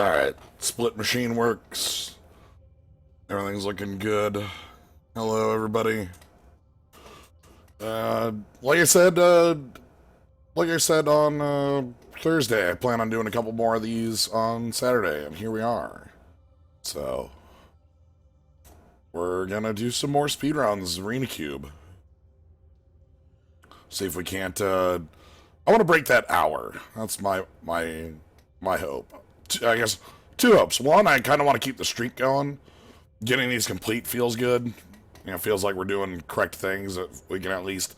Alright, split machine works. Everything's looking good. Hello, everybody. Like I said, on Thursday, I plan on doing a couple more of these on Saturday, and here we are. So, we're gonna do some more speedruns, Arena Cube. See if we can't, I want to break that hour. That's my hope. I guess two hopes. One, I kind of want to keep the streak going. Getting these complete feels good. You know, feels like we're doing correct things. That we can at least,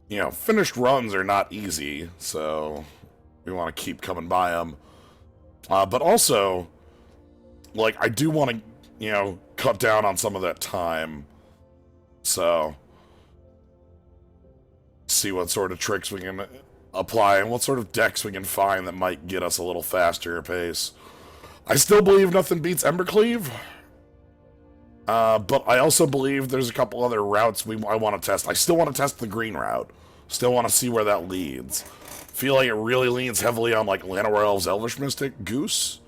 you know, finished runs are not easy, so we want to keep coming by them. But also, like, I do want to, you know, cut down on some of that time. So, see what sort of tricks we can apply and what sort of decks we can find that might get us a little faster pace. I still believe nothing beats Embercleave. But I also believe there's a couple other routes I want to test. I still want to test the green route. Still want to see where that leads. Feel like it really leans heavily on, like, Llanowar Elves, Elvish Mystic, Goose.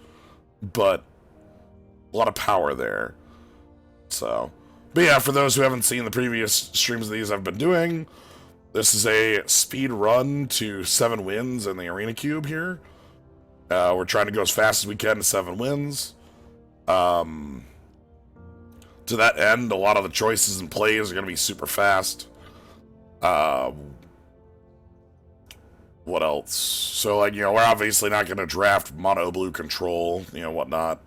But a lot of power there. So, but yeah, for those who haven't seen the previous streams of these I've been doing, this is a speed run to 7 wins in the Arena Cube here. We're trying to go as fast as we can to 7 wins. To that end, a lot of the choices and plays are going to be super fast. What else? So, like, you know, we're obviously not going to draft mono blue control, you know, whatnot.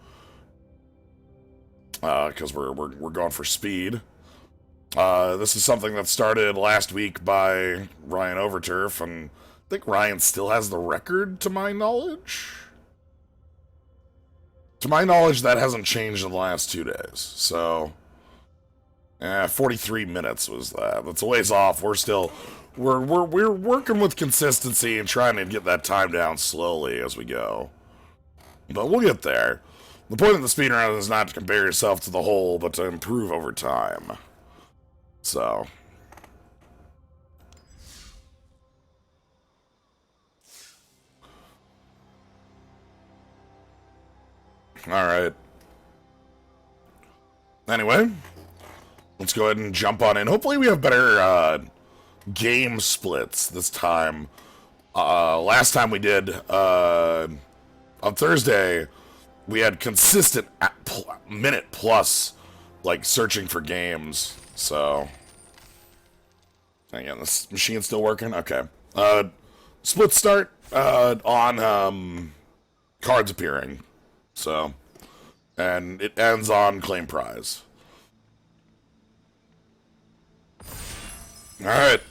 Because we're going for speed. This is something that started last week by Ryan Overturf, and I think Ryan still has the record, to my knowledge. To my knowledge, that hasn't changed in the last 2 days, so 43 minutes was that. That's a ways off. We're working with consistency and trying to get that time down slowly as we go. But we'll get there. The point of the speedrun is not to compare yourself to the whole, but to improve over time. So, alright. Anyway, let's go ahead and jump on in. Hopefully we have better game splits this time. Last time we did, on Thursday, we had consistent minute plus, like, searching for games. So, again, this machine's still working? Okay. Split start on cards appearing. So, and it ends on claim prize. Alright.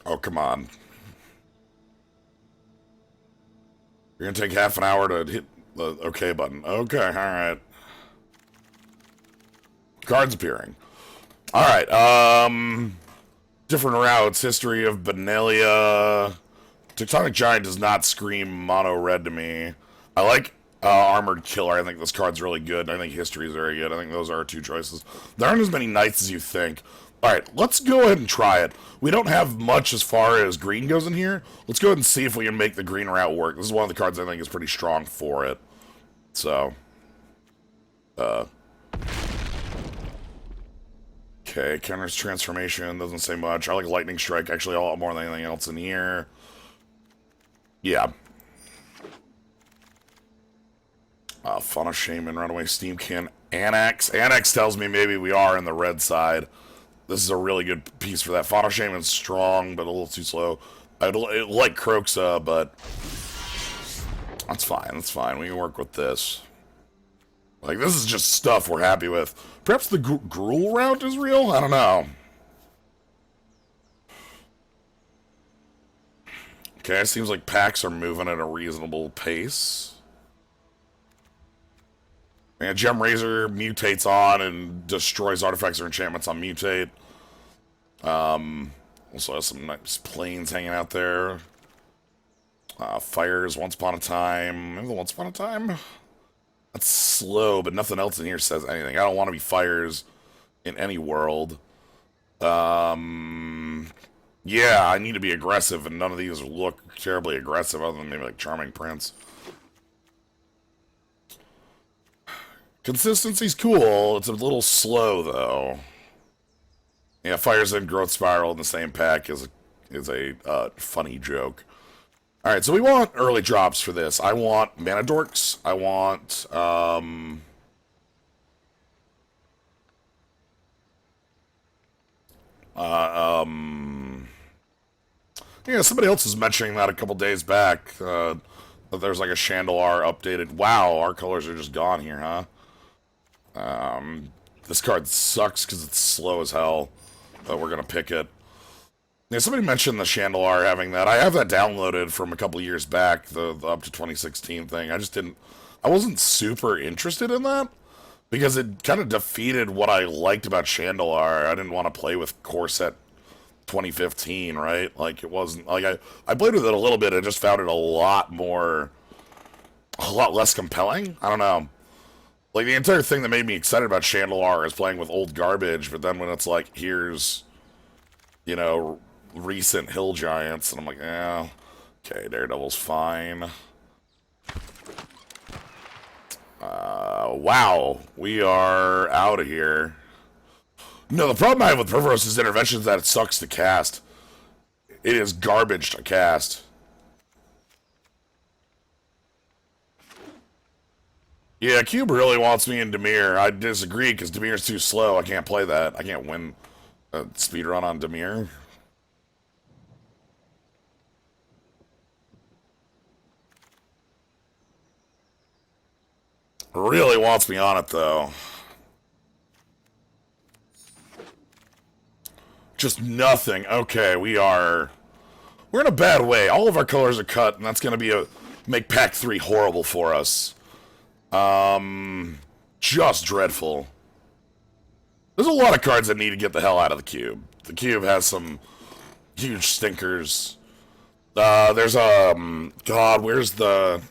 Oh, come on. You're gonna take half an hour to hit the OK button. Okay, alright. Cards appearing. Alright, different routes. History of Benelia. Tectonic Giant does not scream mono red to me. I like Armored Killer. I think this card's really good. I think History is very good. I think those are our 2 choices. There aren't as many knights as you think. Alright, let's go ahead and try it. We don't have much as far as green goes in here. Let's go ahead and see if we can make the green route work. This is one of the cards I think is pretty strong for it. So, okay, counters transformation, doesn't say much. I like Lightning Strike actually a lot more than anything else in here. Yeah. Fauna Shaman, Runaway Steam Can, Annex. Annex tells me maybe we are in the red side. This is a really good piece for that. Fauna Shaman's strong, but a little too slow. I like Croxa, but that's fine, that's fine. We can work with this. Like, this is just stuff we're happy with. Perhaps the Gruul route is real? I don't know. Okay, it seems like packs are moving at a reasonable pace. And Gem Razor mutates on and destroys artifacts or enchantments on mutate. Also has some nice planes hanging out there. Fires Once Upon a Time. Remember the Once Upon a Time? That's slow, but nothing else in here says anything. I don't want to be fires in any world. Yeah, I need to be aggressive, and none of these look terribly aggressive other than maybe like Charming Prince. Consistency's cool. It's a little slow, though. Yeah, Fires and Growth Spiral in the same pack is a funny joke. Alright, so we want early drops for this. I want Mana Dorks. I want, yeah, somebody else was mentioning that a couple days back. That there's like a Chandelar updated. Wow, our colors are just gone here, huh? This card sucks because it's slow as hell, but we're gonna pick it. Yeah, somebody mentioned the Chandelar having that. I have that downloaded from a couple years back, the up to 2016 thing. I wasn't super interested in that because it kind of defeated what I liked about Chandelar. I didn't want to play with Core Set 2015, right? Like, it wasn't, like, I played with it a little bit and just found it a lot less compelling. I don't know. Like, the entire thing that made me excited about Chandelar is playing with old garbage, but then when it's like, here's, you know, recent Hill Giants, and I'm like, yeah, okay, Daredevil's fine. Wow, we are out of here. No, the problem I have with Perverse's Intervention is that it sucks to cast. It is garbage to cast. Yeah, Cube really wants me in Dimir. I disagree because Dimir's too slow. I can't play that. I can't win a speedrun on Dimir. Really wants me on it, though. Just nothing. Okay, we're in a bad way. All of our colors are cut, and that's gonna be make pack 3 horrible for us. Just dreadful. There's a lot of cards that need to get the hell out of the cube. The cube has some huge stinkers. There's God, where's the...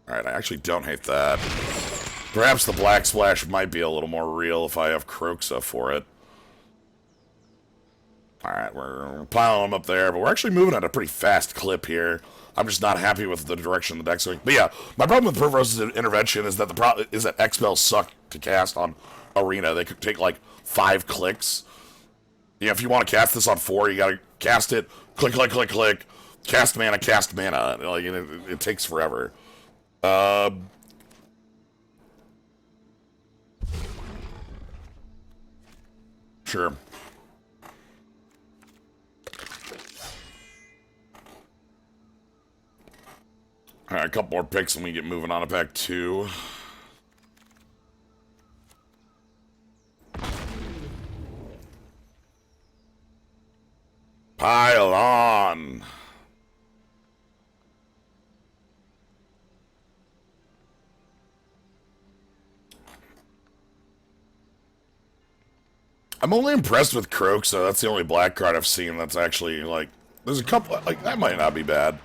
Alright, I actually don't hate that. Perhaps the Black Splash might be a little more real if I have Croxa for it. Alright, we're piling them up there, but we're actually moving at a pretty fast clip here. I'm just not happy with the direction the deck's going. But yeah, my problem with Perverse's Intervention is that X-Spells suck to cast on Arena. They could take like 5 clicks. You know, if you want to cast this on 4, you gotta cast it, click, click, click, click, cast mana, cast mana. Like, it takes forever. Sure. Alright, a couple more picks and we get moving on to pack 2. Pile on! I'm only impressed with Croxa. That's the only black card I've seen that's actually, like... There's a couple... Like, that might not be bad.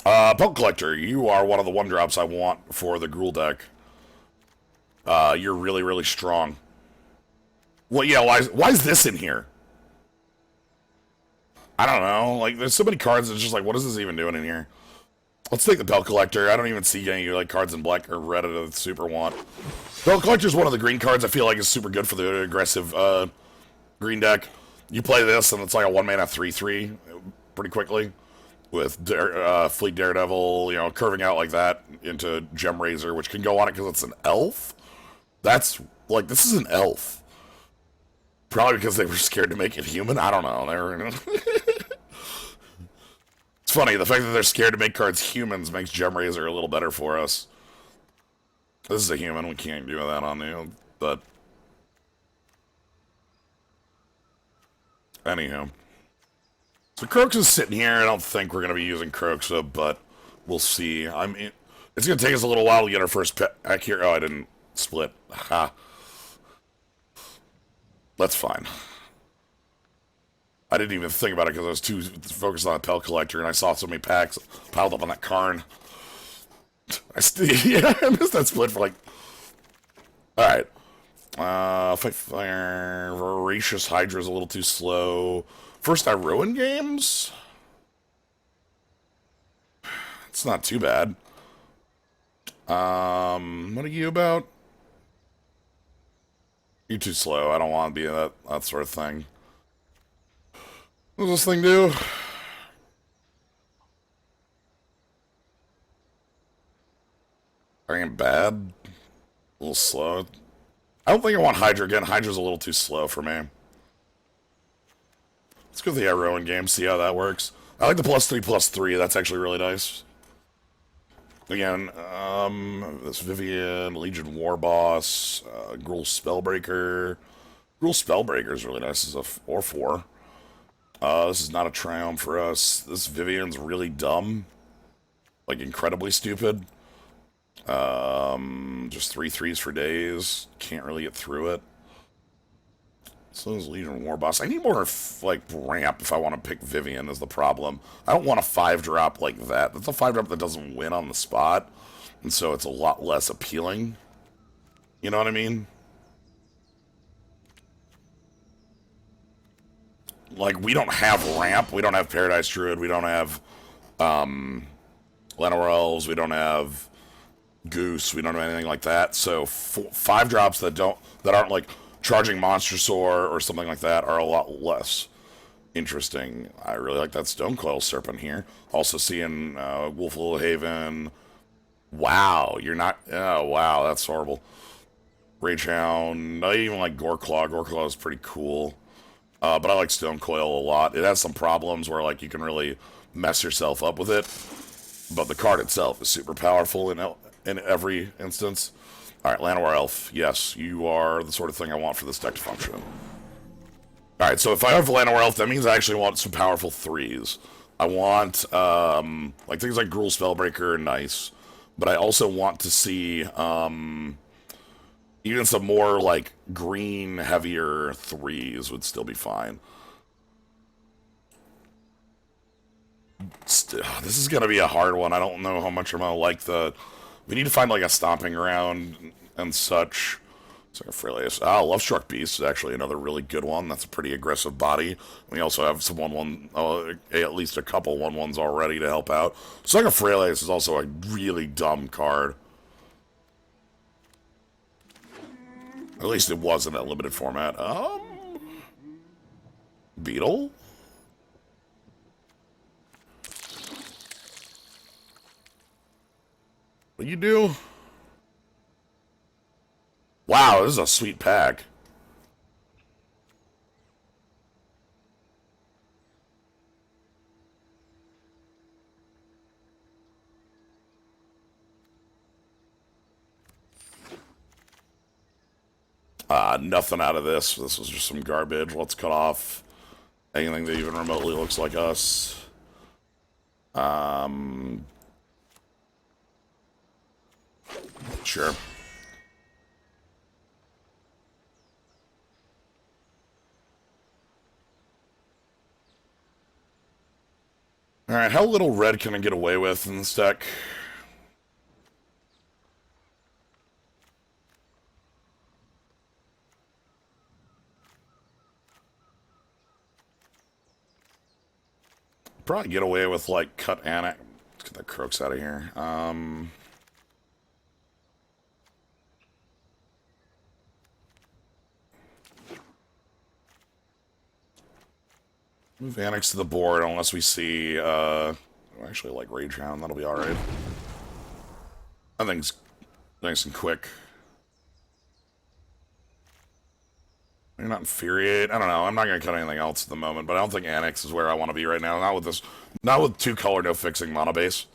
Pelt Collector, you are one of the 1-drops I want for the Gruul deck. You're really, really strong. Well, yeah, why is this in here? I don't know. Like, there's so many cards that's just like, what is this even doing in here? Let's take the Pelt Collector. I don't even see any, like, cards in black or red that I super want. Pelt Collector is one of the green cards I feel like is super good for the aggressive, green deck. You play this, and it's like a 1-mana 3/3 pretty quickly. With Fleet Daredevil, you know, curving out like that into Gem Razor, which can go on it because it's an elf. That's, like, this is an elf. Probably because they were scared to make it human. I don't know. It's funny, the fact that they're scared to make cards humans makes Gem Razor a little better for us. This is a human, we can't do that on you, but... Anyhow. So Croxa's sitting here. I don't think we're going to be using Croxa, but we'll see. It's going to take us a little while to get our first pack here. Oh, I didn't split. Ha. That's fine. I didn't even think about it because I was too focused on the Pelt Collector, and I saw so many packs piled up on that Karn. Yeah, I missed that split for like Alright. Fight Fire. Voracious Hydra's a little too slow. First I ruin games? It's not too bad. What are you about? You're too slow. I don't want to be that sort of thing. What does this thing do? I am bad. A little slow. I don't think I want Hydra again. Hydra's a little too slow for me. Let's go to the Heroin game, see how that works. I like the +3/+3. That's actually really nice. Again, this Vivian, Legion War Boss, Gruul Spellbreaker. Gruul Spellbreaker is really nice as a 4/4. This is not a triumph for us. This Vivian's really dumb. Like, incredibly stupid. Just 3/3s for days. Can't really get through it. So is Legion War Boss. I need more, like, ramp if I want to pick Vivian is the problem. I don't want a 5-drop like that. That's a 5-drop that doesn't win on the spot. And so it's a lot less appealing. You know what I mean? Like, we don't have ramp. We don't have Paradise Druid. We don't have, Llanowar Elves. We don't have Goose. We don't have anything like that. So 5-drops that aren't like charging Monstersaur or something like that are a lot less interesting. I really like that Stonecoil Serpent here. Also seeing Wolf of Littlehaven. Wow, you're not. Oh wow, that's horrible. Ragehound. I even like Goreclaw. Goreclaw is pretty cool. But I like Stonecoil a lot. It has some problems where like you can really mess yourself up with it. But the card itself is super powerful in every instance. Alright, Llanowar Elf. Yes, you are the sort of thing I want for this deck to function. Alright, so if I have Llanowar Elf, that means I actually want some powerful 3s. I want, like, things like Gruul Spellbreaker are nice. But I also want to see, even some more, like, green, heavier 3s would still be fine. This is going to be a hard one. I don't know how much I'm going to like the... We need to find, like, a stomping ground and such. Sacrifice. Love Struck Beast is actually another really good one. That's a pretty aggressive body. We also have some 1/1, at least a couple 1/1s already to help out. Sacrifice is also a really dumb card. At least it was in that limited format. Beetle? What do you do? Wow, this is a sweet pack. Nothing out of this. This was just some garbage. Let's cut off anything that even remotely looks like us. Sure. Alright, how little red can I get away with in this deck? Probably get away with, like, cut Annex. Let's get that Crooks out of here. Move Annex to the board unless we see, actually like Ragehound, that'll be alright. That thing's nice and quick. You're not Infuriate? I don't know, I'm not gonna cut anything else at the moment, but I don't think Annex is where I want to be right now. Not with this, not with 2-color, no fixing mono base.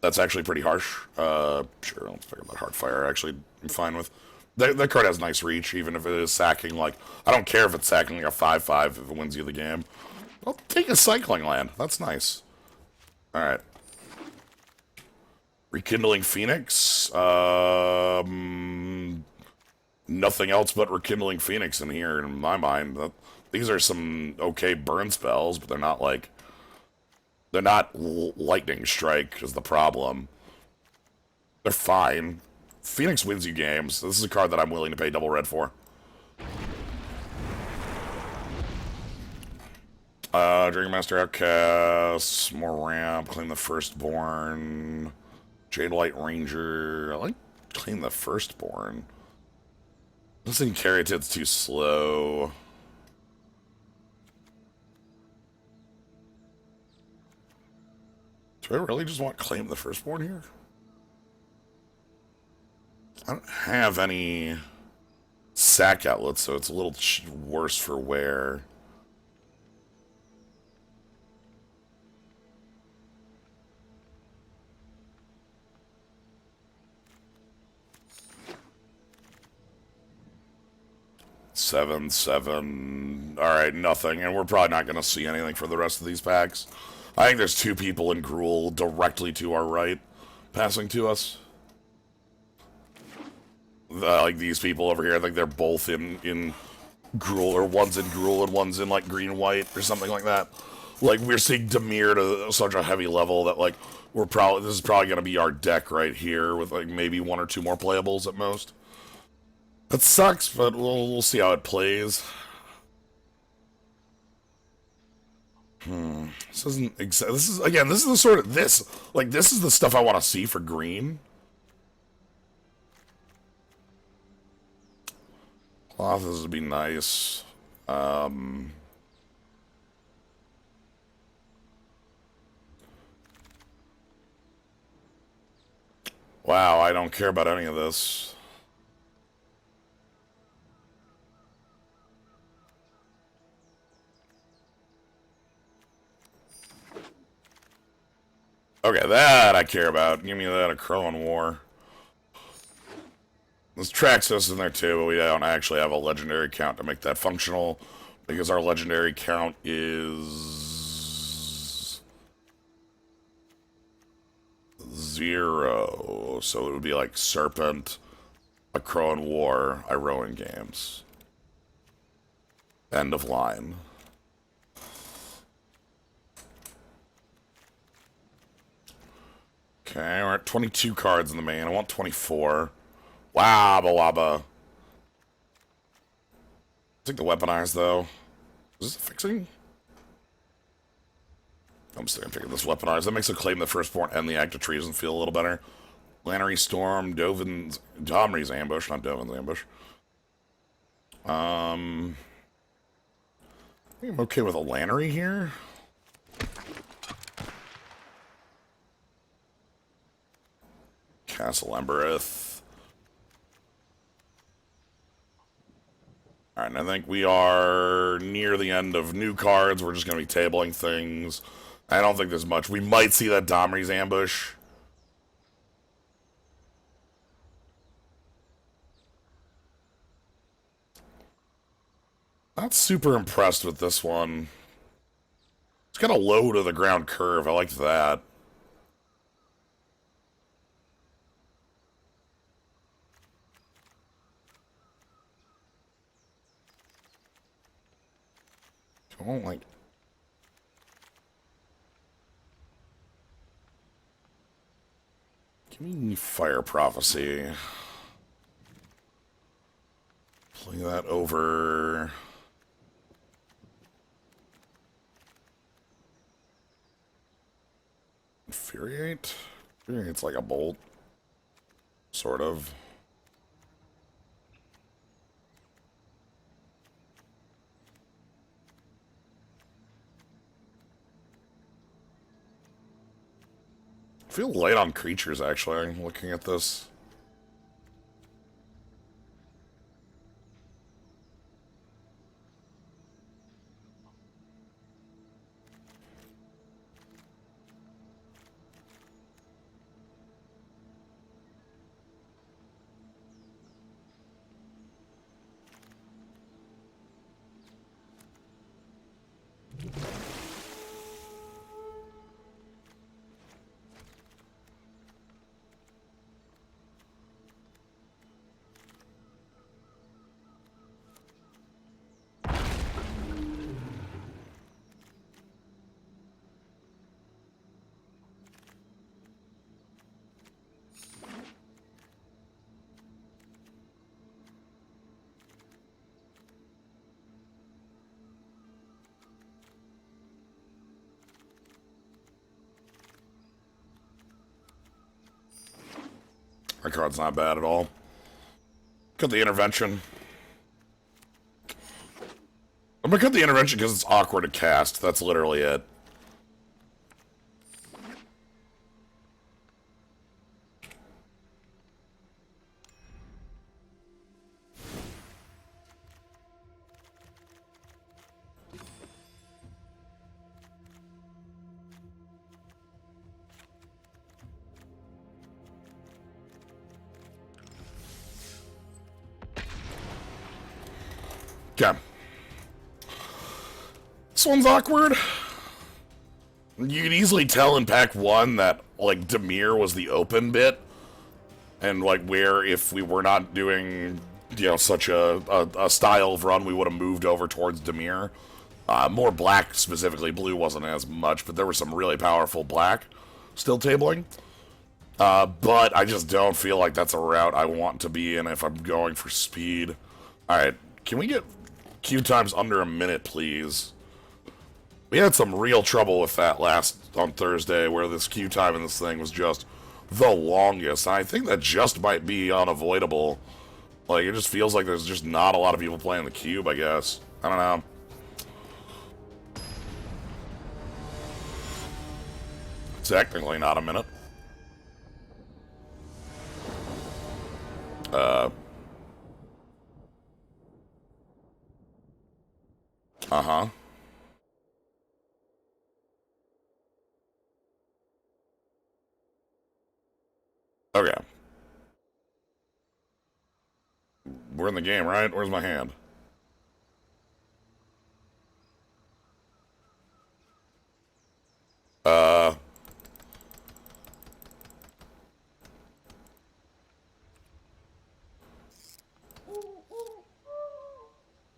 That's actually pretty harsh. Sure, I'll figure out Heartfire, actually, I'm fine with. That card has nice reach, even if it is sacking, like, I don't care if it's sacking like a 5/5 if it wins you the game. I'll take a Cycling Land. That's nice. Alright. Rekindling Phoenix. Nothing else but Rekindling Phoenix in here, in my mind. These are some okay burn spells, but they're not like... They're not Lightning Strike is the problem. They're fine. Phoenix wins you games. This is a card that I'm willing to pay double red for. Dragon Master Outcast, more ramp, claim the Firstborn, Jade Light Ranger. I like claim the Firstborn. This thing Caryatid's too slow. Do I really just want claim the Firstborn here? I don't have any sack outlets, so it's a little worse for wear. Seven. Alright, nothing. And we're probably not going to see anything for the rest of these packs. I think there's two people in Gruul directly to our right, passing to us. Like these people over here, I think they're both in Gruul, or one's in Gruul and one's in like green-white or something like that. Like we're seeing Dimir to such a heavy level that like this is probably going to be our deck right here with like maybe one or two more playables at most. That sucks, but we'll see how it plays. This isn't exactly. This is the sort of this is the stuff I want to see for green. Clothes would be nice. Wow, I don't care about any of this. Okay, that I care about. Give me that, a Crowan War. There's Traxxas in there too, but we don't actually have a legendary count to make that functional, because our legendary count is 0. So it would be like Serpent, a Crowan War, Iroan Games. End of line. Okay, we're at 22 cards in the main. I want 24. Wabba wabba. Take the weaponize though. Is this fixing? I'm still gonna take this weaponize. That makes it claim the Firstborn and the Active Treason feel a little better. Lannery Storm, Domri's Ambush, not Dovin's Ambush. I think I'm okay with a Lannery here. Castle Embereth. Alright, and I think we are near the end of new cards. We're just going to be tabling things. I don't think there's much. We might see that Domri's Ambush. Not super impressed with this one. It's got a low to the ground curve. I like that. I don't like... Give me Fire Prophecy. Play that over... Infuriate? Infuriate's like a bolt. Sort of. I feel light on creatures, actually, looking at this. That card's not bad at all. Cut the intervention. I'm gonna cut the intervention because it's awkward to cast. That's literally it. Okay. This one's awkward. You could easily tell in pack 1 that, like, Dimir was the open bit. And, like, where if we were not doing, you know, such a style of run, we would have moved over towards Dimir. More black, specifically. Blue wasn't as much, but there was some really powerful black still tabling. But I just don't feel like that's a route I want to be in if I'm going for speed. Alright, can we get queue times under a minute, please? We had some real trouble with that on Thursday, where this queue time in this thing was just the longest. And I think that just might be unavoidable. Like, it just feels like there's just not a lot of people playing the cube, I guess. I don't know. Technically not a minute. Uh-huh. Okay. We're in the game, right? Where's my hand?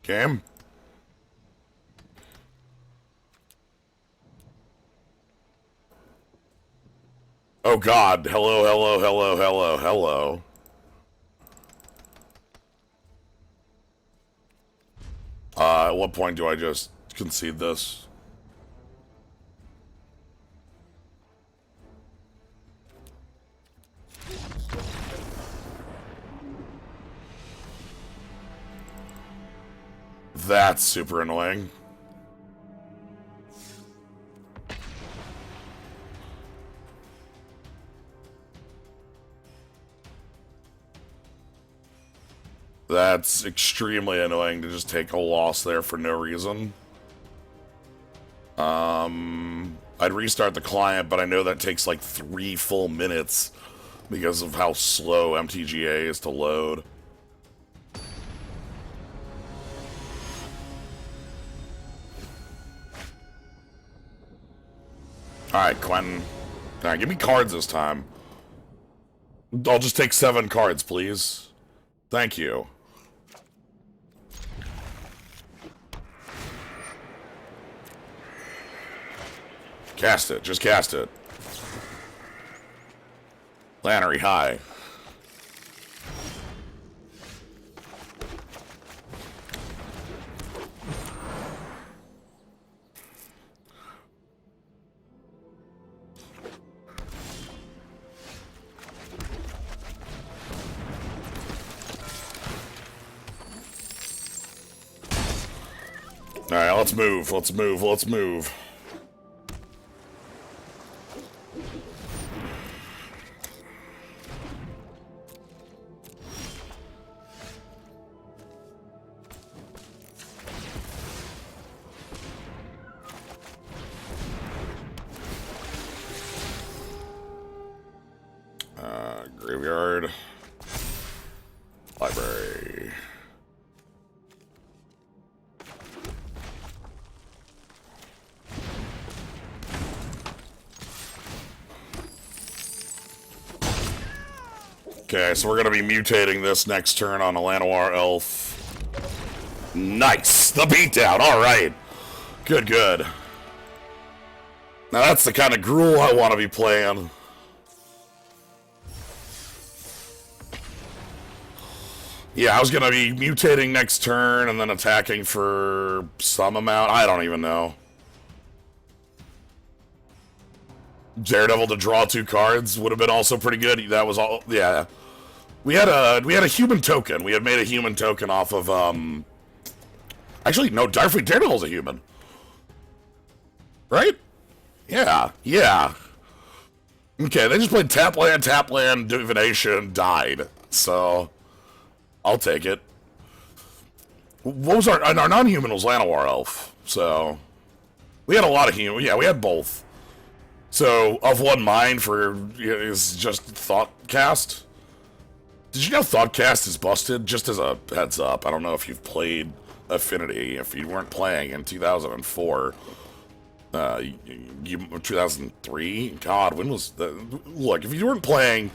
Game? Oh god, hello, hello, hello, hello, hello. At what point do I just concede this? That's super annoying. That's extremely annoying to just take a loss there for no reason. I'd restart the client, but I know that takes like 3 full minutes because of how slow MTGA is to load. Alright, Quentin. Alright, give me cards this time. I'll just take 7 cards, please. Thank you. Cast it. Just cast it. Lannery, high. Alright, let's move. Let's move. Let's move. Graveyard. Library. Okay, so we're going to be mutating this next turn on a Llanowar Elf. Nice! The beatdown! Alright! Good, good. Now that's the kind of gruel I want to be playing. Yeah, I was going to be mutating next turn and then attacking for some amount. I don't even know. Daredevil to draw 2 cards would have been also pretty good. That was all, yeah. We had a human token. We had made a human token off of Actually, no, Daredevil's a human, right? Yeah, yeah. Okay, they just played Tapland, Divination, died. So I'll take it. What was our non-human was Llanowar Elf. So we had a lot of human. Yeah, we had both. So of one mind for is just Thoughtcast. Did you know Thoughtcast is busted? Just as a heads up, I don't know if you've played Affinity. If you weren't playing in 2004, 2003. God, when was the look? If you weren't playing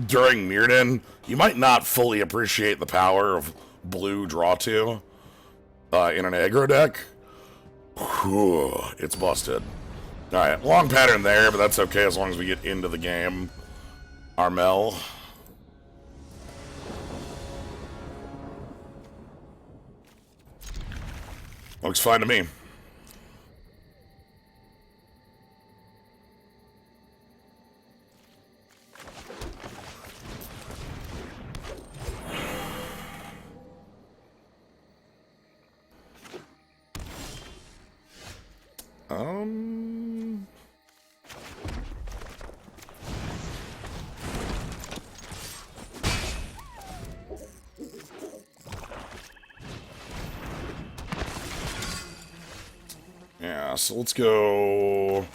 during Mirrodin, you might not fully appreciate the power of blue draw two in an aggro deck. Whew, it's busted. All right, long pattern there, but that's okay as long as we get into the game. Armel. Looks fine to me. Yeah, so let's go.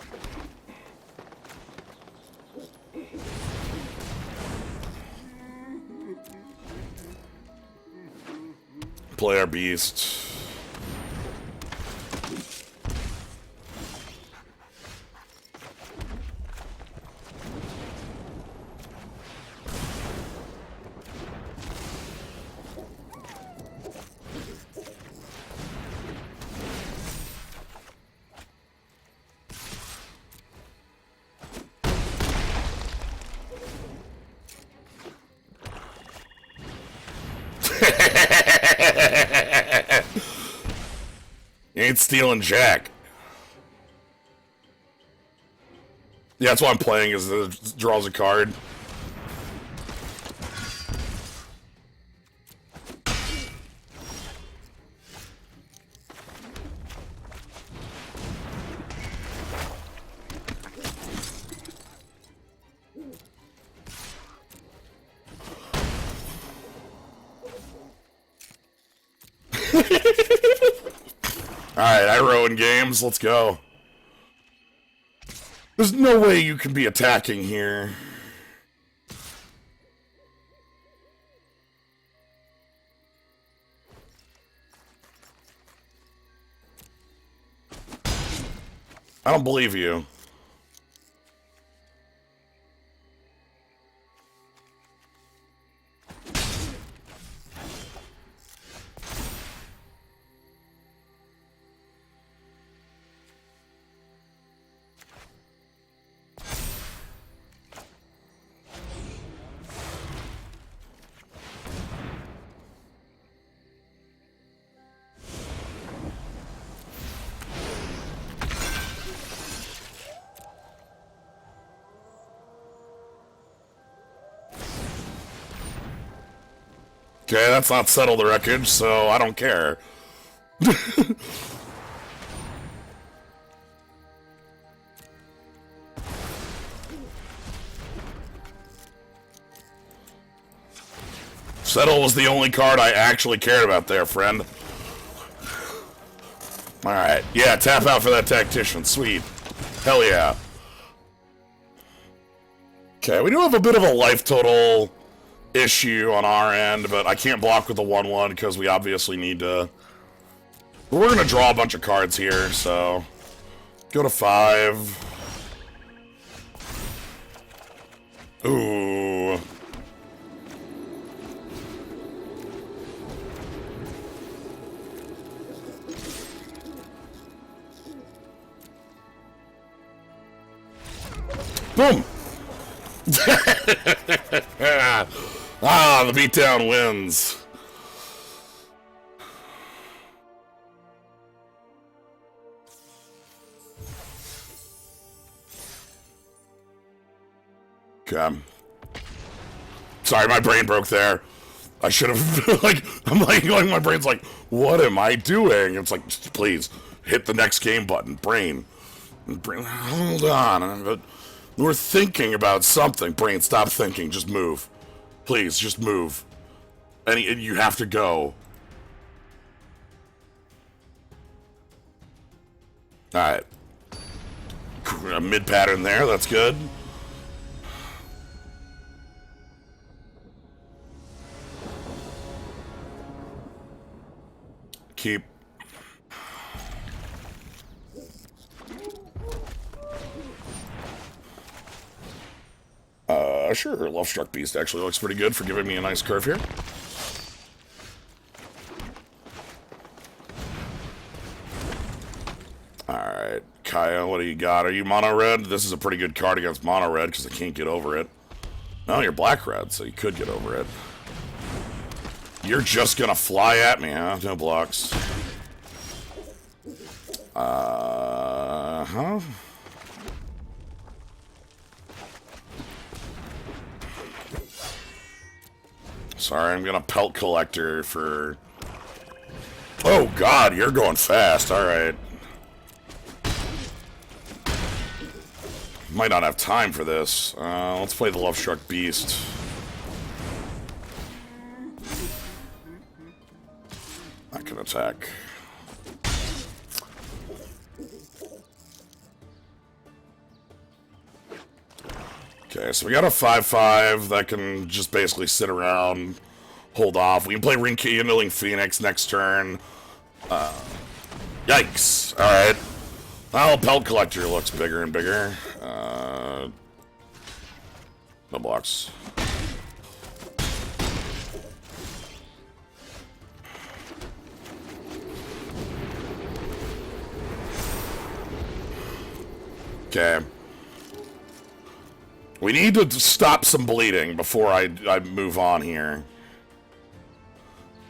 Play our beast. You ain't stealing Jack. Yeah, that's why I'm playing, is it draws a card. Alright, I row in games, let's go. There's no way you can be attacking here. I don't believe you. Okay, that's not settled the wreckage, so I don't care. Settle was the only card I actually cared about there, friend. Alright, yeah, tap out for that tactician, sweet. Hell yeah. Okay, we do have a bit of a life total issue on our end, but I can't block with the 1/1 because we obviously need to. We're gonna draw a bunch of cards here, so go to 5. Ooh. Boom. Ah, the beatdown wins. Okay. Sorry, my brain broke there. I should have, like, I'm like, my brain's like, what am I doing? It's like, just please, hit the next game button. Brain, hold on. But we're thinking about something. Brain, stop thinking. Just move. Please, just move. And you have to go. Alright. Mid-pattern there, that's good. Keep. Sure, Love Struck Beast actually looks pretty good for giving me a nice curve here. Alright, Kaya, what do you got? Are you mono red? This is a pretty good card against mono red because I can't get over it. No, you're black red, so you could get over it. You're just gonna fly at me, huh? No blocks. Huh? Sorry, I'm gonna Pelt Collector for... Oh god, you're going fast, alright. Might not have time for this. Let's play the Love Struck Beast. I can attack. Okay, so we got a 5/5 that can just basically sit around, hold off. We can play Rekindling Phoenix next turn. Yikes. Alright. Well, Pelt Collector looks bigger and bigger. No blocks. Okay. We need to stop some bleeding before I move on here.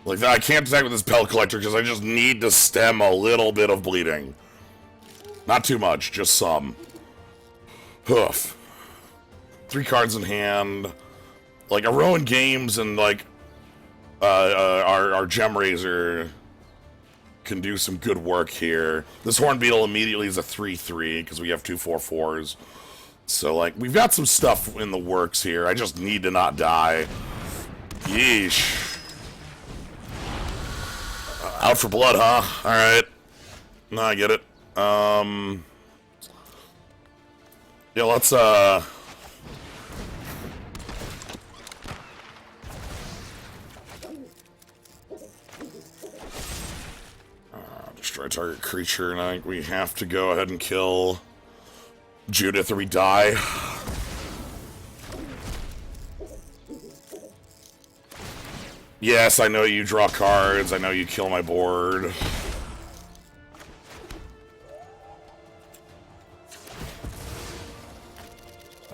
Like, I can't attack with this Pelt Collector because I just need to stem a little bit of bleeding. Not too much, just some. Hoof. 3 cards in hand. Like, a Rowan Games and, like, our Gem Razor can do some good work here. This Horn Beetle immediately is a 3/3 because we have 2 4/4s. So, like, we've got some stuff in the works here. I just need to not die. Yeesh. Out for blood, huh? Alright. No, I get it. Yeah, let's, destroy target creature, and I think we have to go ahead and kill Judith or we die. Yes, I know you draw cards. I know you kill my board.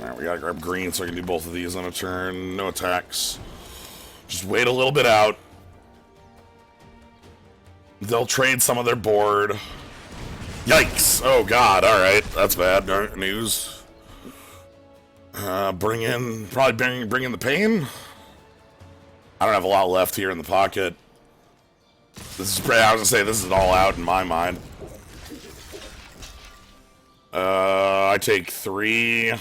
Alright, we gotta grab green so I can do both of these on a turn. No attacks. Just wait a little bit out. They'll trade some of their board. Yikes! Oh god, alright. That's bad news. Bring in the pain. I don't have a lot left here in the pocket. This is pretty, I was gonna say this is all out in my mind. I take 3.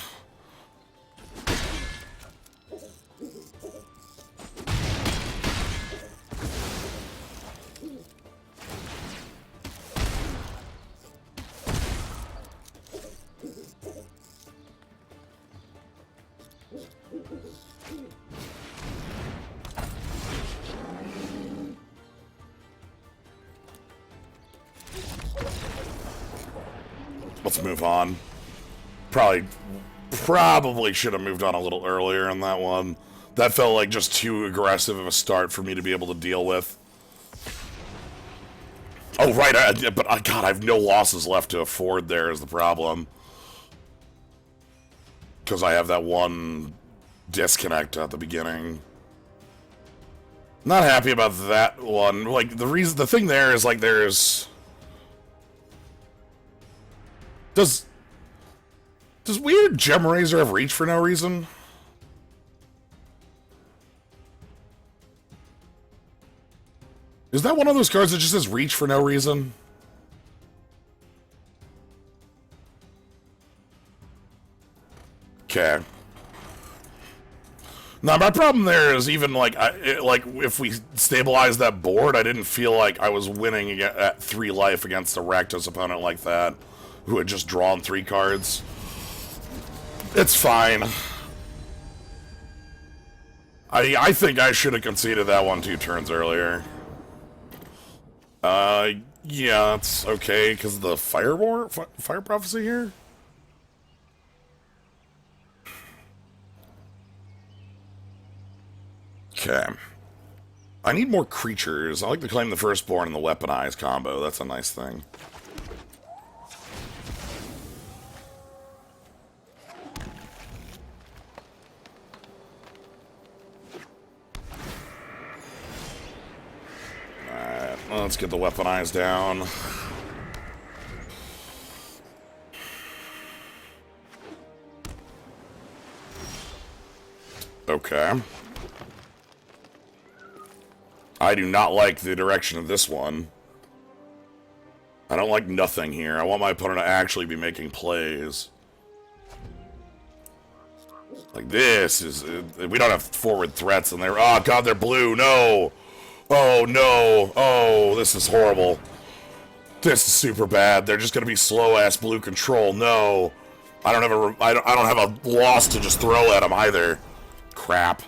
Let's move on. Probably should have moved on a little earlier on that one. That felt like just too aggressive of a start for me to be able to deal with. Oh, right, God, I have no losses left to afford there is the problem. Because I have that one disconnect at the beginning. Not happy about that one. Like, the thing there is, like, there's... Does Weird Gem Razor have reach for no reason? Is that one of those cards that just says reach for no reason? Okay. Now, my problem there is even, like, like if we stabilize that board, I didn't feel like I was winning at 3 life against a Rakdos opponent like that, who had just drawn 3 cards. It's fine. I think I should have conceded that one 2 turns earlier. Yeah, it's okay, because of the Fire Prophecy here? Okay. I need more creatures. I like to claim the Firstborn and the Weaponized combo. That's a nice thing. Alright, let's get the Weaponized down. Okay. I do not like the direction of this one. I don't like nothing here. I want my opponent to actually be making plays. Like this is... we don't have forward threats and they're... Oh, God, they're blue. No! Oh, no. Oh, this is horrible. This is super bad. They're just going to be slow-ass blue control. No. I don't have a loss to just throw at them either. Crap.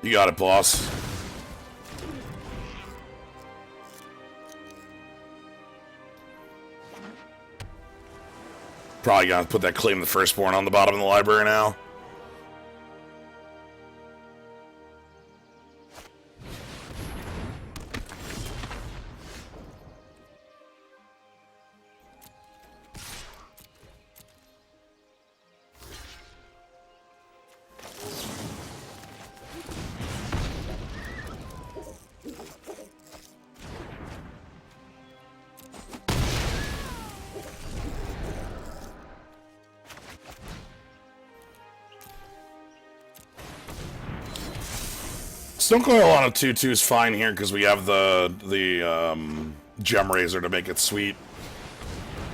You got it, boss. Probably gonna put that Claim the Firstborn on the bottom of the library now. Stone Coil on a 2/2 is fine here because we have the Gem Razor to make it sweet.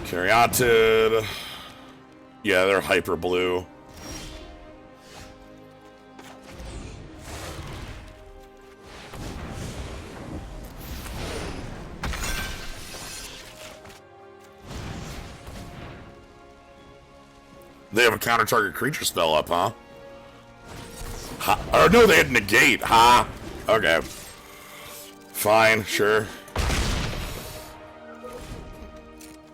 Caryatid. Yeah, they're hyper blue. They have a counter target creature spell up, huh? Or no, they had negate, huh? Okay. Fine, sure.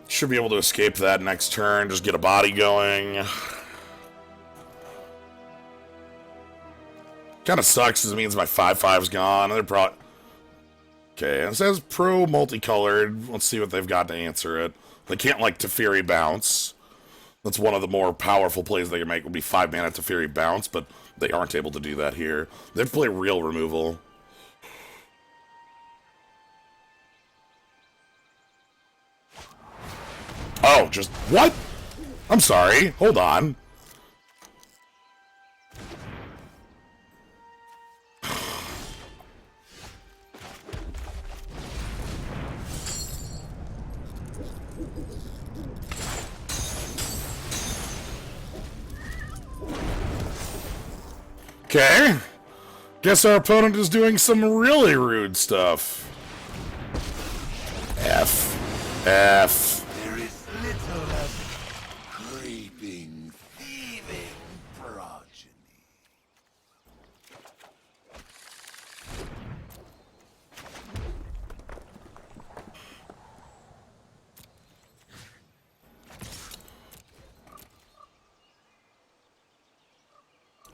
Should be able to escape that next turn, just get a body going. Kind of sucks because it means my 5/5's gone. They're probably... Okay, it says pro multicolored. Let's see what they've got to answer it. They can't, like, Teferi bounce. That's one of the more powerful plays they can make would be 5 mana Teferi bounce, but they aren't able to do that here. They have to play real removal. Oh, just... What? I'm sorry. Hold on. Okay. Guess our opponent is doing some really rude stuff. F. There is little of creeping, thieving progeny.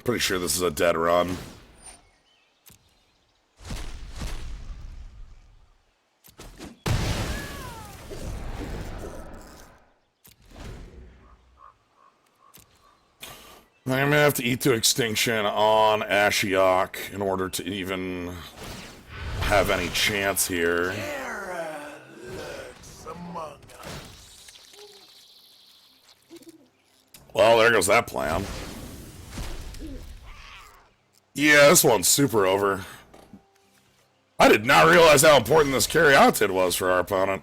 Pretty sure this is a dead run. I'm gonna have to eat to extinction on Ashiok in order to even have any chance here. Terror lurks among us. Well, there goes that plan. Yeah, this one's super over. I did not realize how important this Caryatid was for our opponent.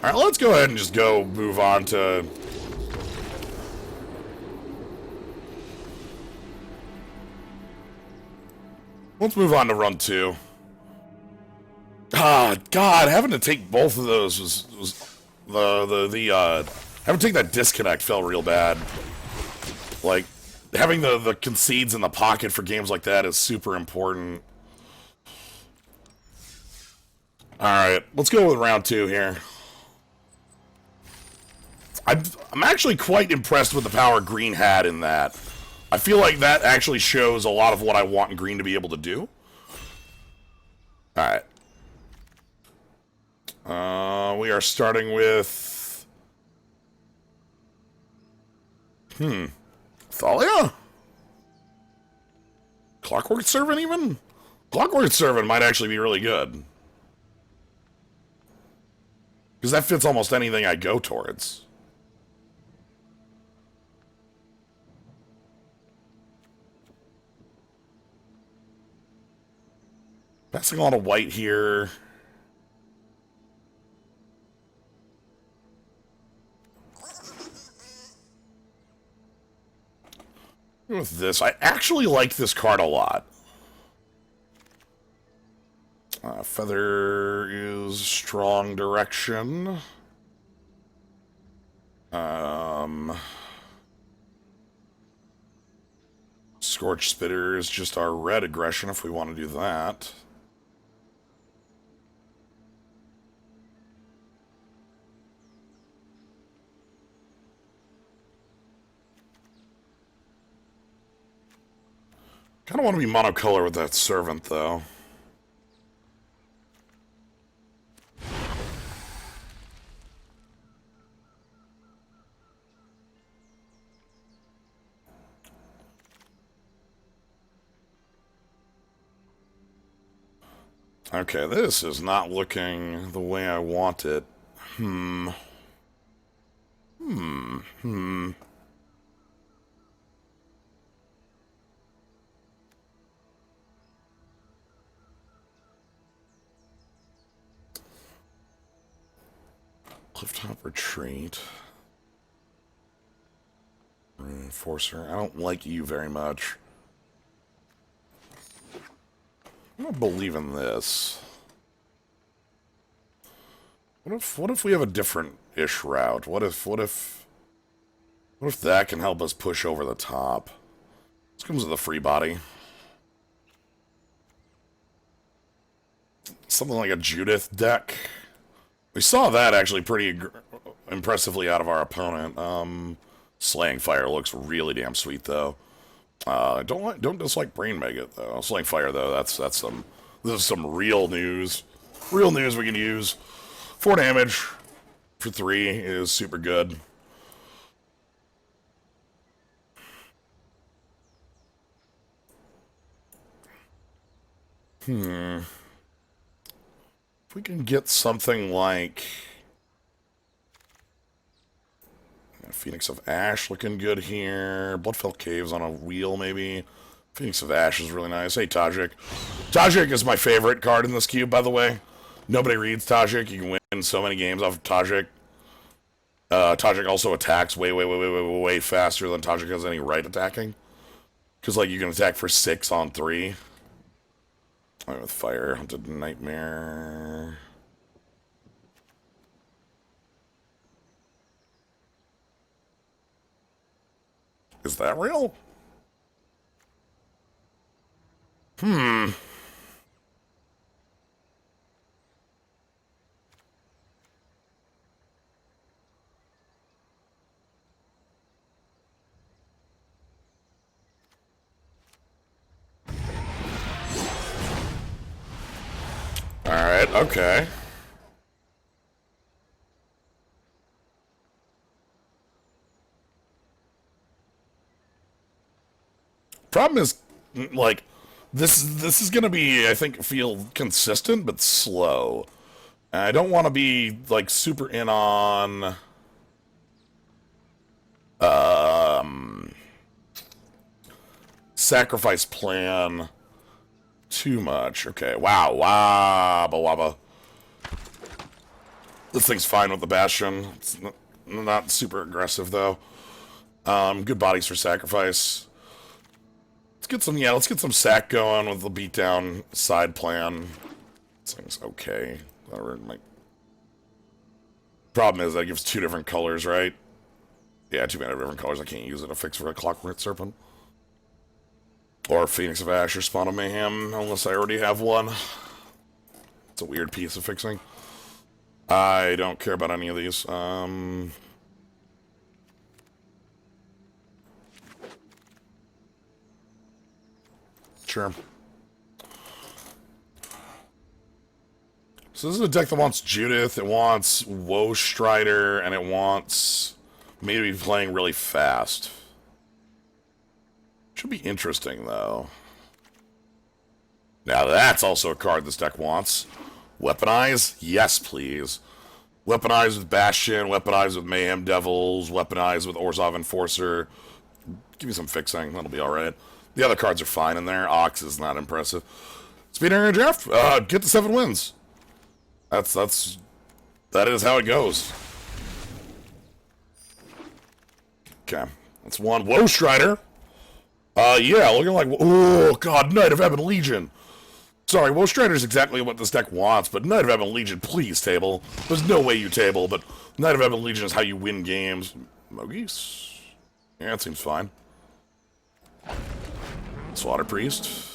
Alright, let's go ahead and just move on to... Let's move on to run 2. Ah, God, having to take both of those was having to take that disconnect felt real bad. Like, having the concedes in the pocket for games like that is super important. Alright, let's go with round 2 here. I'm actually quite impressed with the power Green had in that. I feel like that actually shows a lot of what I want Green to be able to do. Alright. We are starting with... Thalia? Clockwork Servant, even? Clockwork Servant might actually be really good. Because that fits almost anything I go towards. Passing on a white here. With this, I actually like this card a lot. Feather is strong direction. Scorch Spitter is just our red aggression if we want to do that. Kind of want to be monocolor with that Servant, though. Okay, this is not looking the way I want it. Clifftop Retreat. Enforcer. I don't like you very much. I don't believe in this. What if we have a different-ish route? What if that can help us push over the top? This comes with a free body. Something like a Judith deck. We saw that actually pretty impressively out of our opponent. Slaying Fire looks really damn sweet though. Don't dislike Brain Maggot though. Slaying Fire though, this is some real news. Real news we can use. 4 damage for 3 is super good. If we can get something like Phoenix of Ash looking good here. Bloodfell Caves on a wheel, maybe. Phoenix of Ash is really nice. Hey, Tajik. Tajik is my favorite card in this cube, by the way. Nobody reads Tajik. You can win so many games off of Tajik. Tajik also attacks way faster than Tajik has any right attacking. Because, like, you can attack for 6 on 3. Right, with Fire, Hunted Nightmare. Is that real? Alright, okay. Problem is, like, this is gonna be, I think, feel consistent, but slow. And I don't want to be, like, super in on... sacrifice plan too much. Okay, wow, wabba wabba. This thing's fine with the Bastion. It's not super aggressive, though. Good bodies for sacrifice. Let's get some sack going with the beatdown side plan. This thing's okay. Whatever. Problem is that it gives 2 different colors, right? Yeah, 2 different colors. I can't use it to fix for a Clockwork Serpent. Or Phoenix of Ash or Spawn of Mayhem, unless I already have one. It's a weird piece of fixing. I don't care about any of these. Sure. So this is a deck that wants Judith, it wants Woe Strider, and it wants me to be playing really fast. Should be interesting, though. Now that's also a card this deck wants. Weaponize? Yes, please. Weaponize with Bastion, weaponize with Mayhem Devils, weaponize with Orzhov Enforcer. Give me some fixing, that'll be alright. The other cards are fine in there. Ox is not impressive. Speedrun draft? Get to 7 wins. That is how it goes. Okay, that's one. Woe Strider. Yeah, looking like, oh god, Knight of Ebon Legion. Sorry, Woe Strider is exactly what this deck wants, but Knight of Ebon Legion, please table. There's no way you table, but Knight of Ebon Legion is how you win games. Mogies? Yeah, it seems fine. Slaughter Priest.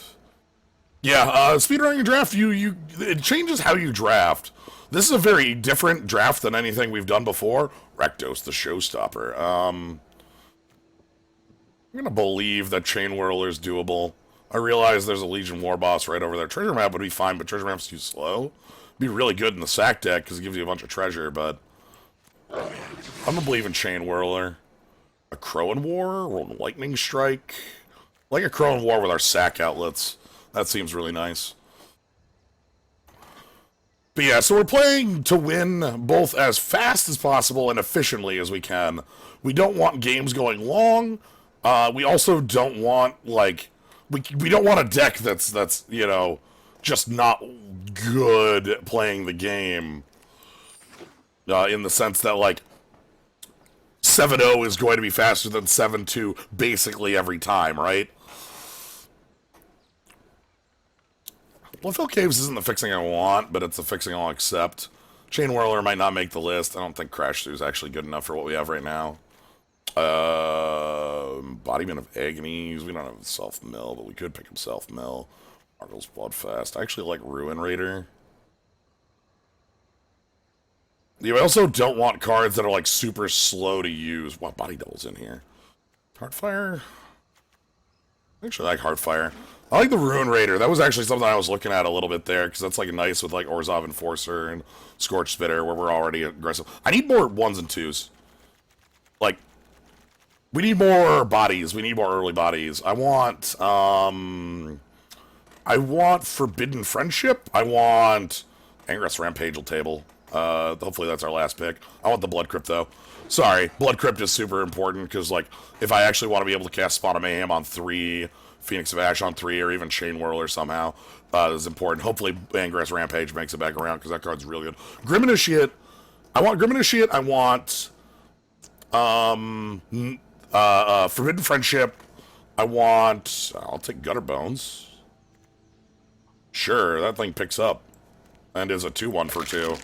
Yeah, speedrunning your draft, it changes how you draft. This is a very different draft than anything we've done before. Rakdos, the showstopper. I'm gonna believe that Chain Whirler is doable. I realize there's a Legion War Boss right over there. Treasure Map would be fine, but Treasure Map's too slow. It'd be really good in the sack deck because it gives you a bunch of treasure, but I'm gonna believe in Chain Whirler. A Crowan War, or Lightning Strike. Like a Crowan War with our sack outlets. That seems really nice. But yeah, so we're playing to win both as fast as possible and efficiently as we can. We don't want games going long. We also don't want, like, we don't want a deck that's you know, just not good at playing the game. In the sense that, like, 7-0 is going to be faster than 7-2 basically every time, right? Bluffhill Caves isn't the fixing I want, but it's the fixing I'll accept. Chain Whirler might not make the list. I don't think Crash Through is actually good enough for what we have right now. Embodiment of Agonies. We don't have Self-Mill, but we could pick up Self-Mill. Marvel's Bloodfast. I actually like Ruin Raider. You also don't want cards that are, like, super slow to use. Wow, Body Double's in here. Heartfire? I actually like Heartfire. I like the Ruin Raider. That was actually something I was looking at a little bit there, because that's, like, nice with, like, Orzhov Enforcer and Scorch Spitter, where we're already aggressive. I need more 1s and 2s. Like, we need more bodies. We need more early bodies. I want Forbidden Friendship. I want Angress Rampage will table. Hopefully that's our last pick. I want the Blood Crypt, though. Sorry, Blood Crypt is super important, because, like, if I actually want to be able to cast Spawn of Mayhem on 3, Phoenix of Ash on 3, or even Chain Whirler somehow, is important. Hopefully Angress Rampage makes it back around, because that card's really good. Grim Initiate. I want Grim Initiate. I want Forbidden Friendship. I'll take Gutter Bones. Sure, that thing picks up. And is a 2-1 for 2.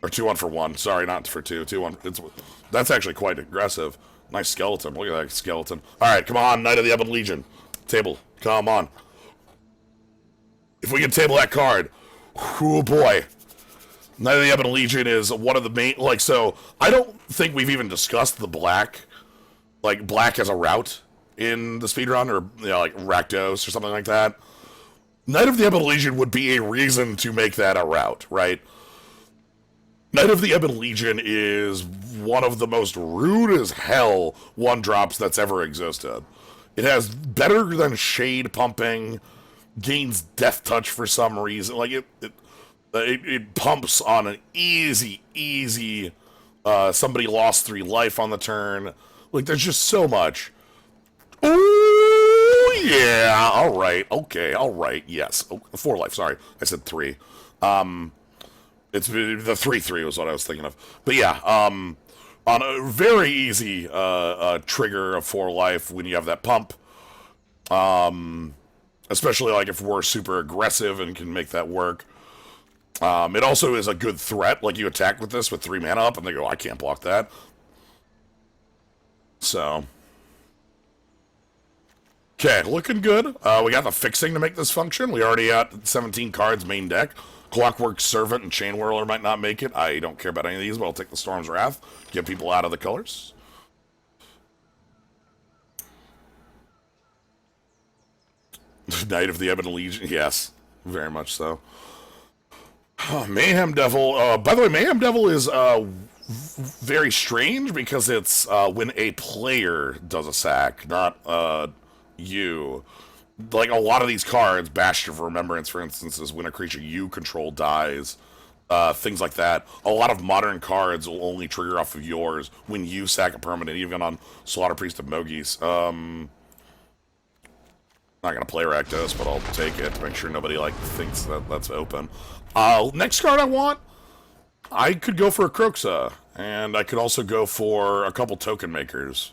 Or 2-1 for 1. Sorry, not for 2. 2-1. That's actually quite aggressive. Nice skeleton. Look at that skeleton. Alright, come on, Knight of the Ebon Legion. Table. Come on. If we can table that card. Oh boy. Knight of the Ebon Legion is one of the main, like, so, I don't think we've even discussed the black, like, black as a route in the speedrun, or, you know, like, Rakdos or something like that. Knight of the Ebon Legion would be a reason to make that a route, right? Knight of the Ebon Legion is one of the most rude as hell 1-drops that's ever existed. It has better than Shade Pumping, gains Death Touch for some reason, like, it pumps on an easy, somebody lost 3 life on the turn. Like, there's just so much. Ooh, Yeah, alright, okay, alright, yes. Oh, 4 life, sorry. I said 3. It's the 3-3 was what I was thinking of. But yeah, on a very easy trigger of 4 life when you have that pump, especially like if we're super aggressive and can make that work. It also is a good threat, like you attack with this with 3 mana up and they go, I can't block that. So... Okay, looking good. We got the fixing to make this function. We already got 17 cards main deck. Clockwork Servant and Chain Whirler might not make it. I don't care about any of these, but I'll take the Storm's Wrath. Get people out of the colors. Knight of the Ebon Legion. Yes, very much so. Oh, Mayhem Devil. By the way, Mayhem Devil is very strange because it's when a player does a sack, not you. Like a lot of these cards, Bastion of Remembrance, for instance, is when a creature you control dies. Things like that. A lot of modern cards will only trigger off of yours when you sack a permanent, even on Slaughter Priest of Mogis. Not gonna play Rakdos, but I'll take it to make sure nobody like thinks that that's open. Next card I want, I could go for a Kroxa, and I could also go for a couple token makers.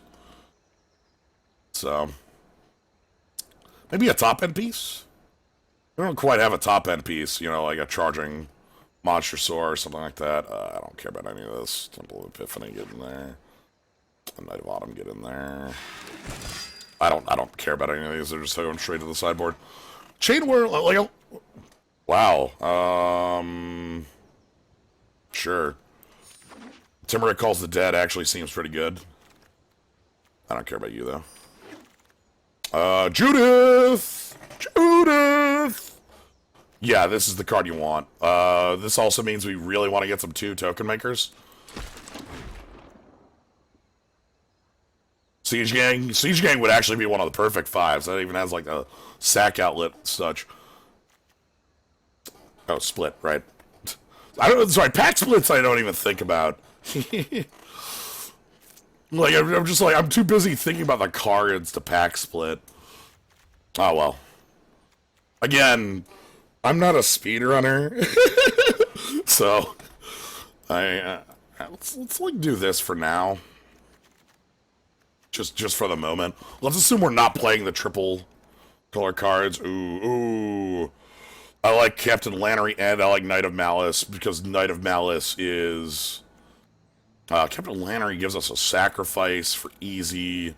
So maybe a top end piece. We don't quite have a top end piece, you know, like a charging Monster Soar or something like that. I don't care about any of this. Temple of Epiphany, get in there. Night of Autumn, get in there. I don't care about any of these. They're just going straight to the sideboard. Chain Whirler, like, wow. Sure. Timurit Calls the Dead actually seems pretty good. I don't care about you though. Judith! Judith! Yeah, this is the card you want. This also means we really want to get some 2 token makers. Siege Gang? Siege Gang would actually be one of the perfect 5s. That even has like a sack outlet such. Oh, split, right? I don't. Sorry, pack splits. I don't even think about. Like I'm just like I'm too busy thinking about the cards to pack split. Oh well. Again, I'm not a speedrunner, so let's like do this for now. Just for the moment. Let's assume we're not playing the triple color cards. Ooh. I like Captain Lannery and I like Knight of Malice because Knight of Malice is... Captain Lannery gives us a sacrifice for easy.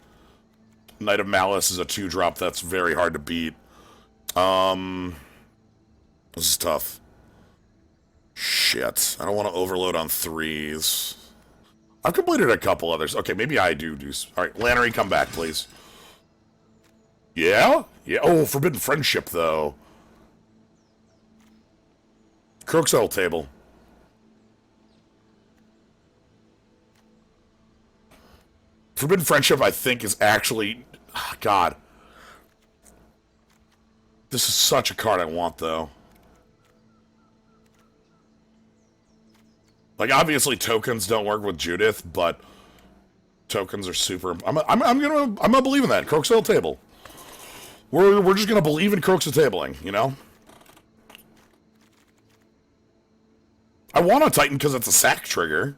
Knight of Malice is a 2-drop that's very hard to beat. This is tough. Shit. I don't want to overload on 3s. I've completed a couple others. Okay, maybe I do. Alright, Lannery, come back, please. Yeah? Yeah. Oh, Forbidden Friendship, though. Kroxa table. Forbidden Friendship, I think, is actually... Oh, God. This is such a card I want, though. Like, obviously, tokens don't work with Judith, but tokens are super... I'm gonna believe in that. Kroxa table. We're just gonna believe in Kroxa tabling, you know? I want a Titan because it's a sack trigger.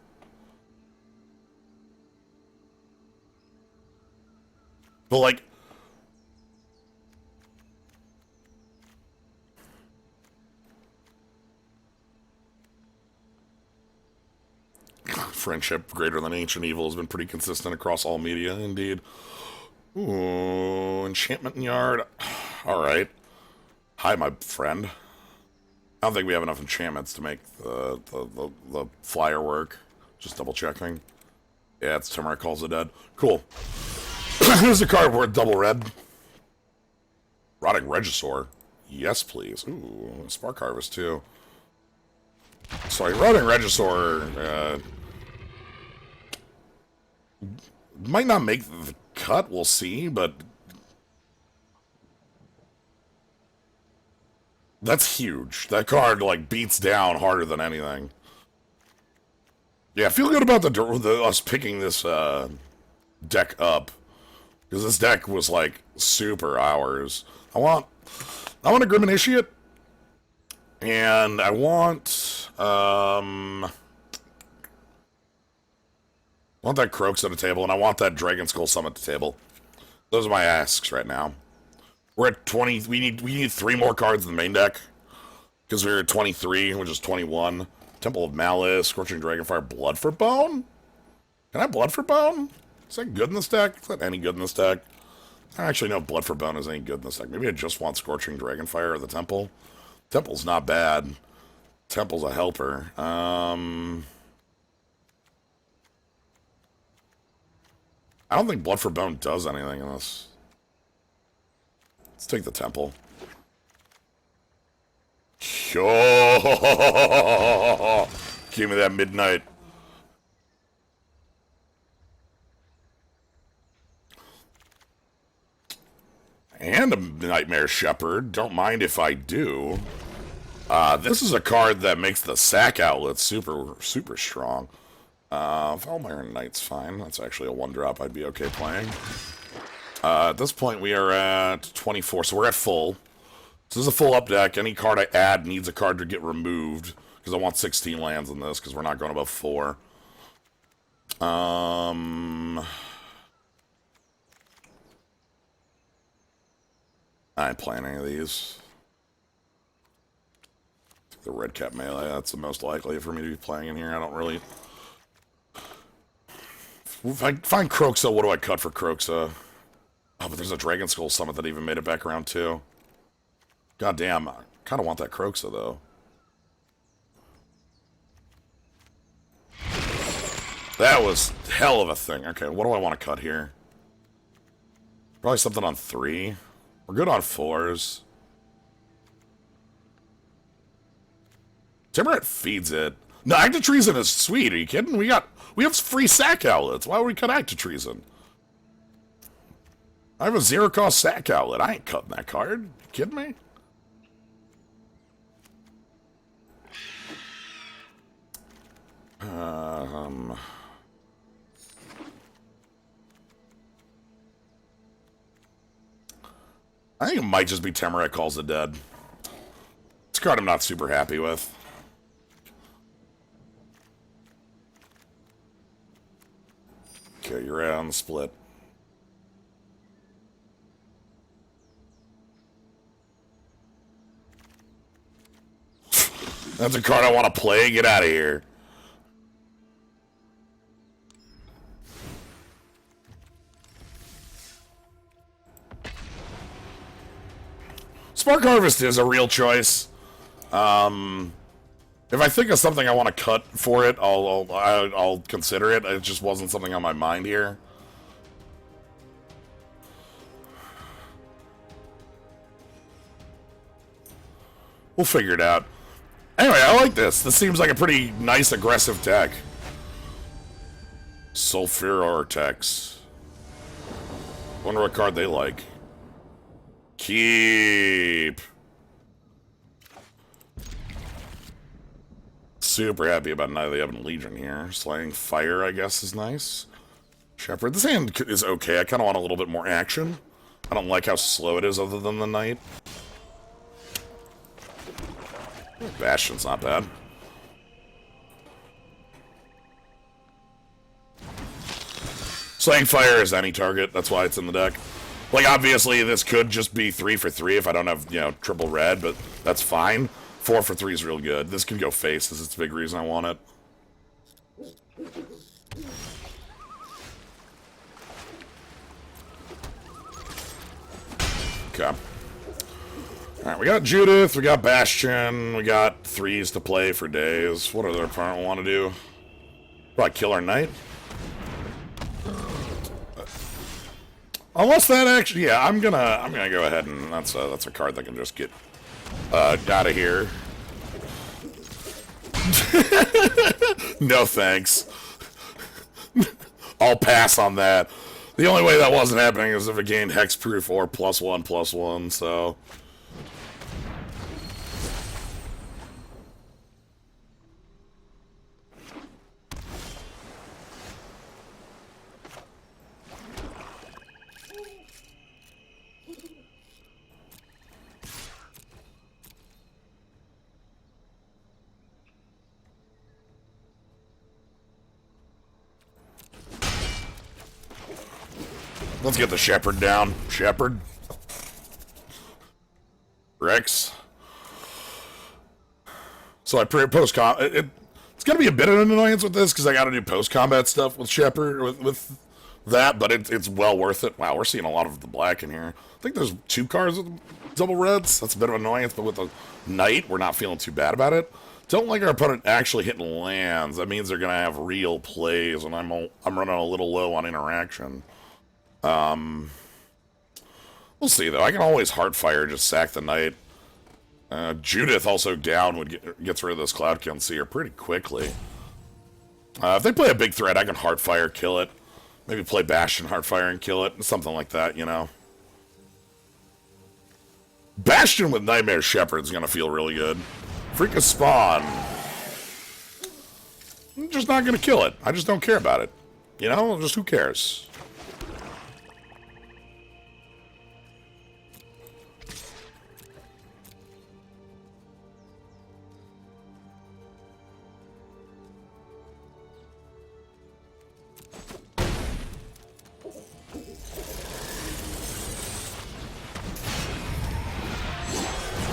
But, like... Friendship greater than Ancient Evil has been pretty consistent across all media, indeed. Ooh, Enchantment Yard. Alright. Hi, my friend. I don't think we have enough enchantments to make the flyer work. Just double checking. Yeah, it's Timurit Calls the Dead. Cool. Here's a card worth double red. Rotting Regisaur. Yes, please. Ooh, Spark Harvest, too. Sorry, Rotting Regisaur, might not make the cut, we'll see, but... That's huge. That card, like, beats down harder than anything. Yeah, I feel good about us picking this, deck up. Because this deck was, like, super hours. I want a Grim Initiate, and I want that Croaks at the table, and I want that Dragon Skull Summit at the table. Those are my asks right now. We're at 20. We need 3 more cards in the main deck because we were at 23, which is 21. Temple of Malice, Scorching Dragonfire, Blood for Bone. Can I have Blood for Bone? Is that good in this deck? Is that any good in this deck? I don't actually know if Blood for Bone is any good in this deck. Maybe I just want Scorching Dragonfire or the Temple. Temple's not bad. Temple's a helper. I don't think Blood for Bone does anything in this. Let's take the Temple. Oh, give me that Midnight. And a Nightmare Shepherd. Don't mind if I do. This is a card that makes the sack outlet super, super strong. Valmire Knight's fine. That's actually a 1-drop I'd be okay playing. At this point, we are at 24, so we're at full. So this is a full up deck. Any card I add needs a card to get removed, because I want 16 lands in this, because we're not going above 4. I ain't playing any of these. The red cap melee, that's the most likely for me to be playing in here. I don't really... If I find Croxa, what do I cut for Croxa? Oh, but there's a Dragon Skull Summit that even made it back around too. God damn, I kind of want that Croxa though. That was hell of a thing. Okay, what do I want to cut here? Probably something on 3. We're good on 4s. Timberite feeds it. No, Active Treason is sweet. Are you kidding? We have free sack outlets. Why would we cut Active Treason? I have a 0-cost sack outlet. I ain't cutting that card. You kidding me? I think it might just be Temerite Calls the Dead. It's a card I'm not super happy with. Okay, you're out on the split. That's a card I want to play. Get out of here. Spark Harvest is a real choice. If I think of something I want to cut for it, I'll consider it. It just wasn't something on my mind here. We'll figure it out. Anyway, I like this. This seems like a pretty nice, aggressive deck. Sulfur Artex. Wonder what card they like. Keep. Super happy about Night of the Ebon Legion here. Slaying Fire, I guess, is nice. Shepherd. This hand is okay. I kind of want a little bit more action. I don't like how slow it is other than the Knight. Bastion's not bad. Slaying Fire is any target. That's why it's in the deck. Like, obviously, this could just be 3 for 3 if I don't have, you know, triple red, but that's fine. 4 for 3 is real good. This can go face. This is the big reason I want it. Okay. Alright, we got Judith, we got Bastion, we got 3s to play for days. What other opponent want to do? Probably kill our Knight? Unless that actually, yeah, I'm gonna go ahead and that's a card that can just get out of here. No thanks. I'll pass on that. The only way that wasn't happening is if it gained hexproof or +1/+1, so. Let's get the Shepherd down. Shepherd. Rex. So I post-combat. It's going to be a bit of an annoyance with this because I got to do post-combat stuff with Shepherd, with that, but it's well worth it. Wow, we're seeing a lot of the black in here. I think there's 2 cards with double reds. That's a bit of an annoyance, but with the Knight, we're not feeling too bad about it. Don't like our opponent actually hitting lands. That means they're going to have real plays, and I'm running a little low on interaction. We'll see, though. I can always Heartfire, just sack the Knight. Judith also down gets rid of this Cloudkill Seer pretty quickly. If they play a big threat, I can Heartfire, kill it. Maybe play Bastion, Heartfire, and kill it. Something like that, you know. Bastion with Nightmare Shepherd is going to feel really good. Freak a Spawn. I'm just not going to kill it. I just don't care about it. You know, just who cares?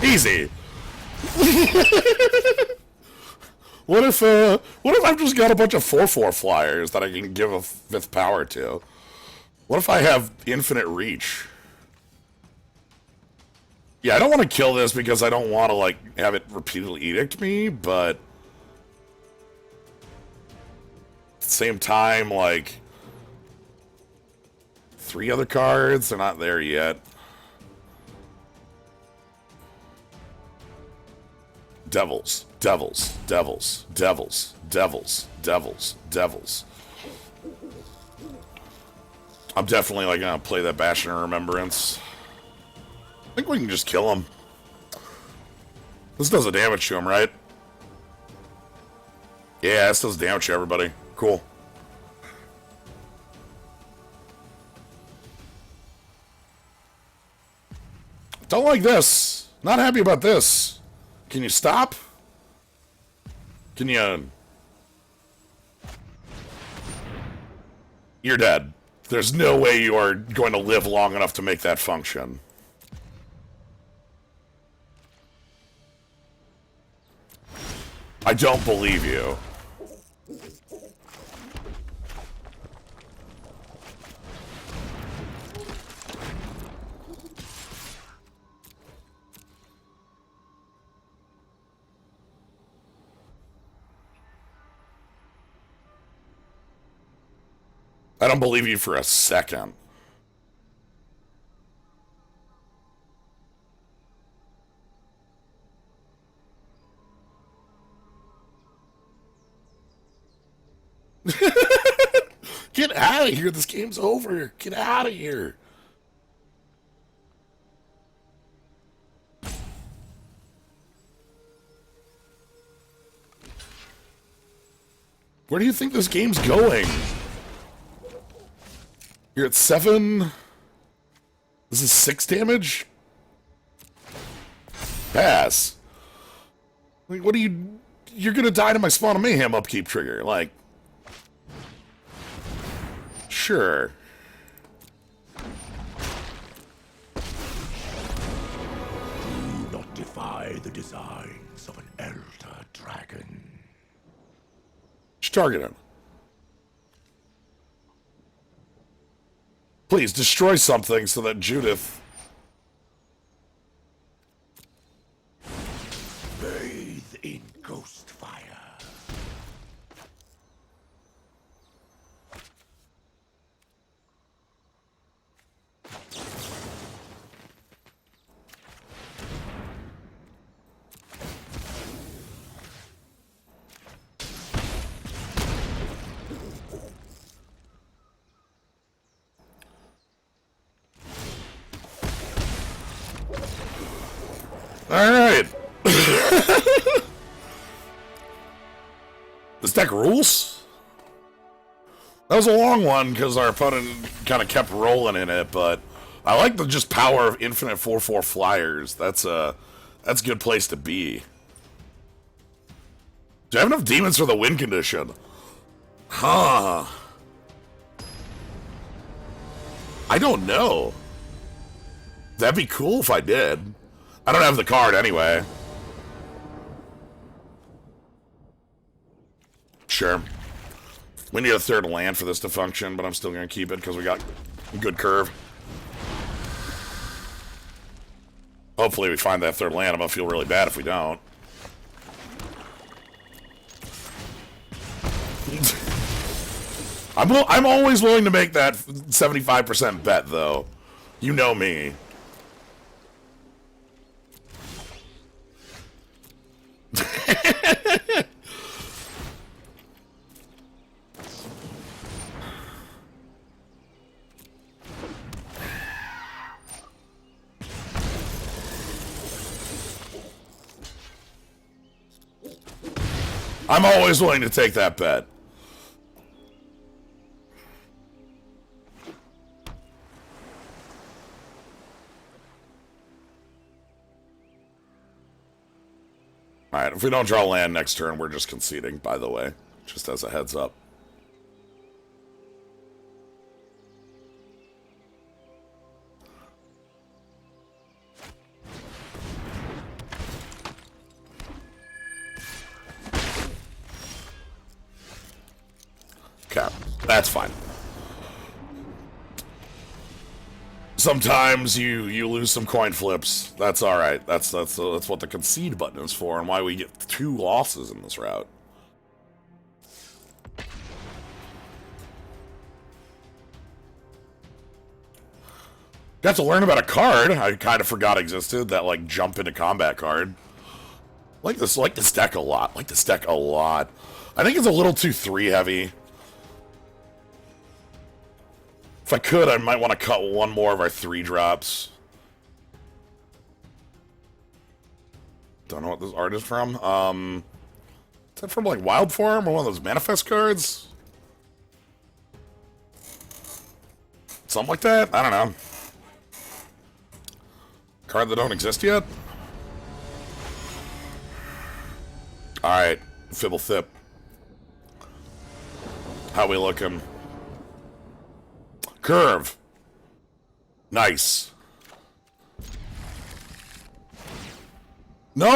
Easy. What if I've just got a bunch of 4/4 flyers that I can give a 5th power to? What if I have infinite reach? Yeah, I don't want to kill this because I don't want to, like, have it repeatedly edict me, but at the same time, like, 3 other cards, they're not there yet. Devils, devils, devils, devils, devils, devils, devils. I'm definitely, like, gonna play that Bastion of Remembrance. I think we can just kill him. This does a damage to him, right? Yeah, this does damage to everybody. Cool. Don't like this. Not happy about this. Can you stop? Can you... You're dead. There's no way you are going to live long enough to make that function. I don't believe you. I don't believe you for a second. Get out of here. This game's over. Get out of here. Where do you think this game's going? You're at 7. This is 6 damage? Pass. Like, what do you... You're gonna die to my Spawn of Mayhem upkeep trigger. Like... Sure. Do not defy the designs of an elder dragon. Just target him. Please, destroy something so that Judith... Bathe in ghost fire. Alright. This deck rules? That was a long one because our opponent kind of kept rolling in it, but I like the just power of infinite 4/4 flyers. That's a good place to be. Do I have enough demons for the win condition? Huh. I don't know. That'd be cool if I did. I don't have the card anyway. Sure. We need a third land for this to function, but I'm still going to keep it because we got a good curve. Hopefully we find that third land. I'm going to feel really bad if we don't. I'm always willing to make that 75% bet, though. You know me. I'm always willing to take that bet. Alright, if we don't draw land next turn, we're just conceding, by the way. Just as a heads up. Okay, that's fine. Sometimes you lose some coin flips. That's all right. That's what the concede button is for, and why we get 2 losses in this route. Got to learn about a card I kind of forgot existed. That like jump into combat card. Like this deck a lot. Like this deck a lot. I think it's a little too 3 heavy. If I could, I might want to cut one more of our 3 drops. Don't know what this art is from. Is that from like Wild Form or one of those manifest cards? Something like that? I don't know. Card that don't exist yet? Alright, Fibble Thip. How we looking? Curve. Nice. No!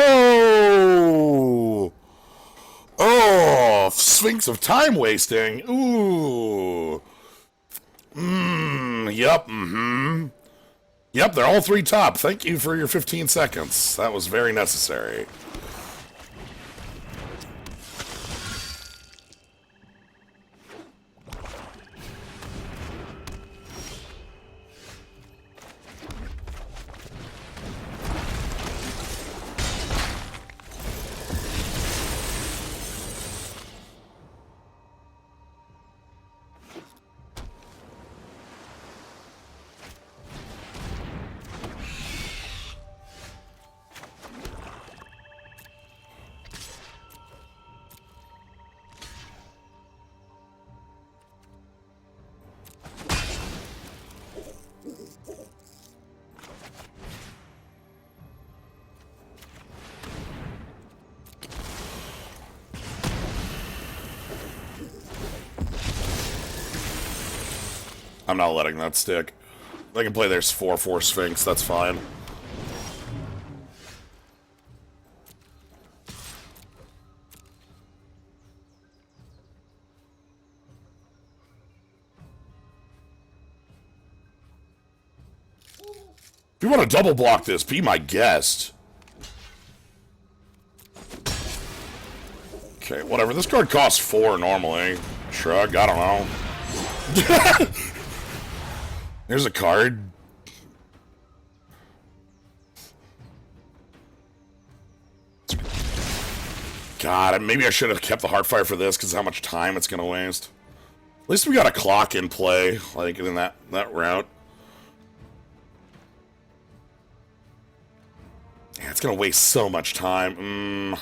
Oh, Sphinx of Time Wasting. Ooh. Yep, Yep, they're all 3 top. Thank you for your 15 seconds. That was very necessary. I'm not letting that stick. They can play their 4/4 Sphinx, that's fine. If you want to double block this, be my guest. Okay, whatever. This card costs 4 normally. Shrug, I don't know. There's a card. God, maybe I should have kept the Heartfire for this because how much time it's going to waste. At least we got a clock in play, like in that route. Yeah, it's going to waste so much time.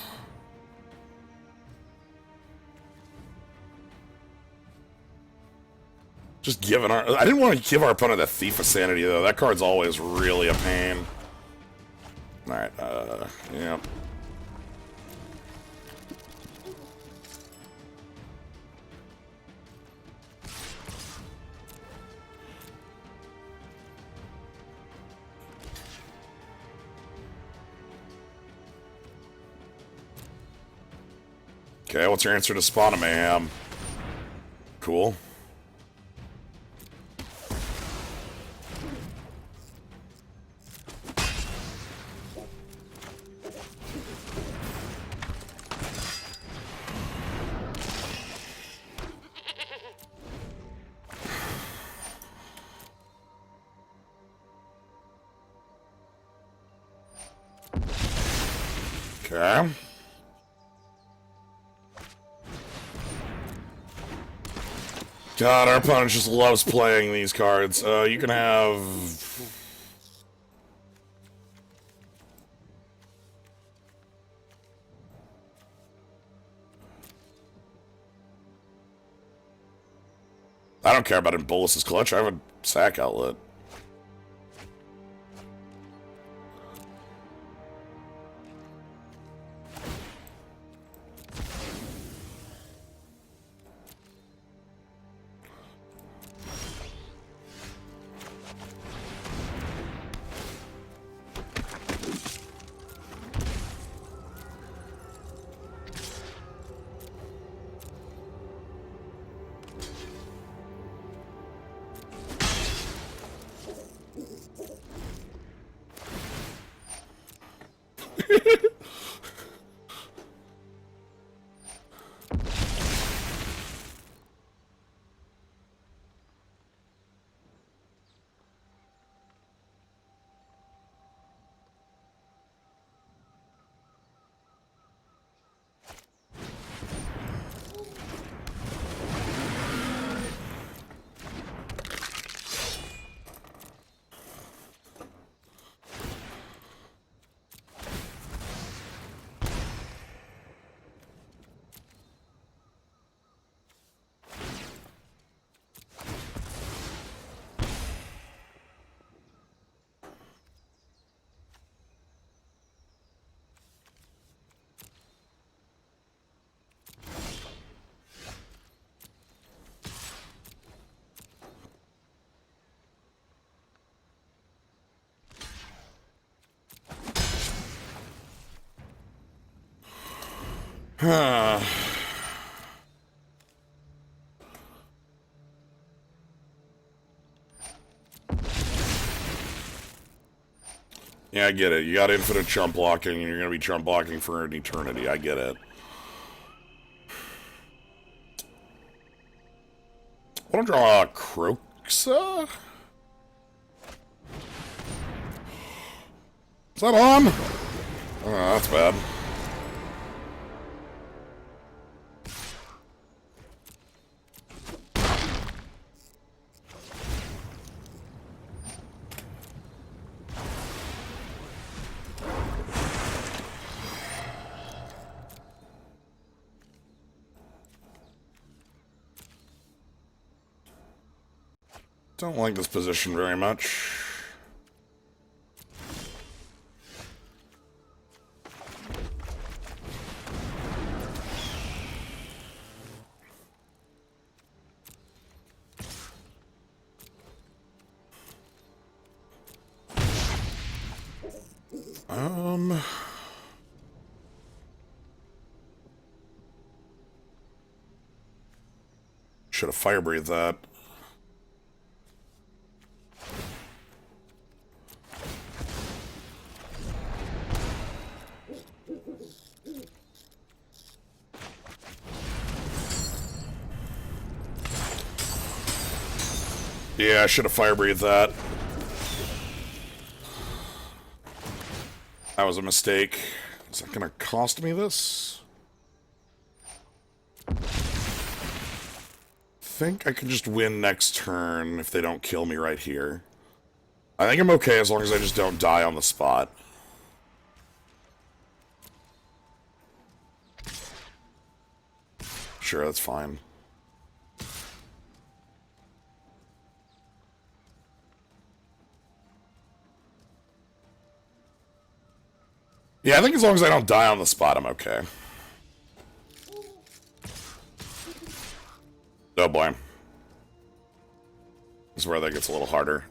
Just giving our... I didn't want to give our opponent a Thief of Sanity, though. That card's always really a pain. Alright, yeah. Okay, what's your answer to Spawn of Mayhem? Cool. Okay. God, our opponent just loves playing these cards. You can have... I don't care about Bolus's Clutch. I have a sack outlet. Huh. Yeah, I get it. You got infinite chump blocking, and you're going to be chump blocking for an eternity. I get it. I want to draw a Croxa? Is that on? Oh, that's bad. Don't like this position very much. Should have fire breathed that. Yeah, I should have fire breathed that. That was a mistake. Is that gonna cost me this? I think I can just win next turn if they don't kill me right here. I think I'm okay as long as I just don't die on the spot. Sure, that's fine. Yeah, I think as long as I don't die on the spot, I'm okay. Oh boy. This is where that gets a little harder.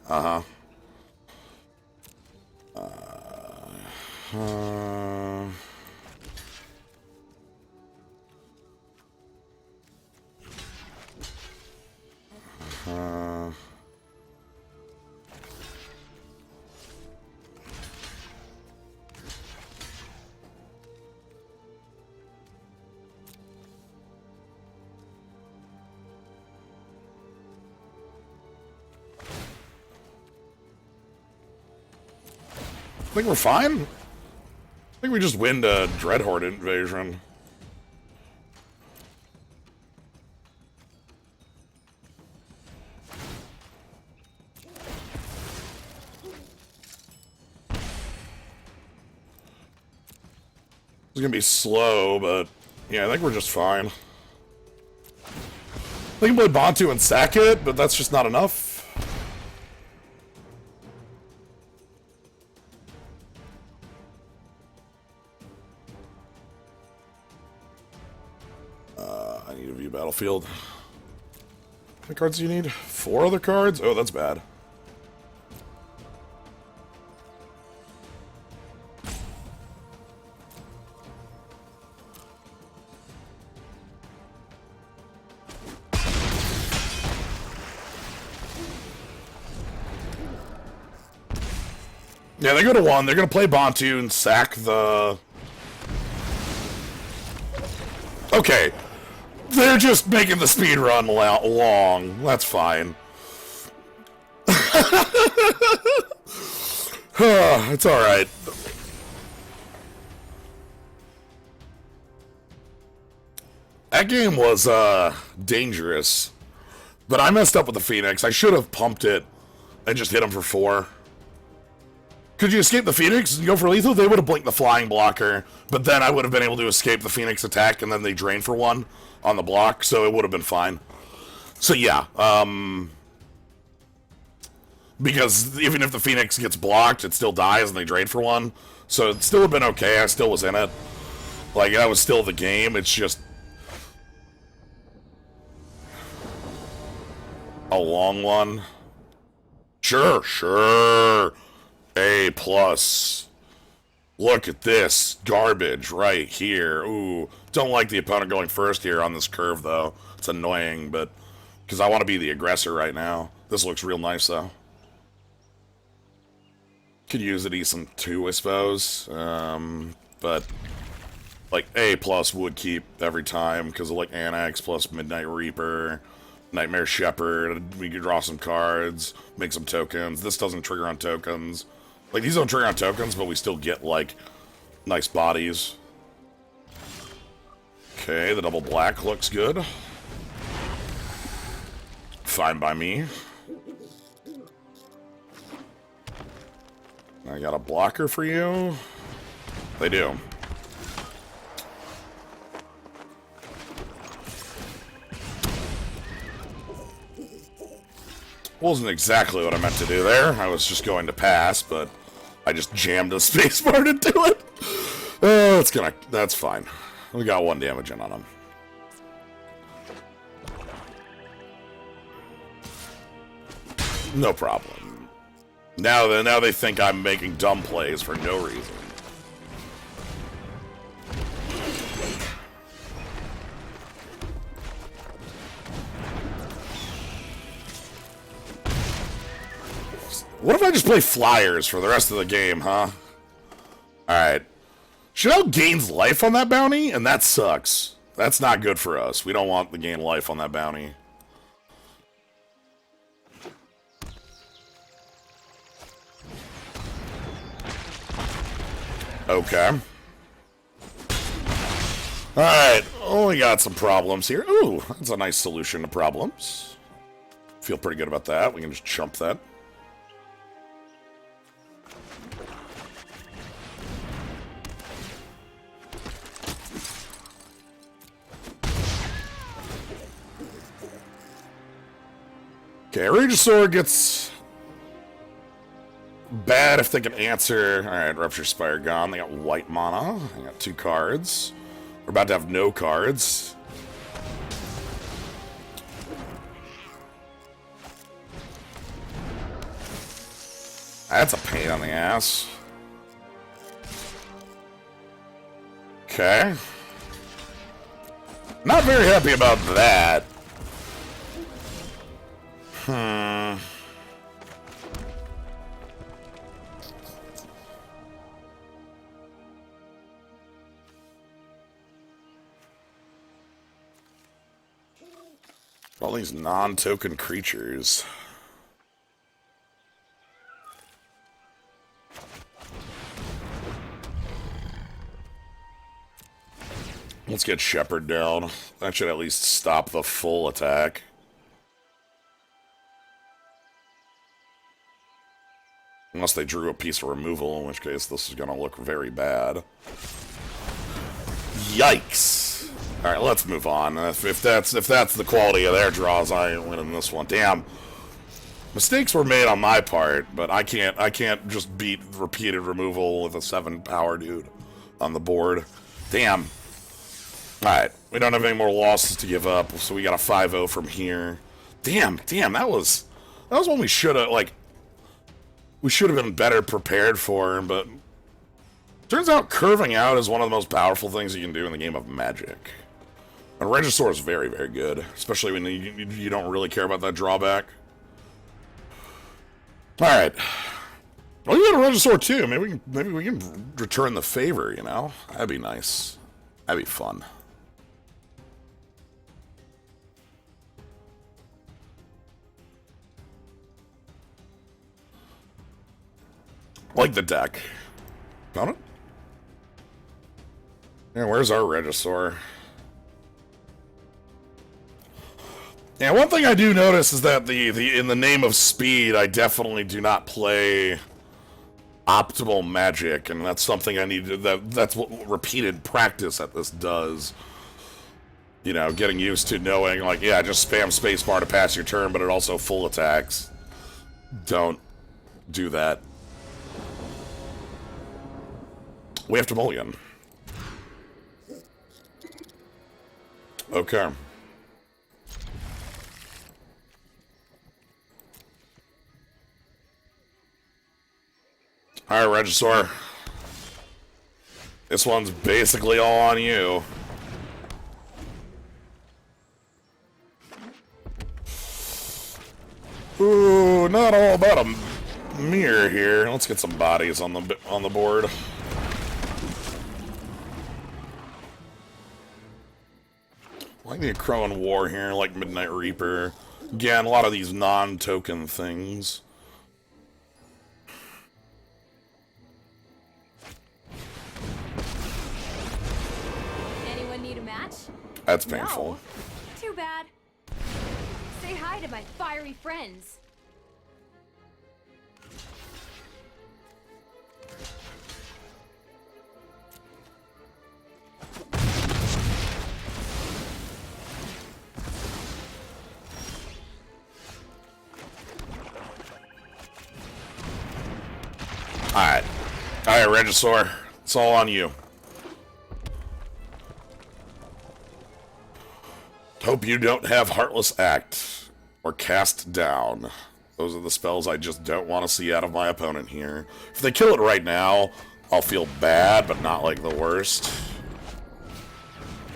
I think we're fine. I think we just win the Dreadhorde invasion. It's gonna be slow, but yeah, I think we're just fine. We can play Bantu and sack it, but that's just not enough. I need a view battlefield. How many cards do you need? 4 other cards? Oh, that's bad. Yeah, they go to 1. They're gonna play Bantu and sack the... Okay. They're just making the speed run long. That's fine. It's alright. That game was, dangerous. But I messed up with the Phoenix. I should have pumped it and just hit him for 4. Could you escape the Phoenix and go for lethal? They would have blinked the flying blocker, but then I would have been able to escape the Phoenix attack, and then they drain for 1 on the block, so it would have been fine. So yeah, because even if the Phoenix gets blocked, it still dies and they drain for 1, so it still would have been okay. I still was in it. Like, that was still the game. It's just a long one. Sure. A+. Look at this garbage right here. Ooh, don't like the opponent going first here on this curve, though. It's annoying, but because I want to be the aggressor right now. This looks real nice, though. Could use a decent 2, I suppose. But like A+ would keep every time because of like Annex plus Midnight Reaper, Nightmare Shepherd. We could draw some cards, make some tokens. This doesn't trigger on tokens. Like, these don't trigger on tokens, but we still get, like, nice bodies. Okay, the double black looks good. Fine by me. I got a blocker for you. They do. Wasn't exactly what I meant to do there. I was just going to pass, but I just jammed a spacebar into it. That's fine. We got 1 damage in on him. No problem. Now they think I'm making dumb plays for no reason. What if I just play flyers for the rest of the game, huh? Alright. Chanel gains life on that bounty, and that sucks. That's not good for us. We don't want to gain life on that bounty. Okay. Alright. Oh, we got some problems here. Ooh, that's a nice solution to problems. Feel pretty good about that. We can just chump that. Okay, Regisaur gets bad if they can answer. Alright, Rupture Spire gone. They got white mana. They got 2 cards. We're about to have no cards. That's a pain on the ass. Okay. Not very happy about that. All these non-token creatures. Let's get Shepherd down. That should at least stop the full attack. Unless they drew a piece of removal, in which case this is going to look very bad. Yikes! Alright, let's move on. If that's the quality of their draws, I ain't winning this one. Damn. Mistakes were made on my part, but I can't just beat repeated removal with a 7-power dude on the board. Damn. Alright, we don't have any more losses to give up, so we got a 5-0 from here. Damn, that was one we should have, like, we should have been better prepared for, but turns out curving out is one of the most powerful things you can do in the game of Magic. And Regisaur is very, very good, especially when you don't really care about that drawback. Alright. Well, you got a Regisaur too. Maybe we can return the favor, you know? That'd be nice. That'd be fun. Like the deck. Found it? Yeah, where's our Regisaur? Yeah, one thing I do notice is that in the name of speed, I definitely do not play optimal Magic, and that's something I need to, that's what repeated practice at this does. You know, getting used to knowing, like, yeah, just spam spacebar to pass your turn, but it also full attacks. Don't do that. We have to mulligan. Okay. Alright, Regisaur. This one's basically all on you. Ooh, not all about a mirror here. Let's get some bodies on the board. Like the Crowan War here, like Midnight Reaper. Again, a lot of these non-token things. Anyone need a match? That's painful. No. Too bad. Say hi to my fiery friends. Alright. Alright, Regisaur. It's all on you. Hope you don't have Heartless Act or Cast Down. Those are the spells I just don't want to see out of my opponent here. If they kill it right now, I'll feel bad, but not like the worst.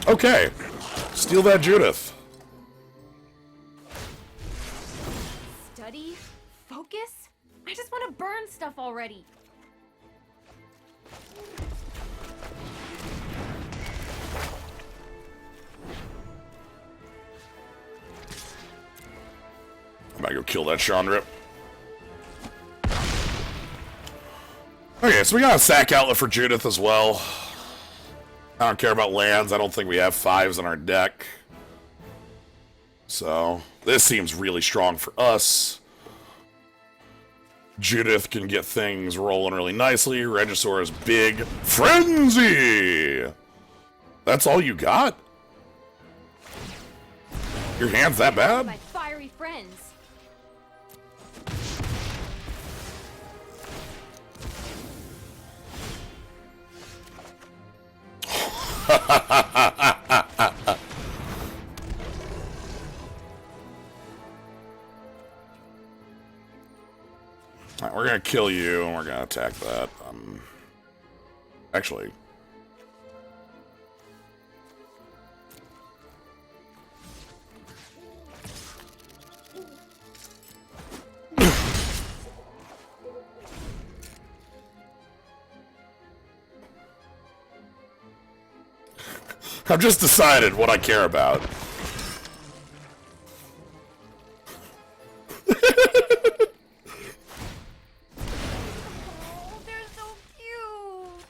Okay. Steal that Judith. Study? Focus? I just want to burn stuff already. I'm gonna go kill that Chandra. Okay, so we got a sack outlet for Judith as well. I don't care about lands. I don't think we have 5s in our deck. So, this seems really strong for us. Judith can get things rolling really nicely. Regisaur's big frenzy! That's all you got? Your hand's that bad? My fiery friends. Alright, we're gonna kill you, and we're gonna attack that. Actually... I've just decided what I care about. Oh, they're so cute.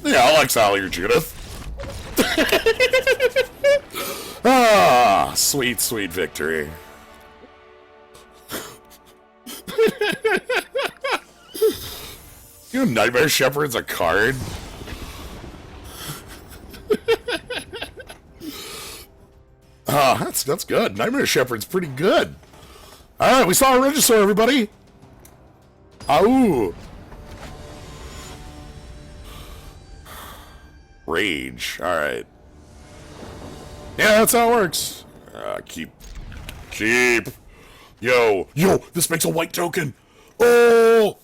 Yeah, I'll exile your Judith. Ah, sweet, sweet victory. You know, Nightmare Shepherd's a card? Ah, that's good. Nightmare Shepherd's pretty good. Alright, we saw a Regisaur, everybody. Ow. Rage. Alright. Yeah, that's how it works. Keep. Yo, this makes a white token. Oh!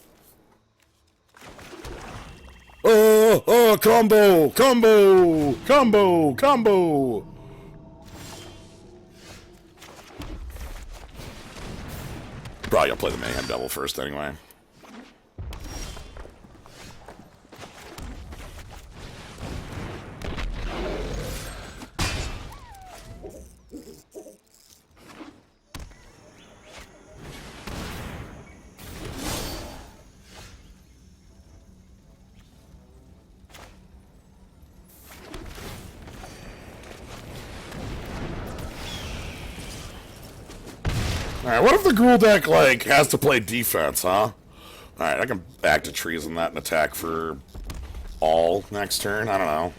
Combo! Probably I'll play the Mayhem Devil first anyway. Alright, what if the Ghoul deck, like, has to play defense, huh? Alright, I can back to treason that and attack for all next turn. I don't know.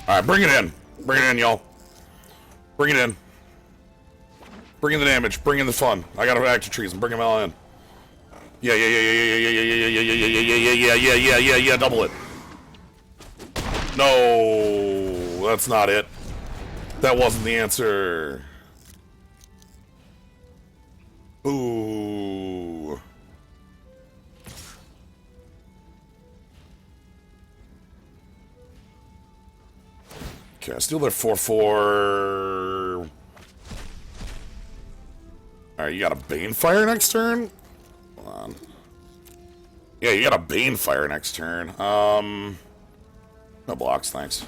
Alright, bring it in. Bring it in, y'all. Bring it in. Bring in the damage. Bring in the fun. I gotta back to treason. Bring them all in. Yeah, double it. No, that's not it. That wasn't the answer. Ooh. Okay, steal their 4/4. Alright, you got a Banefire next turn? Hold on. Yeah, you got a Banefire next turn. No blocks, thanks.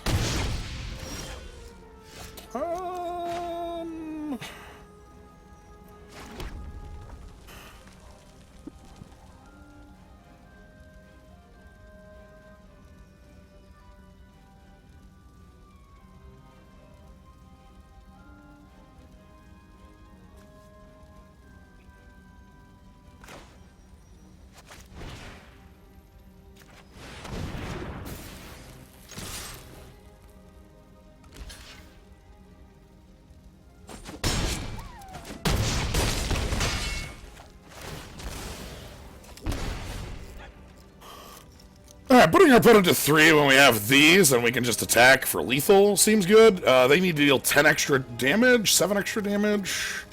Alright, putting our opponent to 3 when we have these, and we can just attack for lethal seems good. They need to deal 10 extra damage, 7 extra damage.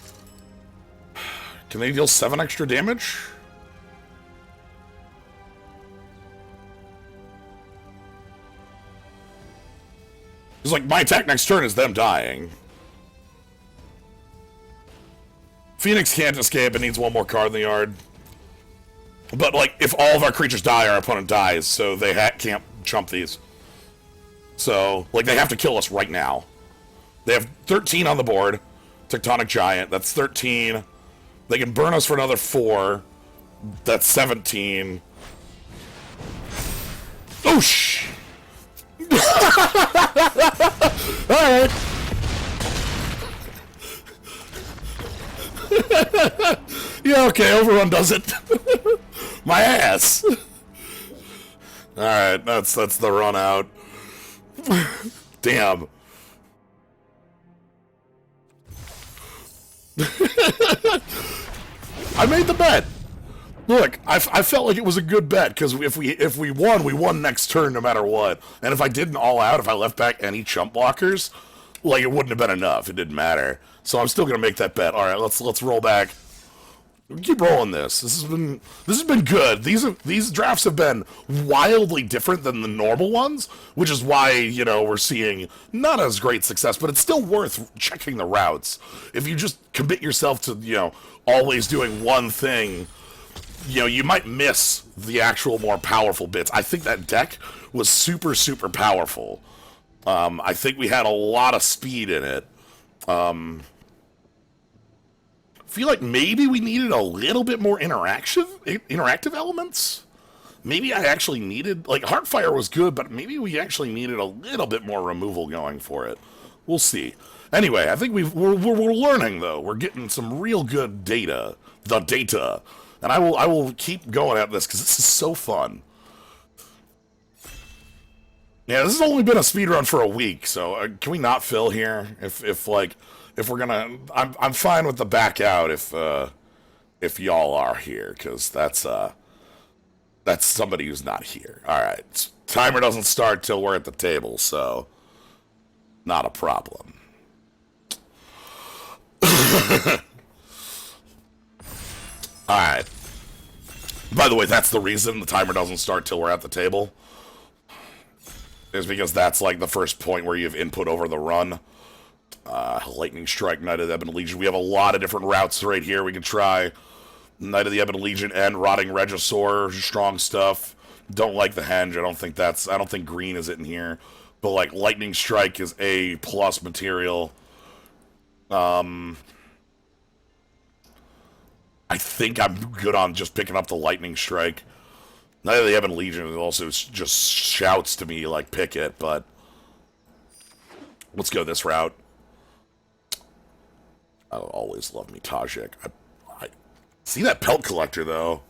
Can they deal 7 extra damage? It's like, my attack next turn is them dying. Phoenix can't escape, it needs one more card in the yard. But, like, if all of our creatures die, our opponent dies, so they can't jump these. So, like, they have to kill us right now. They have 13 on the board. Tectonic Giant, that's 13. They can burn us for another 4. That's 17. Oh, shh! Alright. Yeah, okay, Overrun does it. My ass. Alright, that's the run out. Damn. I made the bet. Look, I felt like it was a good bet because if we won next turn no matter what. And if I didn't all out, if I left back any chump blockers, like it wouldn't have been enough. It didn't matter. So I'm still gonna make that bet. All right, let's roll back. Keep rolling this. This has been good. These drafts have been wildly different than the normal ones, which is why, you know, we're seeing not as great success, but it's still worth checking the routes. If you just commit yourself to, you know, always doing one thing, you know, you might miss the actual more powerful bits. I think that deck was super, super powerful. I think we had a lot of speed in it. Feel like maybe we needed a little bit more interactive elements. Maybe I actually needed, like, Heartfire was good, but maybe we actually needed a little bit more removal going for it. We'll see. Anyway, I think we're learning though. We're getting some real good data, and I will keep going at this because this is so fun. Yeah, this has only been a speedrun for a week, so can we not fill here? If we're gonna, I'm fine with the back out if y'all are here, because that's somebody who's not here. All right, timer doesn't start till we're at the table, so not a problem. All right. By the way, that's the reason the timer doesn't start till we're at the table. Is because that's like the first point where you have input over the run. Lightning Strike, Knight of the Ebon Legion. We have a lot of different routes right here we can try. Knight of the Ebon Legion and Rotting Regisaur, strong stuff. Don't like the Henge. I don't think green is it in here. But like Lightning Strike is A+ material. I think I'm good on just picking up the Lightning Strike. Knight of the Ebon Legion also just shouts to me like pick it, but let's go this route. I'll always love me Tajik. I see that Pelt Collector though.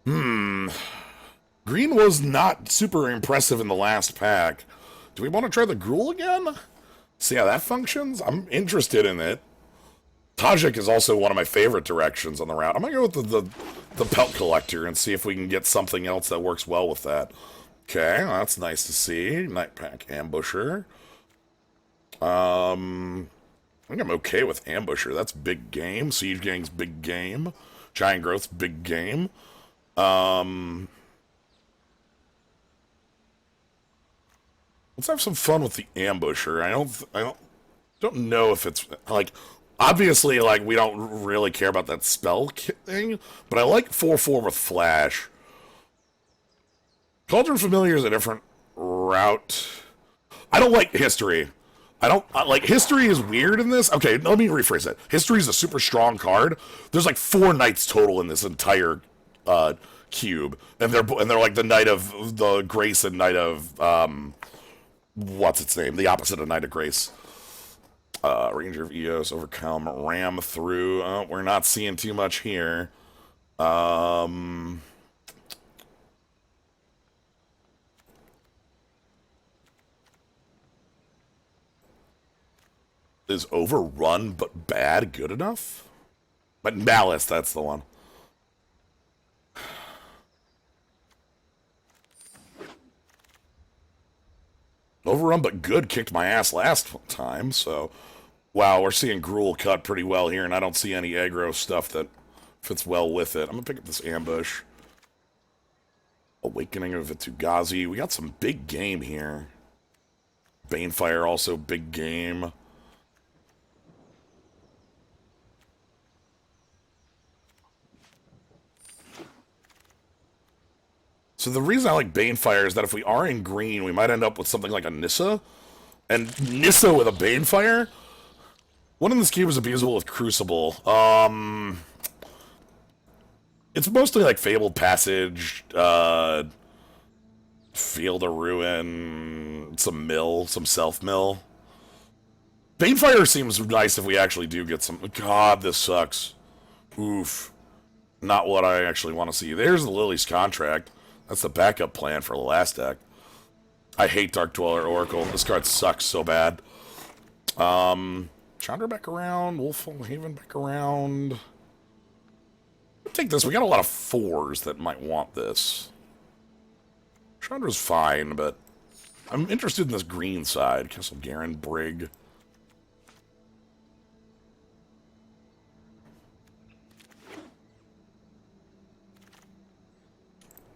Green was not super impressive in the last pack. Do we want to try the Gruul again? See how that functions? I'm interested in it. Tajik is also one of my favorite directions on the route. I'm gonna go with the Pelt Collector and see if we can get something else that works well with that. Okay, that's nice to see. Night Pack Ambusher. I think I'm okay with Ambusher. That's big game. Siege Gang's big game. Giant Growth's big game. Let's have some fun with the Ambusher. I don't know if it's like, obviously, like, we don't really care about that spell thing, but I like 4/4 with Flash. Cauldron Familiar is a different route. I don't like History. Like, History is weird in this. Okay, let me rephrase that. History is a super strong card. There's like 4 knights total in this entire cube, and they're like the Knight of the Grace and Knight of what's its name? The opposite of Knight of Grace. Ranger of Eos, overcome, ram through. We're not seeing too much here. Is overrun but bad good enough? But Malice, that's the one. Overrun but good kicked my ass last time, so wow, we're seeing Gruul cut pretty well here, and I don't see any aggro stuff that fits well with it. I'm gonna pick up this Ambush. Awakening of Vitugazi. We got some big game here. Banefire also big game. So the reason I like Banefire is that if we are in green, we might end up with something like a Nissa. And Nissa with a Banefire? One in this cube is abusable with Crucible. It's mostly like Fabled Passage, Field of Ruin, some mill, some self-mill. Banefire seems nice if we actually do get some... God, this sucks. Oof. Not what I actually want to see. There's the Lily's Contract. That's the backup plan for the last deck. I hate Dark Dweller Oracle. This card sucks so bad. Chandra back around. Wolfhole Haven back around. I'll take this. We got a lot of 4s that might want this. Chandra's fine, but I'm interested in this green side. Castle Garen, Brig.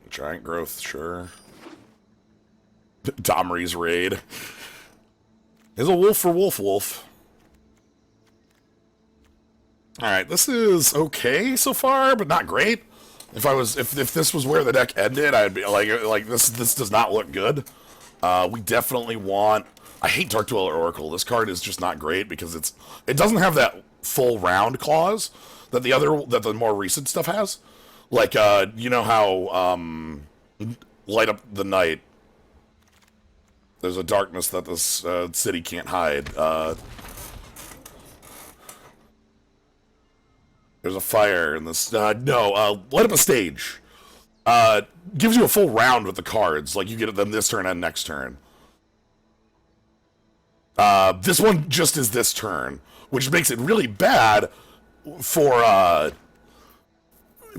Giant growth, sure. Domri's raid. Is a wolf for wolf. Alright, this is okay so far, but not great. If this was where the deck ended, I'd be like this does not look good. We definitely want, I hate Dark Dweller Oracle. This card is just not great because it doesn't have that full round clause that the more recent stuff has. Like you know how Light Up the Night, there's a darkness that this city can't hide. There's a fire in this. Light Up a Stage. Gives you a full round with the cards. Like, you get them this turn and next turn. This one just is this turn, which makes it really bad for,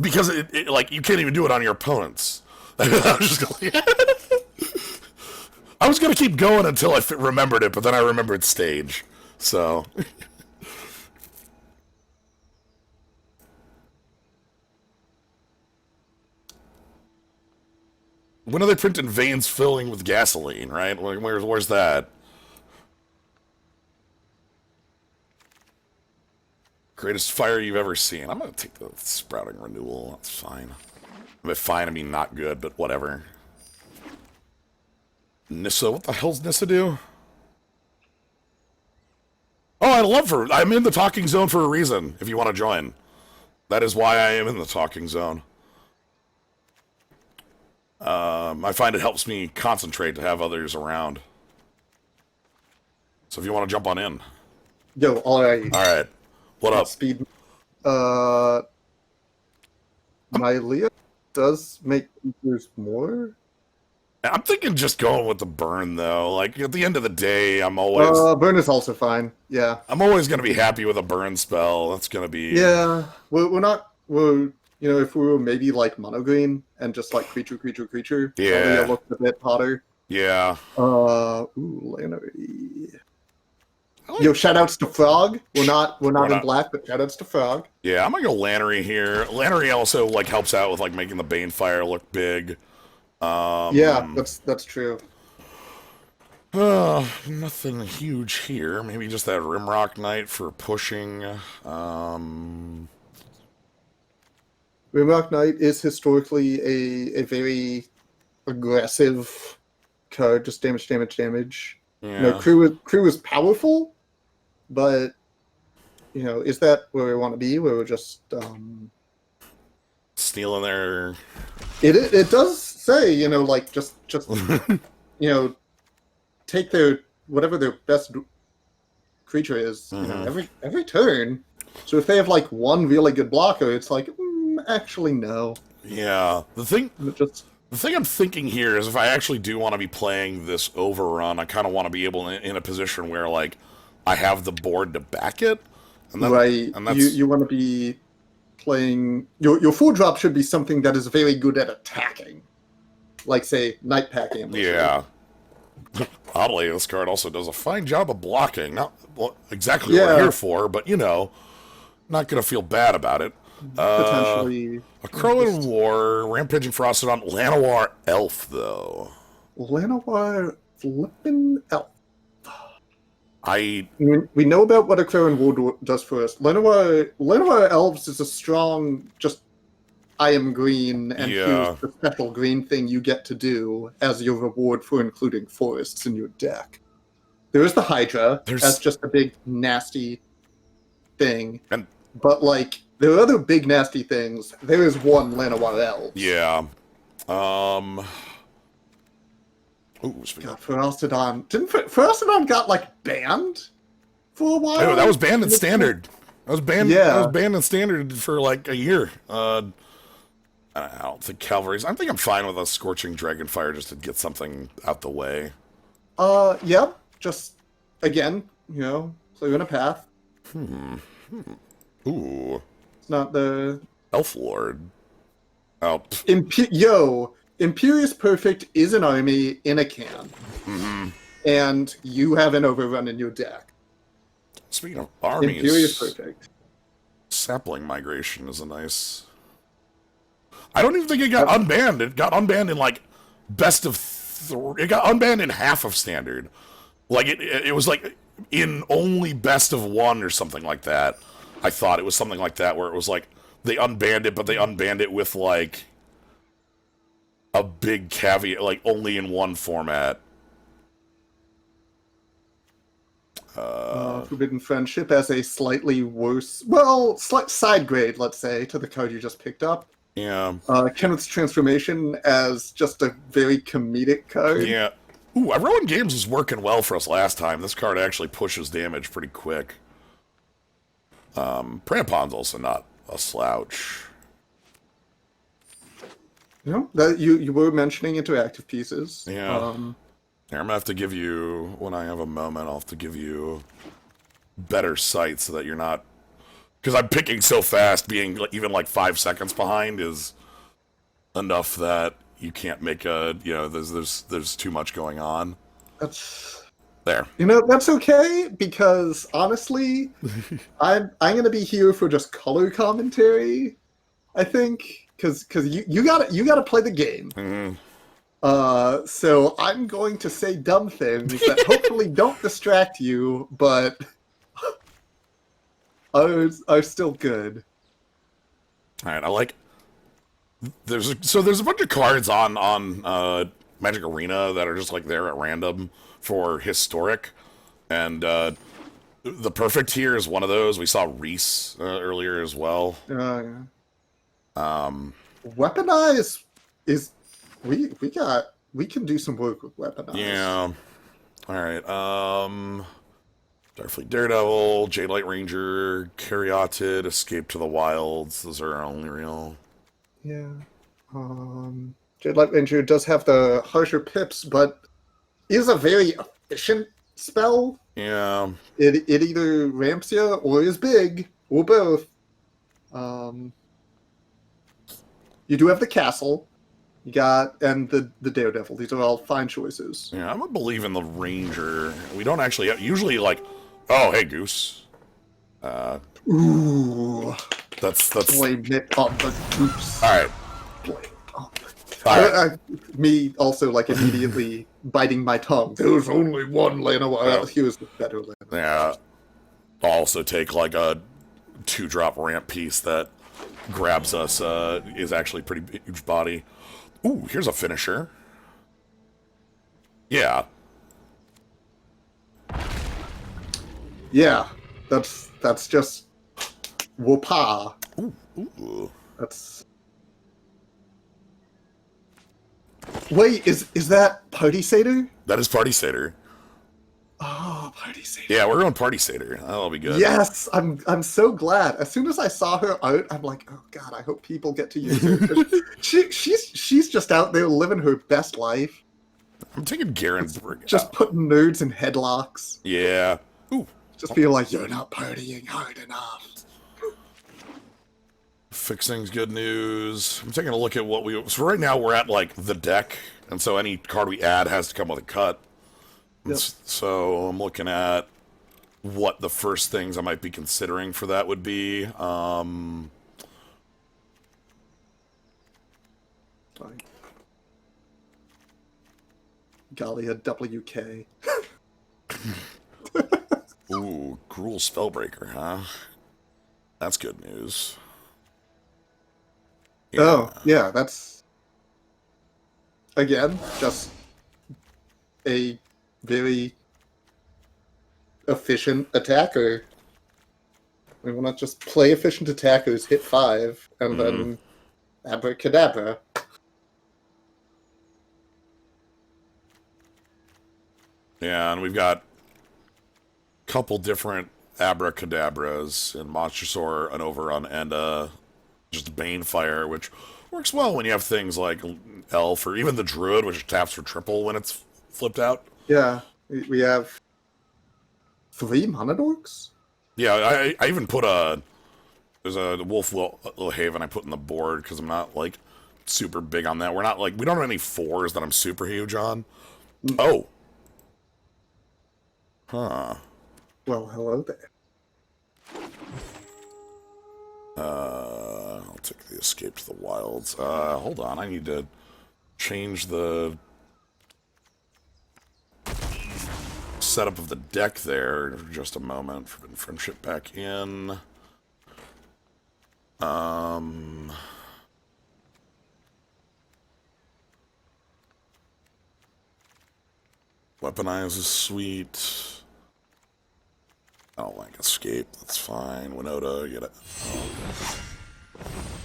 because it like, you can't even do it on your opponents. I was gonna keep going until I remembered it, but then I remembered Stage. So... When are they printing veins filling with gasoline, right? Like, where's that? Greatest fire you've ever seen. I'm gonna take the Sprouting Renewal. That's fine. By fine, I mean not good, but whatever. Nissa, what the hell's Nissa do? Oh, I love her. I'm in the talking zone for a reason, if you want to join. That is why I am in the talking zone. I find it helps me concentrate to have others around. So if you want to jump on in. Yo, alright. Alright. What up? Speed. My Leah does make features more. I'm thinking just going with the burn, though. Like, at the end of the day, I'm always... burn is also fine, yeah. I'm always going to be happy with a burn spell. That's going to be... Yeah, we're not... You know, if we were maybe like mono green and just like creature, yeah, it looked a bit hotter. Yeah. Ooh, Lannery. Yo, shoutouts to Frog. We're not in black, but shoutouts to Frog. Yeah, I'm gonna go Lannery here. Lannery also like helps out with like making the Banefire look big. Yeah, that's true. Nothing huge here. Maybe just that Rimrock Knight for pushing. Rimrock Knight is historically a very aggressive card, just damage. Yeah. You know, crew is powerful, but you know, is that where we want to be? Where we're just stealing their... It does say, you know, like just you know, take their whatever their best creature is, you know, every turn. So if they have like one really good blocker, it's like actually no. Yeah, the thing I'm thinking here is if I actually do want to be playing this overrun, I kind of want to be able in a position where like I have the board to back it. And then, right. And that's... You want to be playing your 4-drop should be something that is very good at attacking, like say Night Pack Ambusher. Yeah. Oddly, this card also does a fine job of blocking. Not exactly what we're here for, but you know, not gonna feel bad about it. Potentially. A Crow in War, Rampaging Frostodon, Llanowar Elf, though. Llanowar flippin' Elf. We know about what a Crow in War does for us. Llanowar Elves is a strong, just, I am green, and here's the special green thing you get to do as your reward for including forests in your deck. There is the Hydra, as just a big, nasty thing. But, like, there are other big nasty things. There is one Llanowar Elves. Yeah. Ooh, God, Ferocity didn't Ferocity got like banned for a while? Oh, that was banned in Standard. That was banned. Yeah. That was banned in Standard for like a year. I don't think Cavalry's... I think I'm fine with a Scorching Dragonfire just to get something out the way. Yeah. Just, again, you know, clearing a path. Ooh. It's not the Elf Lord. Oh. Imperious Perfect is an army in a can. Mm-hmm. And you have an overrun in your deck. Speaking of armies, Imperious Perfect. sapling migration is a nice... I don't even think it got unbanned. It got unbanned in like best of it got unbanned in half of standard. Like it was like in only best of one or something like that. I thought it was something like that where it was like they unbanned it, but they unbanned it with like a big caveat, like only in one format. Forbidden Friendship as a slightly worse, well, slight side grade, let's say, to the card you just picked up. Yeah. Kenneth's Transformation as just a very comedic card. Yeah. Ooh, Everyone Games was working well for us last time. This card actually pushes damage pretty quick. Prampon's also not a slouch. That you were mentioning interactive pieces. Yeah. Here, I'm gonna have to give you, when I have a moment, I'll have to give you better sight so that you're not... Because I'm picking so fast, being even like 5 seconds behind is enough that you can't make a, there's too much going on. That's... There. That's okay, because honestly, I'm gonna be here for just color commentary, I think, because you gotta play the game. Mm-hmm. So I'm going to say dumb things that hopefully don't distract you, but are still good. All right, I like... There's a bunch of cards on Magic Arena that are just like there at random for historic, and the perfect here is one of those. We saw Reese earlier as well. Yeah. Weaponize is we can do some work with Weaponize. Yeah. All right. Starfleet Daredevil, Jade Light Ranger, Caryatid, Escape to the Wilds. Those are our only real. Yeah. Jade Light Ranger does have the harsher pips, but is a very efficient spell. Yeah. It either ramps you or is big, or both. You do have the castle. You got, and the Daredevil. These are all fine choices. Yeah, I'm gonna believe in the Ranger. We don't actually have, usually like, oh, hey, Goose. Ooh. That's... Blame it on the Goose. All right. Blame it on the me also, like, immediately biting my tongue. There's only one Llanowar. Here's the better Llanowar. Yeah. I'll also take, like, a 2-drop ramp piece that grabs us, is actually pretty huge body. Ooh, here's a finisher. Yeah. Yeah. That's just... Whoop-ha. Ooh. That's... Wait, is that Party Satyr? That is Party Satyr. Oh, Party Satyr. Yeah, we're going Party Satyr. That'll be good. Yes, I'm so glad. As soon as I saw her out, I'm like, oh god, I hope people get to use her. she's just out there living her best life. I'm taking Garen's... Just putting nerds in headlocks. Yeah. Ooh. Just feel like you're not partying hard enough. Fixing's good news. I'm taking a look at what we... So right now we're at, like, the deck, and so any card we add has to come with a cut. Yep. So I'm looking at what the first things I might be considering for that would be. Fine. Galia WK. Ooh, Cruel Spellbreaker, huh? That's good news. Yeah. Oh, yeah, that's... Again, just a very efficient attacker. We want to just play efficient attackers, hit 5, and then abracadabra. Yeah, and we've got a couple different abracadabras in Monstersaur, an Overrun, and just Banefire, which works well when you have things like Elf or even the Druid, which taps for triple when it's flipped out. Yeah, we have 3 mana dorks? Yeah, I even put there's a wolf little haven I put in the board because I'm not like super big on that. We're not like we don't have any 4s that I'm super huge on. Oh. Huh. Well, hello there. I'll take the escape to the wilds. Hold on, I need to change the setup of the deck there for just a moment. Forbidden Friendship back in. Weaponize is sweet. I don't like escape. That's fine. Winota, get it.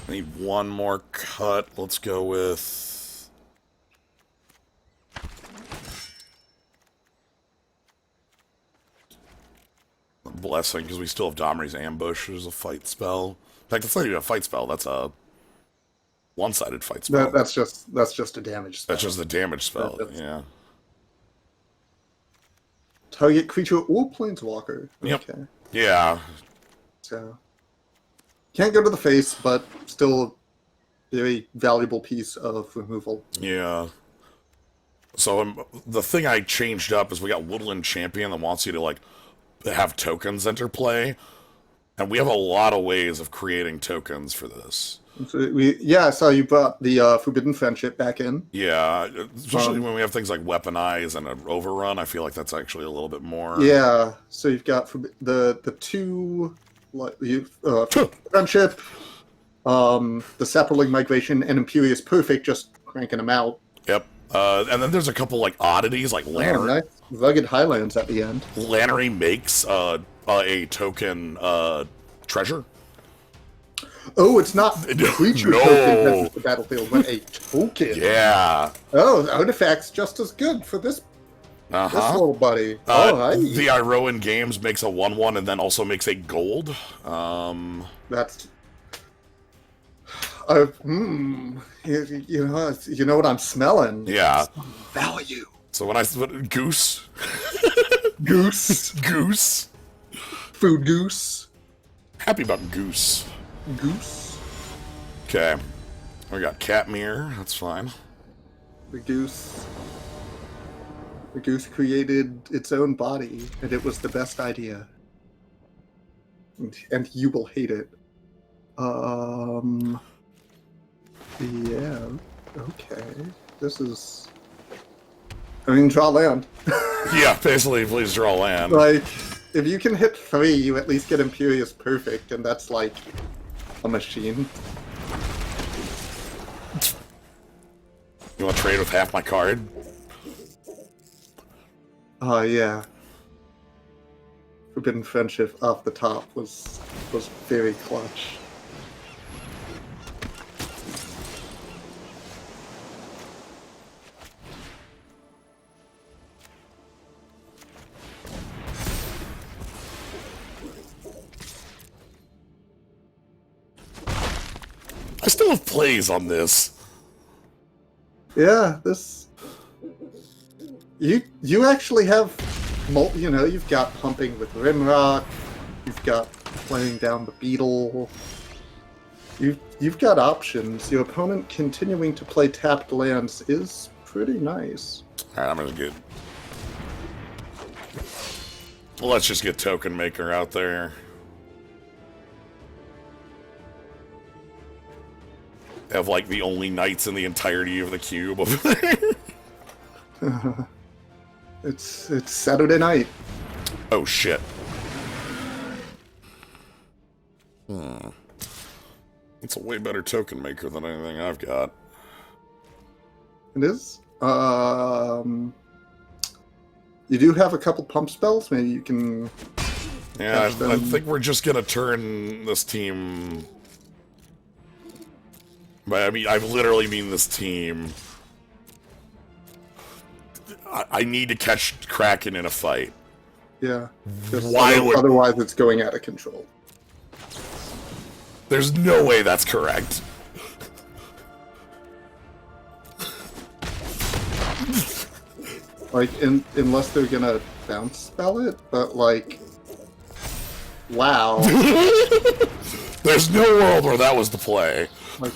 I need one more cut. Let's go with Blessing, because we still have Domri's Ambush as a fight spell. In fact, that's not even a fight spell. That's a one-sided fight spell. That's just a damage spell. That's just a damage spell. Yeah. Target creature or planeswalker. Yep. Okay. Yeah. So can't go to the face, but still a very valuable piece of removal. Yeah. So the thing I changed up is we got Woodland Champion that wants you to like have tokens interplay, and we have a lot of ways of creating tokens for this. So I saw you brought the Forbidden Friendship back in. Yeah, especially when we have things like Weaponize and an Overrun. I feel like that's actually a little bit more. Yeah, so you've got the two Friendship, the Sapperling Migration, and Imperious Perfect, just cranking them out. Yep. And then there's a couple like oddities, like Lannery. Oh, nice. Rugged Highlands at the end. Lannery makes a token treasure. Oh, it's not creature No. token that enters the battlefield, but a token. Yeah. Oh, the artifact's just as good for this little buddy. The Iroan Games makes a 1/1 and then also makes a gold. That's you know what I'm smelling. Yeah. Value. So when goose, Goose. Food goose. happy about goose. Goose. Okay, we got Catmere. That's fine. The goose created its own body, and it was the best idea. And you will hate it. Yeah. Okay. This is. I mean, draw land. Yeah, basically, please draw land. Like, if you can hit 3, you at least get Imperious Perfect, and that's like a machine. You want to trade with half my card? Oh yeah. Forbidden Friendship off the top was very clutch. I still have plays on this. Yeah, this. You actually have, you've got pumping with Rimrock, you've got playing down the Beetle. You've got options. Your opponent continuing to play tapped lands is pretty nice. All right, I'm gonna get. Let's just get Token Maker out there. Have like the only knights in the entirety of the cube over there. It's Saturday night. Oh shit. It's a way better token maker than anything I've got. It is. You do have a couple pump spells. Maybe you can. Yeah, I think we're just gonna turn this team. But I literally mean this team. I need to catch Kraken in a fight. Yeah. Otherwise it's going out of control. There's no way that's correct. Like, unless they're gonna bounce spell it, but like, Wow. There's no world where that was the play. Like,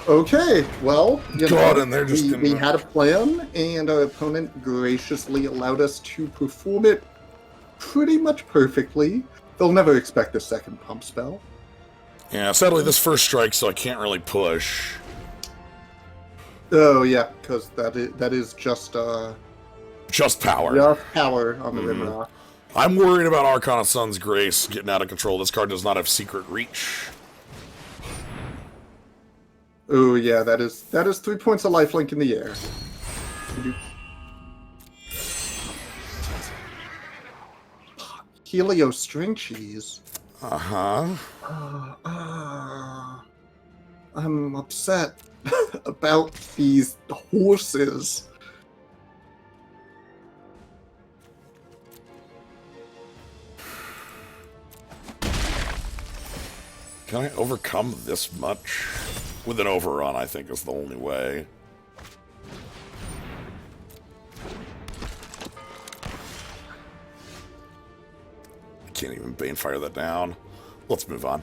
okay, well, God, and they're just we had a plan, and our opponent graciously allowed us to perform it pretty much perfectly. They'll never expect a second pump spell. Yeah, sadly this first strike, so I can't really push. Oh yeah, because that is just power. just power on the Rimrock. I'm worried about Arcana Sun's Grace getting out of control. This card does not have Secret Reach. Oh yeah, that is 3 points of lifelink in the air. Helio string cheese. I'm upset about these horses. Can I overcome this much? With an overrun, I think, is the only way. I can't even Banefire that down. Let's move on.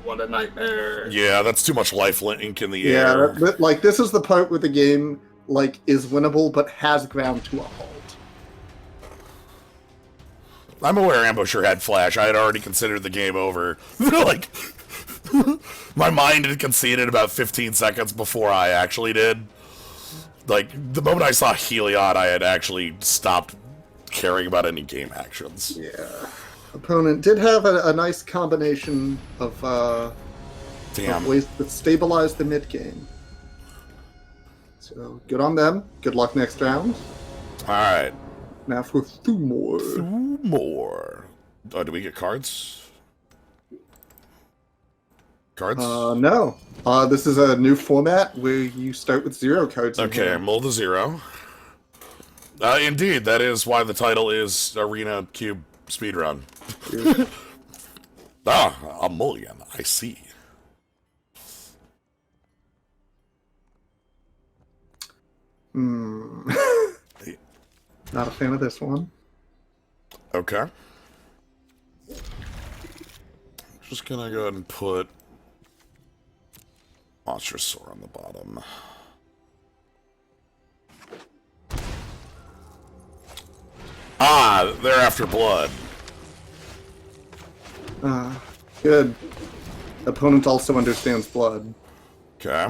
What a nightmare. Yeah, that's too much life link in the Yeah, air. like this is the part where the game like is winnable but has ground to a halt. I'm aware Ambusher had flash. I had already considered the game over. Like, my mind had conceded about 15 seconds before I actually did. Like, the moment I saw Heliod, I had actually stopped caring about any game actions. Yeah. Opponent did have a nice combination of ways to stabilize the mid game. So good on them. Good luck next round. Alright. Now for Thumor. Thumor. Oh, do we get cards? Cards? No. This is a new format where you start with 0 cards. Okay, mull to 0. Indeed, that is why the title is Arena Cube Speedrun. A mulligan, I see. Not a fan of this one. Okay. Just gonna go ahead and put Monstrous on the bottom. Ah, they're after blood. Good. Opponent also understands blood. Okay.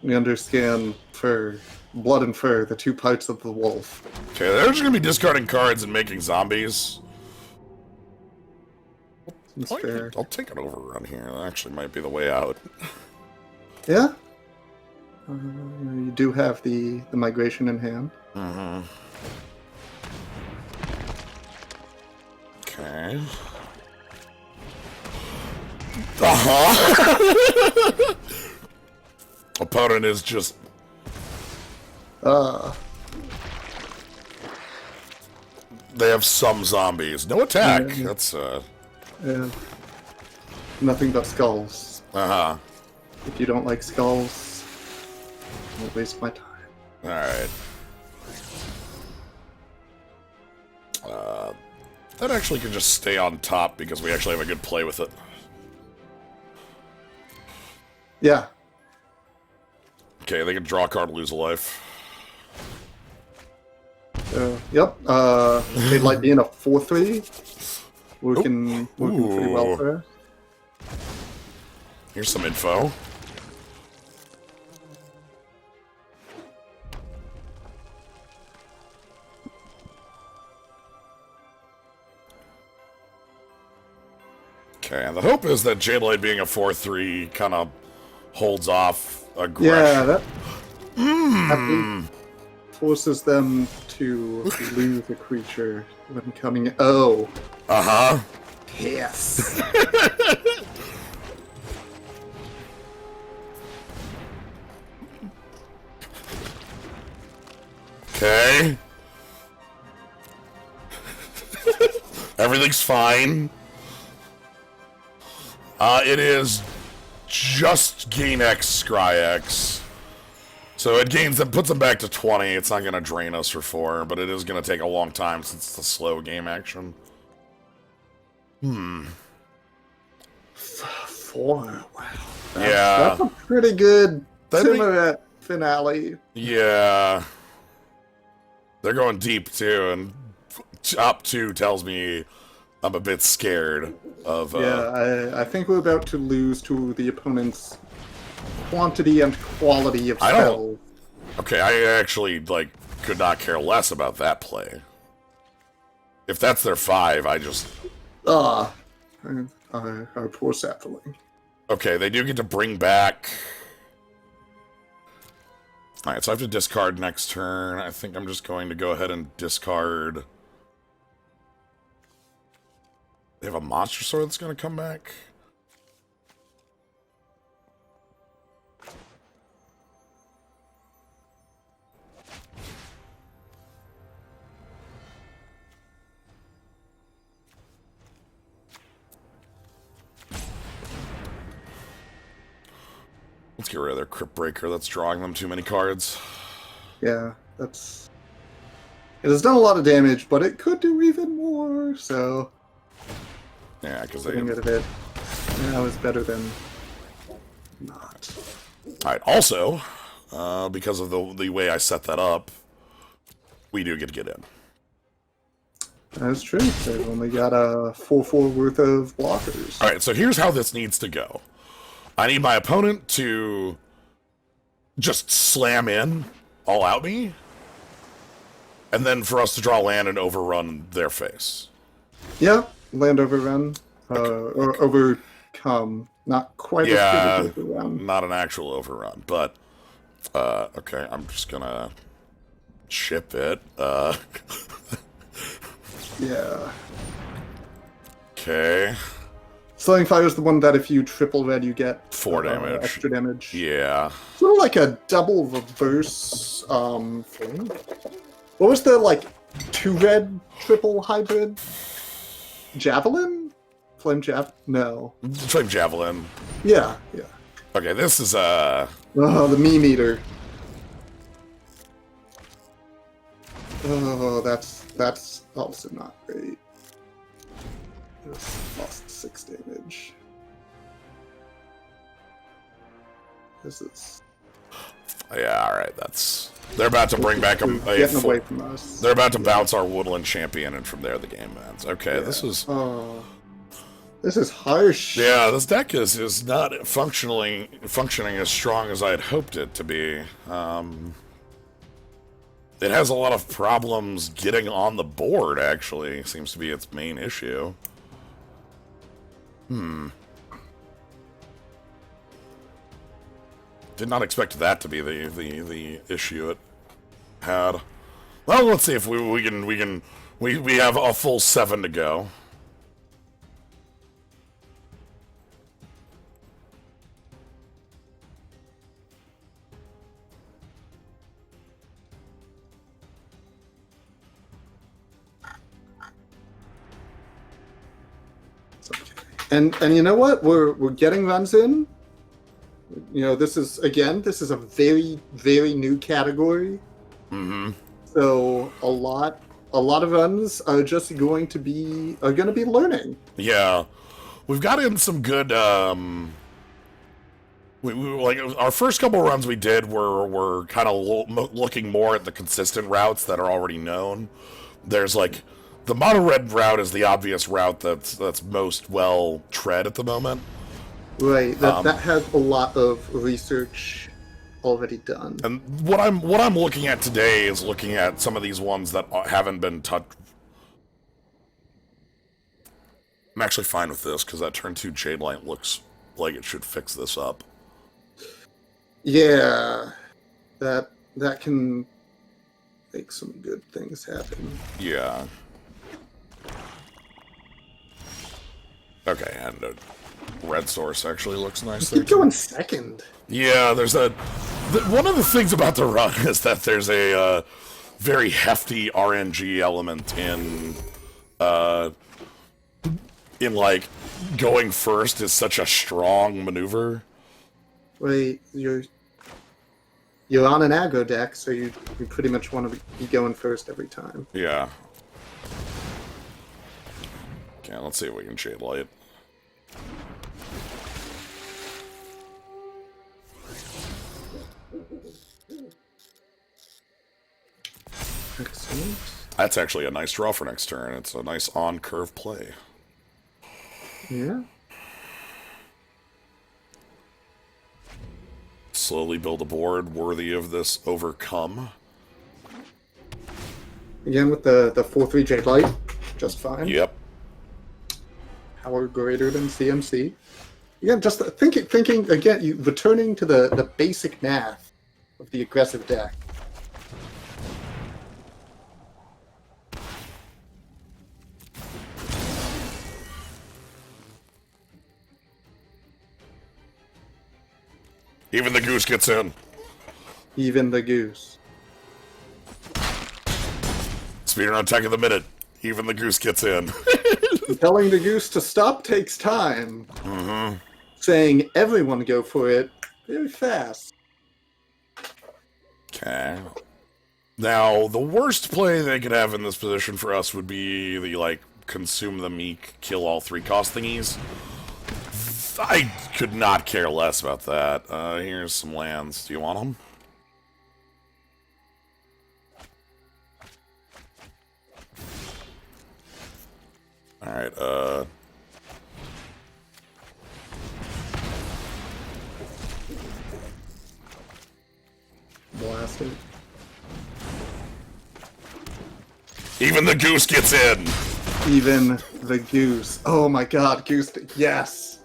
We understand fur. Blood and fur, the two parts of the wolf. Okay, they're just gonna be discarding cards and making zombies. That's fair. I'll take an overrun here. That actually might be the way out. Yeah? You do have the migration in hand. Mm-hmm. Okay. Uh-huh. Opponent is just... They have some zombies. No attack. That's, Yeah. Nothing but skulls. Uh-huh. If you don't like skulls, don't waste my time. Alright. That actually can just stay on top because we actually have a good play with it. Yeah. Okay, they can draw a card, lose a life. Yep. Daylight being a 4/3. Working pretty well for us. Here's some info. Okay, and the hope is that Jadelight being a 4/3 kind of holds off aggression. Yeah, that forces them to lose a creature when coming. Oh. Uh-huh. Yes. Okay. Everything's fine. It is just gain X, scry X. So it gains them, puts them back to 20. It's not going to drain us for 4, but it is going to take a long time since it's a slow game action. 4. Wow. Yeah. That's a pretty good Timuret finale. Yeah. They're going deep, too, and top 2 tells me I'm a bit scared of... Yeah, I think we're about to lose to the opponent's quantity and quality of spells. Okay, I actually, like, could not care less about that play. If that's their 5, I just... Our poor sapling. Okay, they do get to bring back... Alright, so I have to discard next turn. I think I'm just going to go ahead and discard... They have a monster sword that's going to come back? Let's get rid of their Crypt Breaker. That's drawing them too many cards. Yeah, that's... It has done a lot of damage, but it could do even more, so... Yeah, because they... Getting rid of it now is better than not. Alright, also, because of the way I set that up, we do get to get in. That's true. They've only got a 4/4 worth of blockers. Alright, so here's how this needs to go. I need my opponent to just slam in, all out me, and then for us to draw land and overrun their face. Yeah, land overrun, or overcome. Not quite as good as overrun. Not an actual overrun, but, okay, I'm just gonna chip it. Yeah. Okay. Slaying Fire is the one that if you triple red, you get 4 damage. Extra damage. Yeah. Sort of like a double reverse flame. What was the, like, 2-red triple hybrid? Javelin? Flame No. Flame Javelin. Yeah, yeah. Okay, this is, Oh, the meme eater. Oh, that's also not great. Just lost 6 damage. This is... Yeah, alright, that's... They're about to bring back getting away from us. They're about to bounce our Woodland Champion, and from there the game ends. Okay, yeah. This is... Oh, this is harsh. Yeah, this deck is not functioning as strong as I had hoped it to be. It has a lot of problems getting on the board, actually. Seems to be its main issue. Did not expect that to be the issue it had. Well, let's see if we have a full 7 to go. And you know what? We're getting runs in. You know, this is a very, very new category. Mm-hmm. So a lot of runs are just going to be learning. Yeah, we've got in some good. We like our first couple runs we did were kind of looking more at the consistent routes that are already known. There's like the mono red route is the obvious route that's most well tread at the moment. Right, that has a lot of research already done. And what I'm looking at today is looking at some of these ones that haven't been touched. I'm actually fine with this because that turn 2 Jade Light looks like it should fix this up. Yeah, that can make some good things happen. Yeah. Okay, and red source actually looks nice there. Keep going second. Yeah, there's one of the things about the run is that there's a very hefty RNG element in like going first is such a strong maneuver. Wait, you're on an aggro deck, so you pretty much want to be going first every time. Yeah. Okay, let's see if we can shade light. Excellent. That's actually a nice draw for next turn. It's a nice on-curve play. Yeah. Slowly build a board worthy of this overcome. Again with the 4/3 Jade Light, just fine. Yep. Power greater than CMC. Again, just thinking again, you returning to the basic math of the aggressive deck. Even the goose gets in. Even the goose. Speedrun attack of the minute. Even the goose gets in. Telling the goose to stop takes time. Saying everyone go for it very fast. Okay. Now, the worst play they could have in this position for us would be the, like, consume the meek, kill all 3 cost thingies. I could not care less about that. Here's some lands. Do you want them? Alright, Blast it. even the goose gets in! Even the goose. Oh my god, goose. Yes!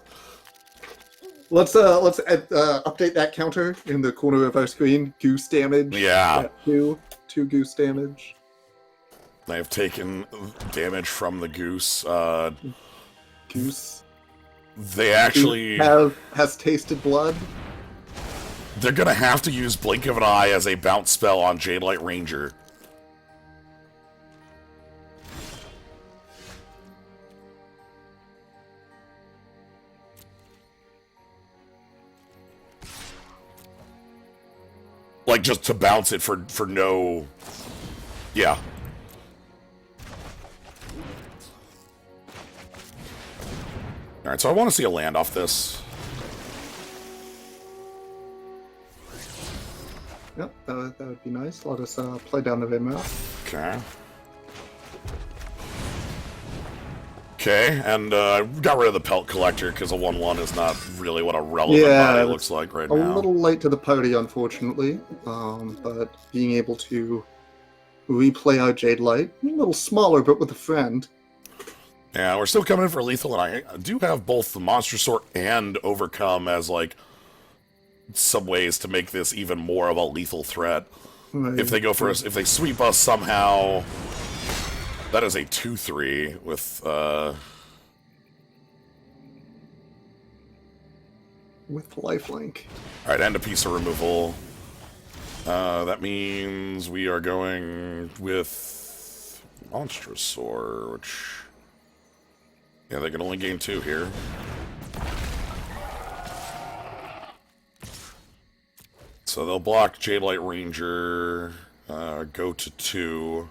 Let's update that counter in the corner of our screen. Goose damage. Yeah. Two goose damage. They've taken damage from the goose. Goose. They actually... has tasted blood. They're gonna have to use Blink of an Eye as a bounce spell on Jadelight Ranger. Like, just to bounce it for no... Yeah. Alright, so I want to see a land off this. Yep, that would be nice. Let us play down the Venmo. Okay. Okay, and got rid of the Pelt Collector because a 1/1 is not really what a relevant body looks like right now. A little late to the party, unfortunately. But being able to replay our Jade Light, a little smaller, but with a friend. Yeah, we're still coming in for lethal, and I do have both the Monster Sort and Overcome as, like, some ways to make this even more of a lethal threat. Right. If they go for us, if they sweep us somehow, that is a 2/3 with lifelink. Alright, and a piece of removal. That means we are going with Monstrosaur, which... Yeah, they can only gain 2 here. So they'll block Jadelight Ranger, go to 2.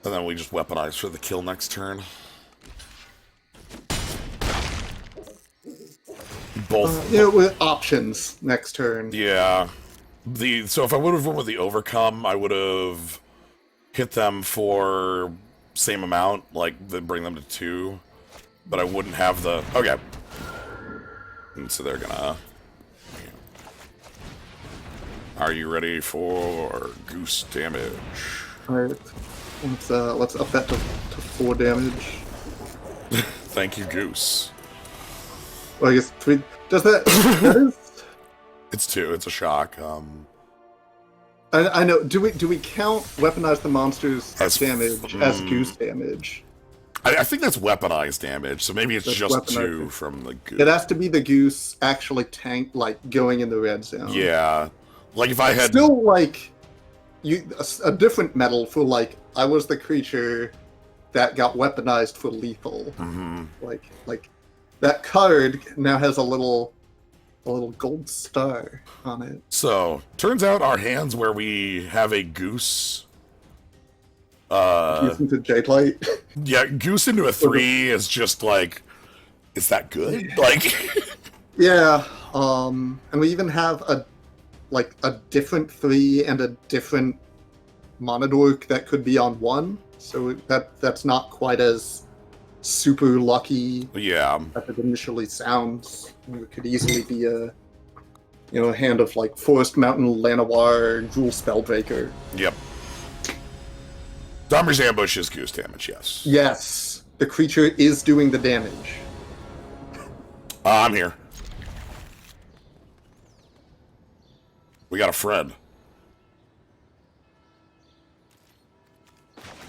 And then we just weaponize for the kill next turn. Both. With options next turn. Yeah. So if I would have went with the Overcome, I would have hit them for same amount, like, then bring them to 2. But I wouldn't have the... Okay. And so they're gonna... Are you ready for goose damage? Alright. Let's up that to 4 damage. Thank you, goose. Well, I guess 3... Does that... It's 2. It's a shock. I know. Do we count weaponize the monsters As damage as goose damage? I think that's weaponized damage, so maybe it's That's just 2 weaponized. from the goose. It has to be the goose actually like going in the red zone. Yeah. Like, if I had... Still, like, a different medal for, like, I was the creature that got weaponized for lethal. Mm-hmm. Like, that card now has a little a little gold star on it. So, turns out our hands where we have a goose. Goose into Jadelight. Yeah, goose into a 3 is just like, is that good? Like, Yeah, and we even have a different 3 and a different monodork that could be on 1, so that's not quite as super lucky yeah. as it initially sounds. It could easily be a hand of like Forest Mountain Llanowar Jewel Spellbreaker. Yep. Dahmer's Ambush is goose damage, yes. Yes, the creature is doing the damage. I'm here. We got a friend.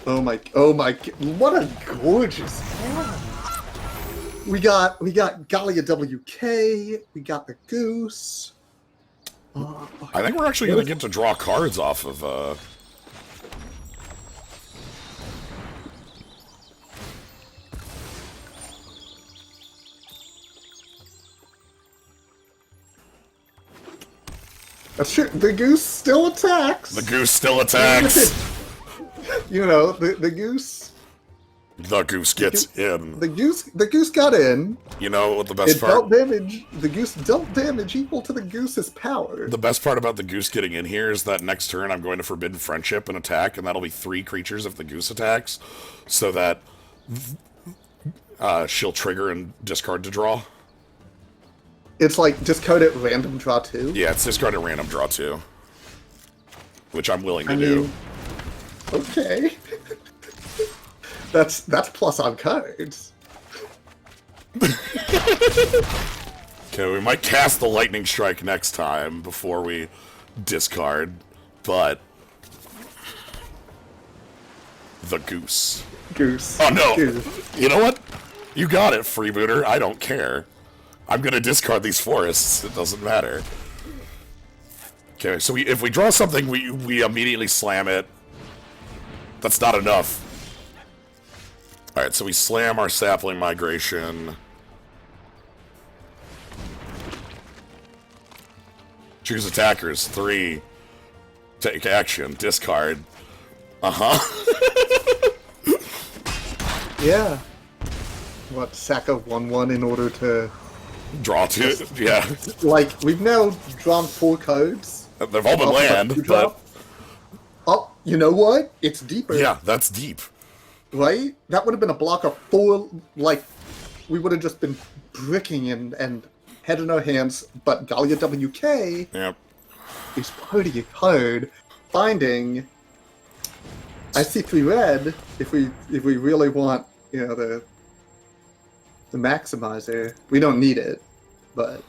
Oh my, what a gorgeous hand. We got Galia WK, we got the goose. I think we're actually going to get to draw cards off of, That's true. The goose still attacks. The goose still attacks. The goose. The goose gets in. The goose got in. You know what the best It part? dealt damage. The goose dealt damage equal to the goose's power. The best part about the goose getting in here is that next turn I'm going to Forbidden Friendship and attack, and that'll be 3 creatures if the goose attacks, so that she'll trigger and discard to draw. It's like discard at random, draw 2. Yeah, it's discard at random, draw 2. Which I'm willing to do. Okay. That's plus on cards. Okay, we might cast the Lightning Strike next time before we discard, but the goose. Goose. Oh no! Goose. You know what? You got it, freebooter. I don't care. I'm gonna discard these forests. It doesn't matter. Okay, so if we draw something, we immediately slam it. That's not enough. Alright, so we slam our Sapling Migration. Choose attackers. 3. Take action. Discard. Uh-huh. Yeah. What, sack a 1/1 in order to... Draw 2. Yeah. Like, we've now drawn 4 cards. They've all been land, but... Oh, you know what? It's deeper. Yeah, that's deep. Right? That would have been a block of 4, like, we would have just been bricking and head in our hands, but Galia WK Yep. is pretty hard finding. I see 3 red if we really want, the maximizer. We don't need it, but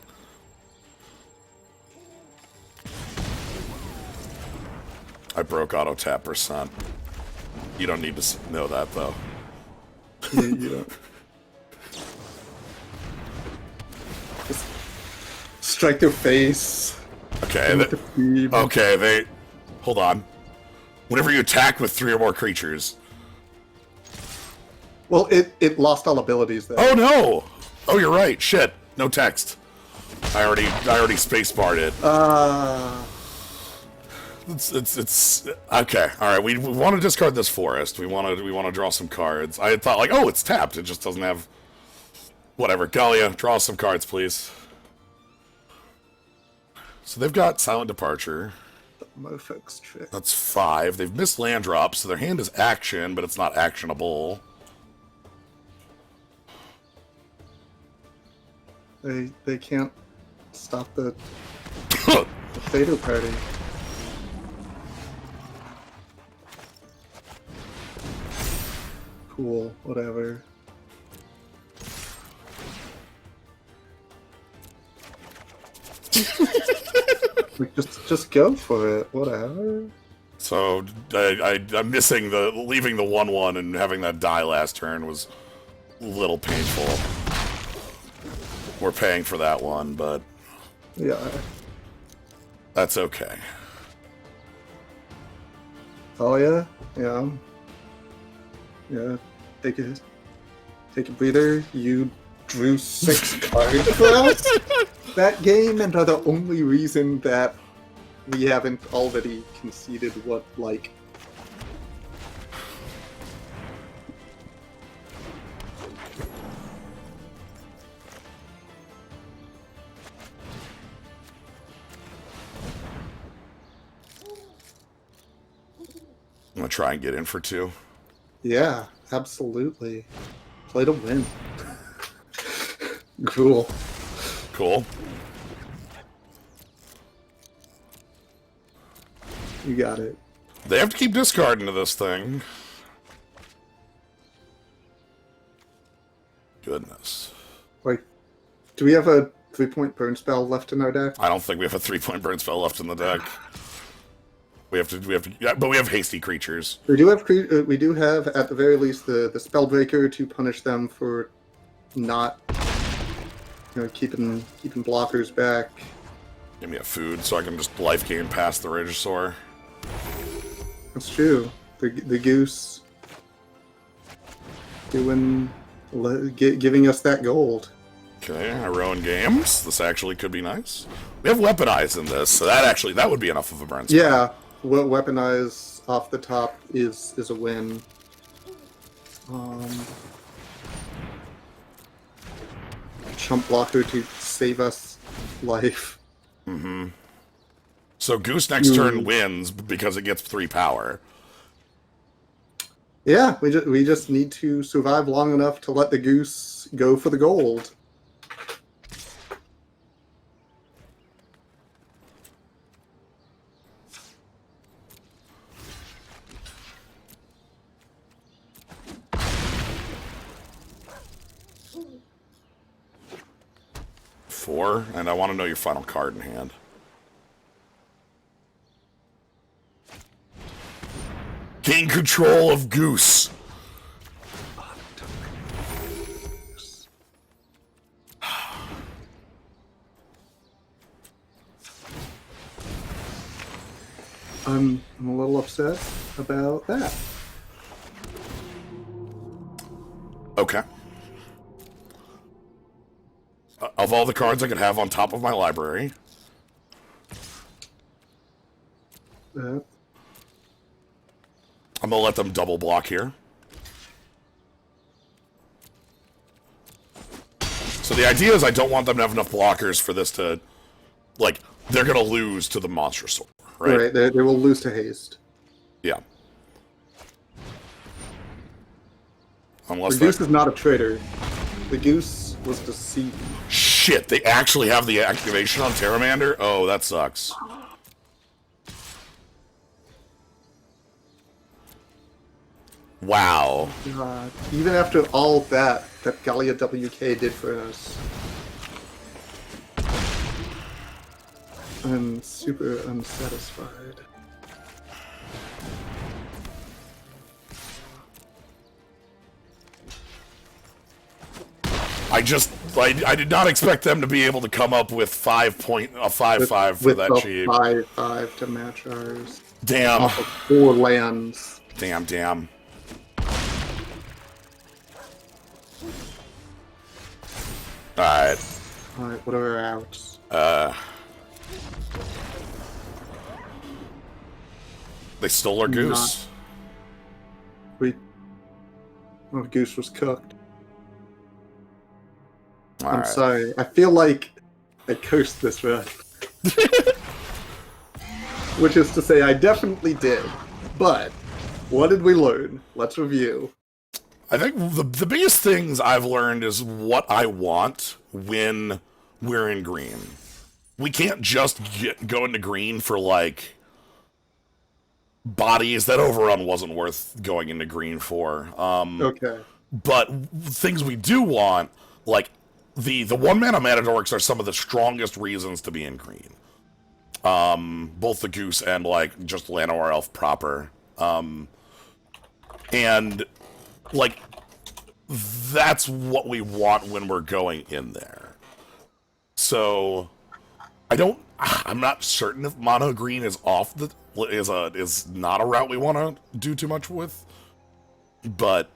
I broke auto tap %. You don't need to know that though. you don't. Just strike their face. Okay. Okay. Hold on. Whenever you attack with 3 or more creatures. Well, it lost all abilities though. Oh no! Oh, you're right. Shit. No text. I already spacebarred it. It's okay. All right. We want to discard this forest. We want to draw some cards. I had thought like, oh, it's tapped. It just doesn't have. Whatever. Galia, draw some cards, please. So they've got Silent Departure. Mofo's trick. That's 5. They've missed land drops, so their hand is action, but it's not actionable. They can't stop the Fatal Party. Cool, whatever. Like, just go for it, whatever. So I'm missing leaving the 1/1 and having that die last turn was a little painful. We're paying for that one, but Yeah. that's okay. Oh yeah, yeah. Yeah. Take a breather. You drew 6 cards for us that game, and are the only reason that we haven't already conceded what, like... I'm gonna try and get in for 2. Yeah, absolutely. Play to win. Cool. Cool. You got it. They have to keep discarding to this thing. Goodness. Like, do we have a 3-point burn spell left in our deck? I don't think we have a 3-point burn spell left in the deck. We have to, yeah, but we have hasty creatures. We do have, at the very least, the Spellbreaker to punish them for not, keeping blockers back. Give me a food so I can just life gain past the Regisaur. That's true. The goose giving us that gold. Okay, I ruin games. This actually could be nice. We have Weaponize in this, so that would be enough of a burn spell. Yeah, Weaponize off the top is a win. Chump blocker to save us life. Mm-hmm. So Goose next turn wins because it gets 3 power. Yeah, we just need to survive long enough to let the Goose go for the gold. And I want to know your final card in hand. Gain control of Goose. I'm a little upset about that. Okay. Of all the cards I could have on top of my library. I'm gonna let them double block here. So the idea is I don't want them to have enough blockers for this to, like, they're gonna lose to the Monster Sword, right? Right, they will lose to haste. Yeah. Unless the Goose is not a traitor. The Goose was deceived. Shit, they actually have the activation on Terramander? Oh, that sucks. Wow. God, even after all that Gallia WK did for us. I'm super unsatisfied. I did not expect them to be able to come up with a 5/5 for that cheap. 5/5 to match ours. Damn. Off of 4 lands. Damn. Alright. Alright, what are our outs? They stole our Goose. Oh, Goose was cooked. All I'm sorry. I feel like I cursed this run. Which is to say, I definitely did. But, what did we learn? Let's review. I think the biggest things I've learned is what I want when we're in green. We can't just go into green for, like, bodies. That overrun wasn't worth going into green for. Okay. But things we do want, like, the 1-mana Matadorks are some of the strongest reasons to be in green. Both the Goose and, like, just Llanowar Elf proper. And, like, that's what we want when we're going in there. So, I'm not certain if mono green is is not a route we want to do too much with. But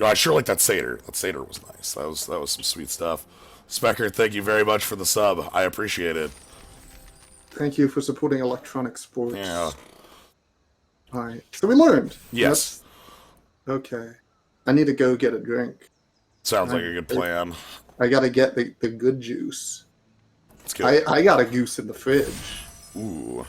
I sure like that satyr. That satyr was nice. That was some sweet stuff. Specker, thank you very much for the sub. I appreciate it. Thank you for supporting electronic sports. Yeah. Alright, so we learned. Yes. Okay. I need to go get a drink. Sounds like a good plan. I gotta get the good juice. Let's go. I got a goose in the fridge. Ooh.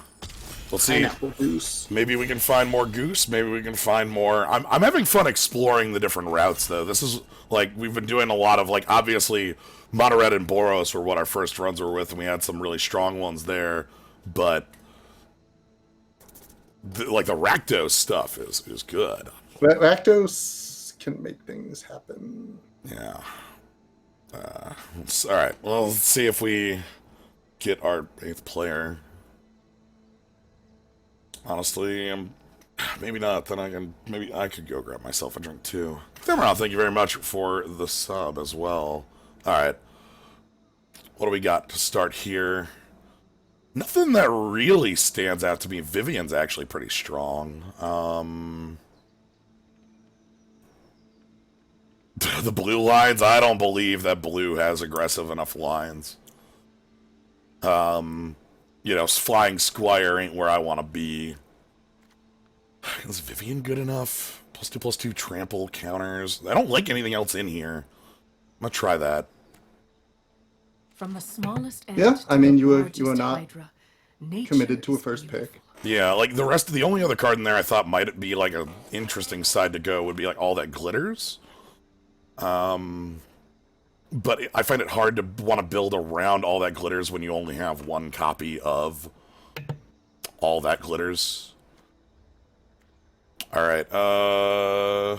Let's see. Pineapple goose. Maybe we can find more goose. Maybe we can find more. I'm having fun exploring the different routes, though. This is, like, we've been doing a lot of, like, obviously, Monored and Boros were what our first runs were with, and we had some really strong ones there. But, like, the Rakdos stuff is good. Rakdos can make things happen. Yeah. Alright, well, let's see if we get our 8th player. Honestly, maybe not. Then maybe I could go grab myself a drink too. Demerol, thank you very much for the sub as well. Alright. What do we got to start here? Nothing that really stands out to me. Vivian's actually pretty strong. The blue lines, I don't believe that blue has aggressive enough lines. You know, flying Squire ain't where I want to be. Is Vivian good enough? +2/+2 trample counters. I don't like anything else in here. I'm gonna try that. From the smallest end Yeah, I mean, you largest were not hydra, nature committed to a is first beautiful. pick. Yeah, like the rest of the only other card in there I thought might be like an interesting side to go would be like all that glitters. But I find it hard to want to build around all that glitters when you only have one copy of all that glitters. Alright, I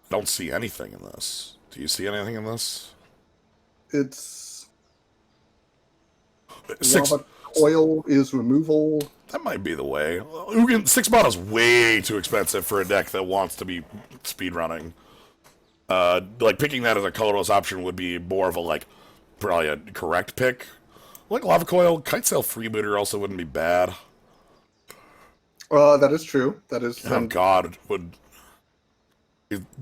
don't see anything in this. Do you see anything in this? It's Six. lava coil is removal. That might be the way. Ugin, 6 mana is way too expensive for a deck that wants to be speedrunning. Like, picking that as a colorless option would be more of a, like, probably a correct pick. Like Lava Coil, Kite Sail Freebooter also wouldn't be bad. That is true. That is. Oh, God,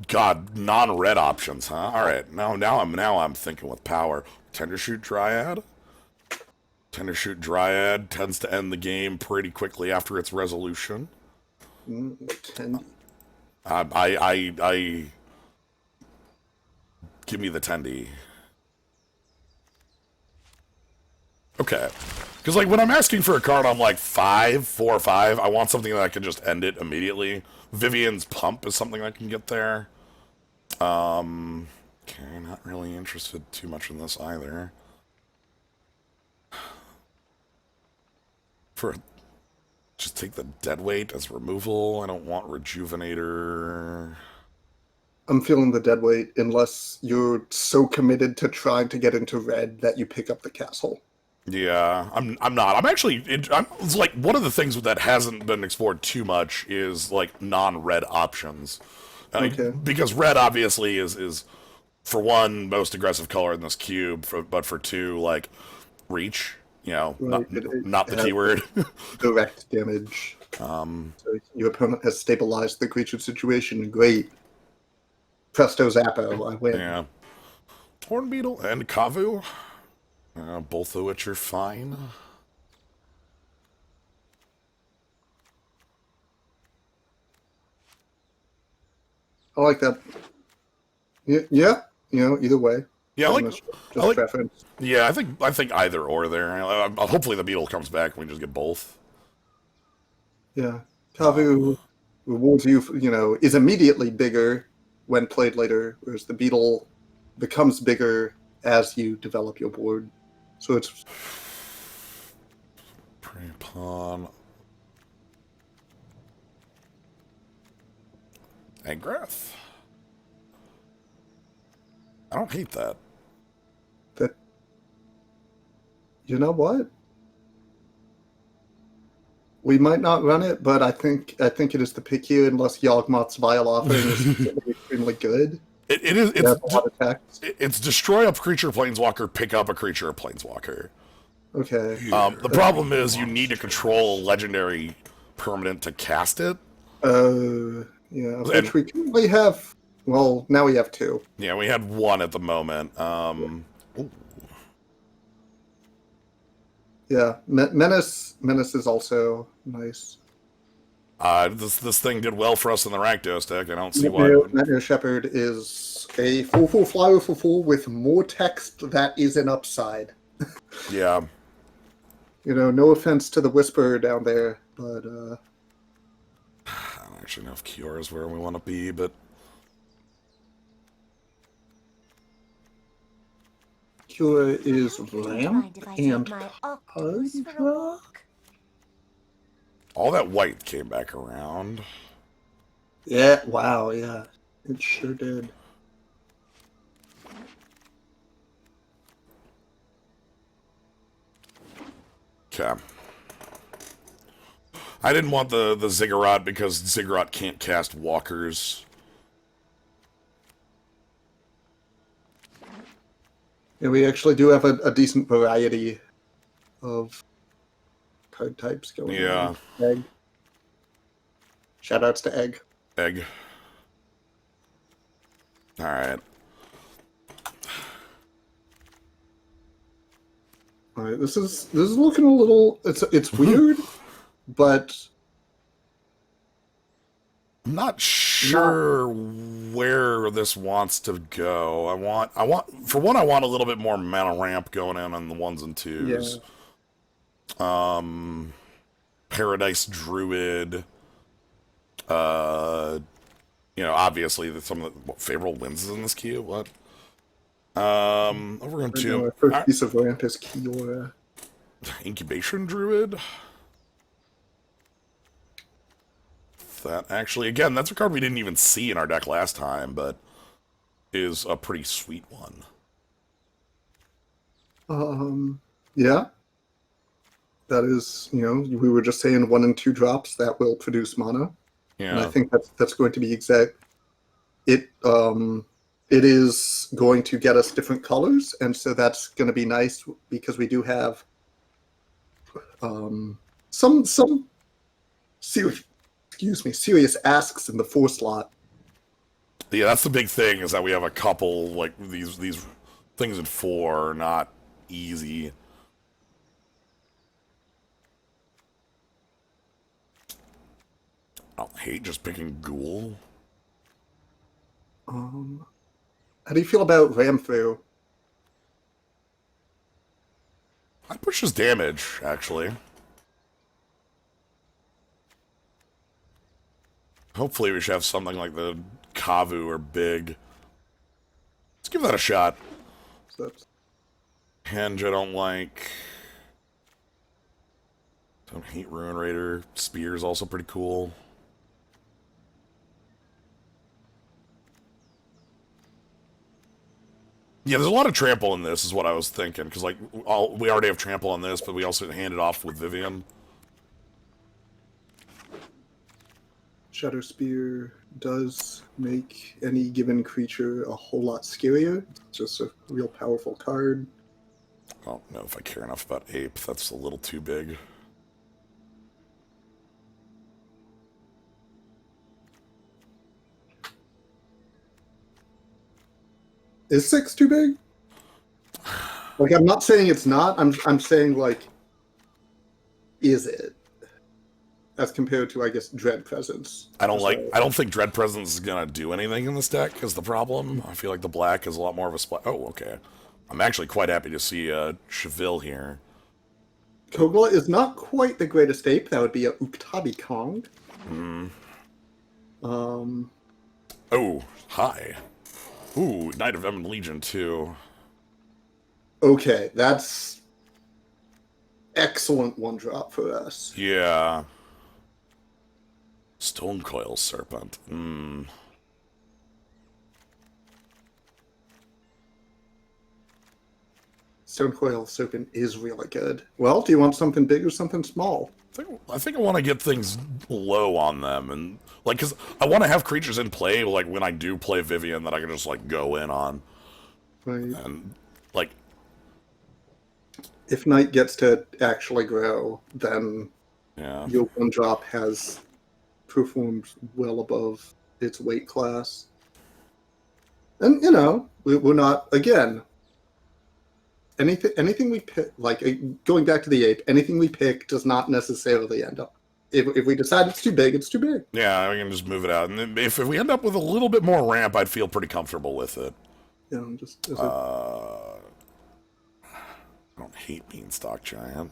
God, non-red options, huh? Alright, now I'm thinking with power. Tendershoot Dryad? Tendershoot Dryad tends to end the game pretty quickly after its resolution. I give me the Tendy. Okay. Because, like, when I'm asking for a card on, like, 4 or 5, I want something that I can just end it immediately. Vivian's Pump is something I can get there. Okay, not really interested too much in this either. Just take the Deadweight as removal. I don't want Rejuvenator. I'm feeling the dead weight unless you're so committed to trying to get into red that you pick up the castle. Yeah, I'm not. It's like one of the things that hasn't been explored too much is like non-red options. Okay. Because red obviously is for one most aggressive color in this cube, but for two like reach. You know, Right, not the keyword. Direct damage. So your opponent has stabilized the creature situation. Great. Presto Zappo, I win. Yeah. Hornbeetle and Kavu. Both of which are fine. I like that. Yeah, you know, either way. Yeah, Just preference. Yeah, I think either or there. Hopefully the beetle comes back and we just get both. Yeah. Kavu rewards you, is immediately bigger when played later, whereas the beetle becomes bigger as you develop your board. So it's... Prey upon... Agrath. I don't hate that. You know what? We might not run it, but I think it is the pick here unless Yawgmoth's Vile Offering is extremely good. It is. It has a lot of text. It's destroy a creature planeswalker, pick up a creature planeswalker. Okay. The problem is you need to control a legendary permanent to cast it. Yeah, which we currently have. Well, now we have 2. Yeah, we had 1 at the moment. Ooh. Yeah, Menace is also nice. This thing did well for us in the Rakdos deck. I don't see why. Nightmare Shepherd is a 4/4 flyer for 4 with more text that is an upside. Yeah. You know, no offense to the Whisperer down there, but I don't actually know if Kiora is where we want to be, but Cure is Lamp Mind if I take and my octopus for a walk? all that white came back around. Yeah, wow, yeah. It sure did. Okay. I didn't want the Ziggurat because Ziggurat can't cast walkers. Yeah, we actually do have a decent variety of card types going Yeah. on. Egg. Shoutouts to Egg. Egg. Alright. Alright, this is looking a little it's weird, but I'm not sure where this wants to go. I want for one I want a little bit more mana ramp going in on the 1s and 2s. yeah. Paradise Druid. You know, obviously some of the favorable wins is in this queue. What? Over into Our first piece of ramp is Kiora. Incubation Druid. That actually, again, that's a card we didn't even see in our deck last time, but is a pretty sweet one. Yeah. That is, you know, we were just saying 1 and 2 drops that will produce mana. Yeah. And I think that's going to be exact. It is going to get us different colors, and so that's going to be nice because we do have some serious, serious asks in the 4 slot. Yeah, that's the big thing, is that we have a couple, like, these things in 4 are not easy. I don't hate just picking Ghoul. How do you feel about Ramthru? I push his damage, actually. Hopefully we should have something like the Kavu or Big. Let's give that a shot. So that's Henge I don't like. Don't hate Ruin Raider. Spear is also pretty cool. Yeah, there's a lot of trample in this, is what I was thinking. Because, like, we already have trample on this, but we also hand it off with Vivian. Shadow Spear does make any given creature a whole lot scarier. It's just a real powerful card. I don't know if I care enough about Ape. That's a little too big. Is 6 too big? Like, I'm not saying it's not. I'm saying, like, is it? As compared to, I guess, Dread Presence. I don't think Dread Presence is gonna do anything in this deck, is the problem. I feel like the black is a lot more of a spot. Oh, okay. I'm actually quite happy to see Cheville here. Kogla is not quite the greatest ape. That would be a Uktabi Kong. Oh, hi. Ooh, Knight of Emin Legion too. Okay, that's excellent 1-drop for us. Yeah. Stonecoil Serpent. Stonecoil Serpent is really good. Well, do you want something big or something small? I think I want to get things low on them, and like, cause I want to have creatures in play, like when I do play Vivian, that I can just like go in on, Right. and like, if Knight gets to actually grow, then Yeah. your 1-drop has performed well above its weight class. And, you know, we're not, again, anything we pick, like going back to the ape, anything we pick does not necessarily end up. If we decide it's too big, it's too big. Yeah, we can just move it out. And then if we end up with a little bit more ramp, I'd feel pretty comfortable with it. You know, just I don't hate Beanstalk Giant.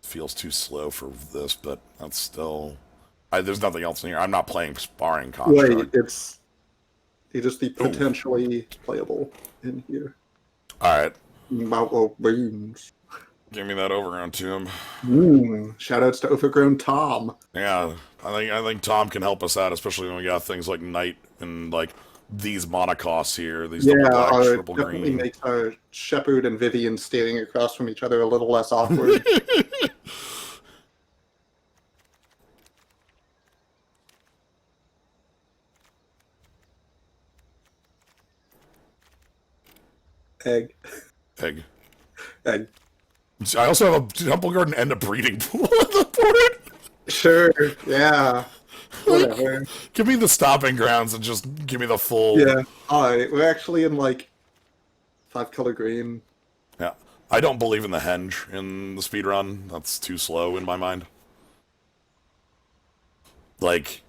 Feels too slow for this, but that's still... there's nothing else in here. I'm not playing Sparring Construct. Right, it's just the potentially playable in here. Alright. Mount Beans. Give me that overgrown tomb. Shoutouts to Overgrown Tom. Yeah, I think Tom can help us out, especially when we got things like Knight and like these monocosts here. These double black, triple definitely green. makes our Shepard and Vivian staring across from each other a little less awkward. Egg. Egg. Egg. I also have a temple garden and a breeding pool on the board. Sure, yeah. Whatever. Give me the stopping grounds and just give me the full... Yeah. Alright, we're actually in like 5-color green. Yeah. I don't believe in the henge in the speedrun. That's too slow in my mind. Like,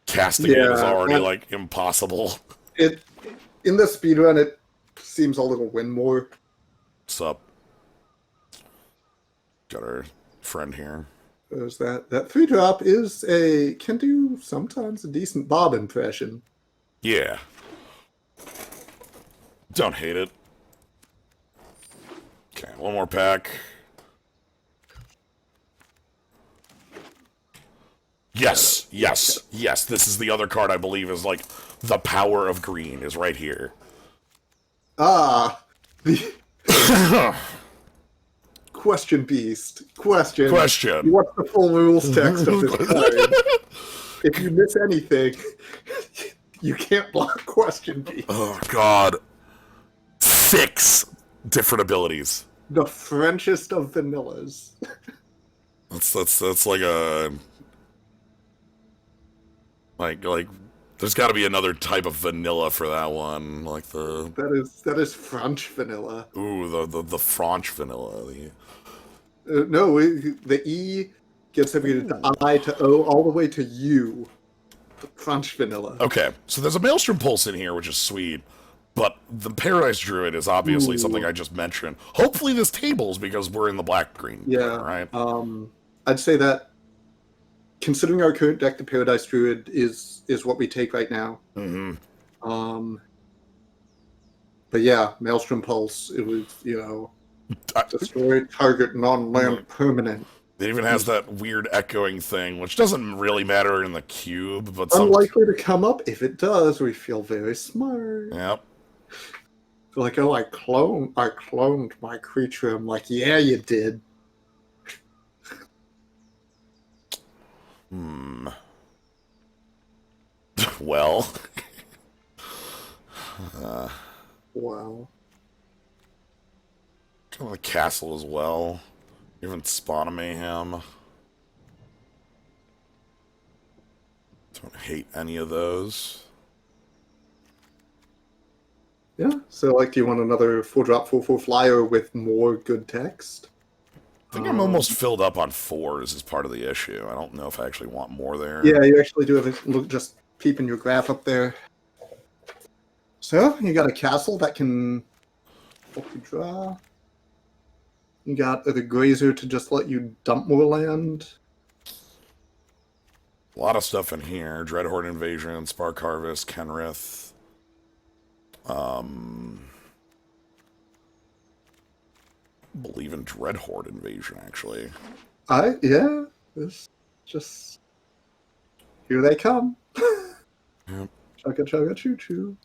casting it is already, like, impossible. In the speedrun, it seems a little win more. What's up? Got our friend here. There's that 3-drop can do sometimes a decent Bob impression. Yeah. Don't hate it. Okay, one more pack. Yes, yes, yes. This is the other card I believe is like the power of green is right here. Ah, the Question Beast. Question. What's the full rules text of this card? If you miss anything, you can't block Question Beast. Oh God. 6 different abilities. The Frenchest of vanillas. That's like a like there's got to be another type of vanilla for that one, like the that is French vanilla. ooh the French vanilla. No, the E gets separated to I to O all the way to U. The French vanilla. Okay, so there's a Maelstrom Pulse in here, which is sweet, but the Paradise Druid is obviously something I just mentioned. Hopefully this tables because we're in the black-green. Yeah, right? I'd say that considering our current deck, the Paradise Druid is what we take right now. Mm-hmm. But yeah, Maelstrom Pulse, it was, destroy target non-land permanent. It even has that weird echoing thing, which doesn't really matter in the cube, but unlikely to come up. If it does, we feel very smart. Yep. Like, oh, I cloned my creature. I'm like, yeah, you did. Well. Wow. Kind of the castle as well. Even Spawn of Mayhem. Don't hate any of those. Yeah. So, like, do you want another 4-drop 4/4 flyer with more good text? I think I'm almost filled up on 4s as part of the issue. I don't know if I actually want more there. Yeah, you actually do have a look, just peeping your graph up there. So, you got a castle that can help you draw. You got the Grazer to just let you dump more land. A lot of stuff in here. Dreadhorde Invasion, Spark Harvest, Kenrith. Believe in Dreadhorde Invasion, actually. Yeah. It's just... Here they come. Yep. Chugga chugga choo choo.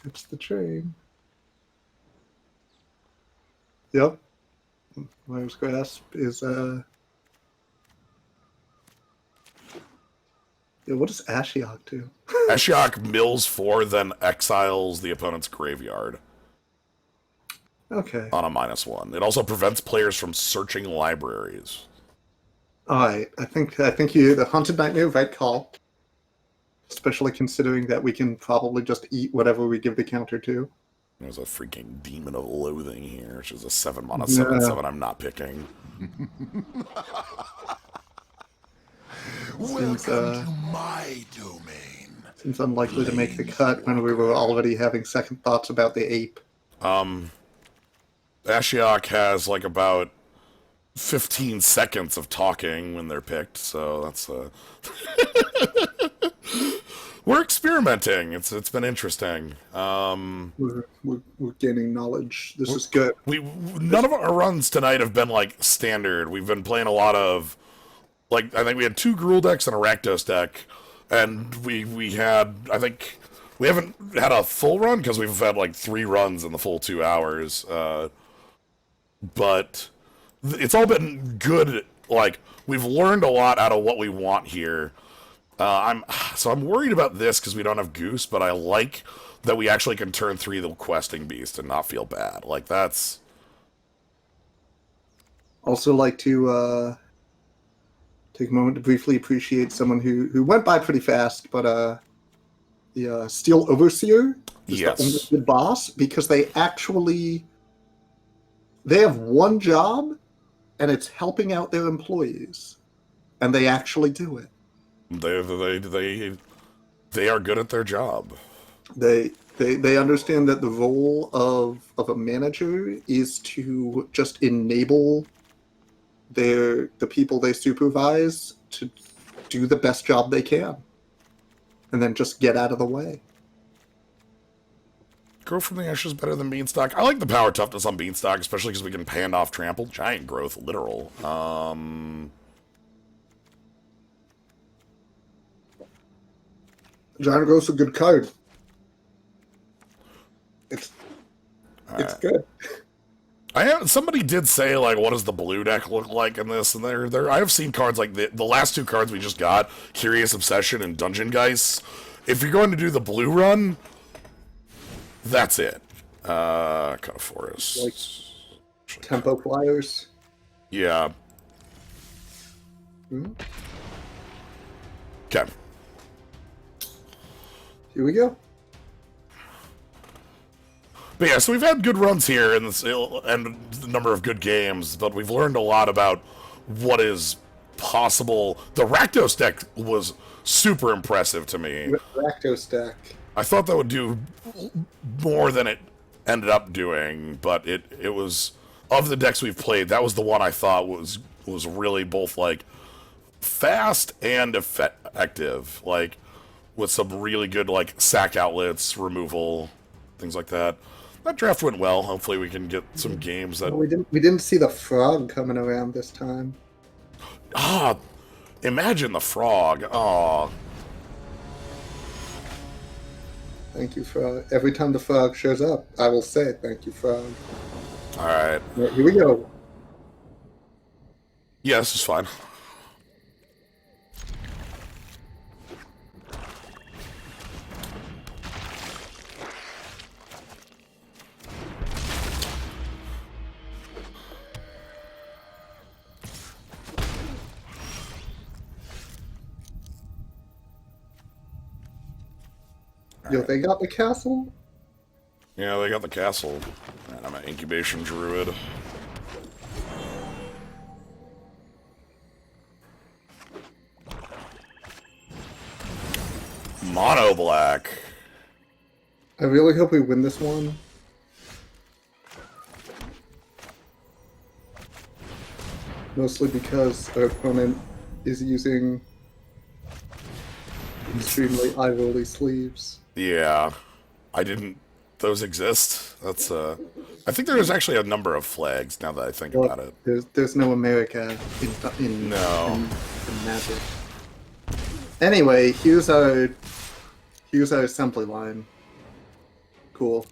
It's the train. Yep. Myers Grasp is yeah, what does Ashiok do? Ashiok mills 4, then exiles the opponent's graveyard. Okay. On a -1. It also prevents players from searching libraries. Alright, I think you the Haunted Nightmare, right call. Especially considering that we can probably just eat whatever we give the counter to. There's a freaking Demon of Loathing here, which is a 7 mana Yeah. 7/7 I'm not picking. Welcome to my domain. Seems unlikely to make the cut when we were already having second thoughts about the ape. Ashiok has like about 15 seconds of talking when they're picked, so that's we're experimenting. It's been interesting. We're gaining knowledge. This is good. None of our runs tonight have been like standard. We've been playing a lot of like I think we had 2 Gruul decks and a Rakdos deck, and we had I think we haven't had a full run because we've had like 3 runs in the full 2 hours. But it's all been good. Like we've learned a lot out of what we want here. I'm worried about this because we don't have Goose, but I like that we actually can turn 3 the questing beast and not feel bad. Like that's Also like to take a moment to briefly appreciate someone who went by pretty fast, but the Steel Overseer is Yes. the only good boss because they have one job, and it's helping out their employees, and they actually do it. They are good at their job. They understand that the role of a manager is to just enable the people they supervise to do the best job they can, and then just get out of the way. Grow from the ashes better than Beanstalk. I like the power toughness on Beanstalk, especially because we can hand off trample. Giant growth, literal. Giant Growth's a good card. It's good. Somebody did say like, what does the blue deck look like in this? And I have seen cards like the last 2 cards we just got, Curious Obsession and Dungeon Geist. If you're going to do the blue run, that's it. Cut of Forest. Like Tempo Flyers. Yeah. Okay. Here we go. But yeah, so we've had good runs here and a number of good games, but we've learned a lot about what is possible. The Rakdos deck was super impressive to me. Rakdos deck. I thought that would do more than it ended up doing, but it was, of the decks we've played, that was the one I thought was really both like fast and effective, like with some really good like sack outlets, removal, things like that. That draft went well. Hopefully we can get some games that... We didn't see the frog coming around this time. Imagine the frog. Thank you, frog. Every time the frog shows up, I will say thank you, frog. Alright. Right, here we go. Yeah, this is fine. Yo, they got the castle? Yeah, they got the castle. And I'm an incubation druid. Mono black. I really hope we win this one. Mostly because our opponent is using extremely eye-rolly sleeves. Yeah. Those exist. That's, I think there is actually a number of flags now that I think about it. There's no America in No. in Magic. Anyway, here's our assembly line. Cool.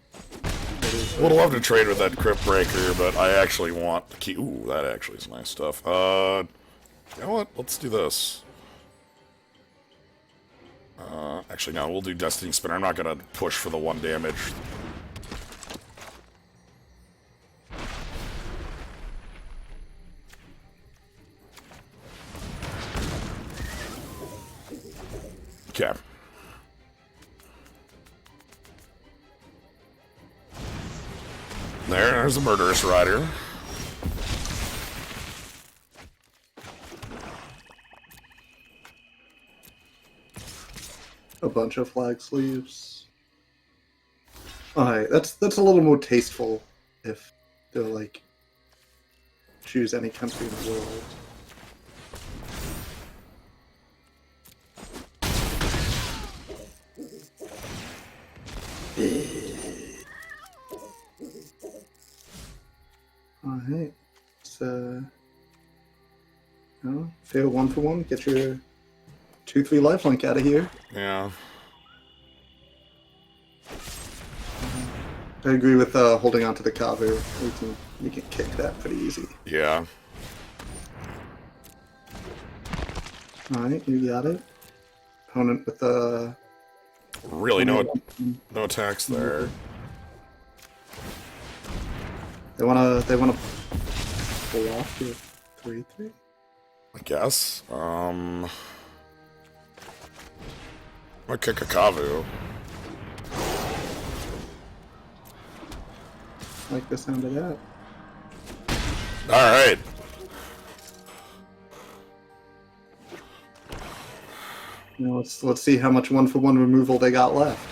Would love to trade with that Crypt Breaker, but I actually want to keep... Ooh, that actually is nice stuff. You know what? Let's do this. Actually, no, we'll do Destiny Spinner. I'm not going to push for the 1 damage. Okay. There's a murderous rider. A bunch of flag sleeves. Alright, that's a little more tasteful if they're like choose any country in the world. Alright. So fair 1-for-1, get your 2-3 lifelink out of here. Yeah. I agree with holding on to the cover. You can kick that pretty easy. Yeah. Alright, you got it. Opponent with Really no attacks there. They wanna block your 3/3? I guess. I'll kick a Kavu. Like the sound of that. Alright. Now let's see how much 1-for-1 removal they got left.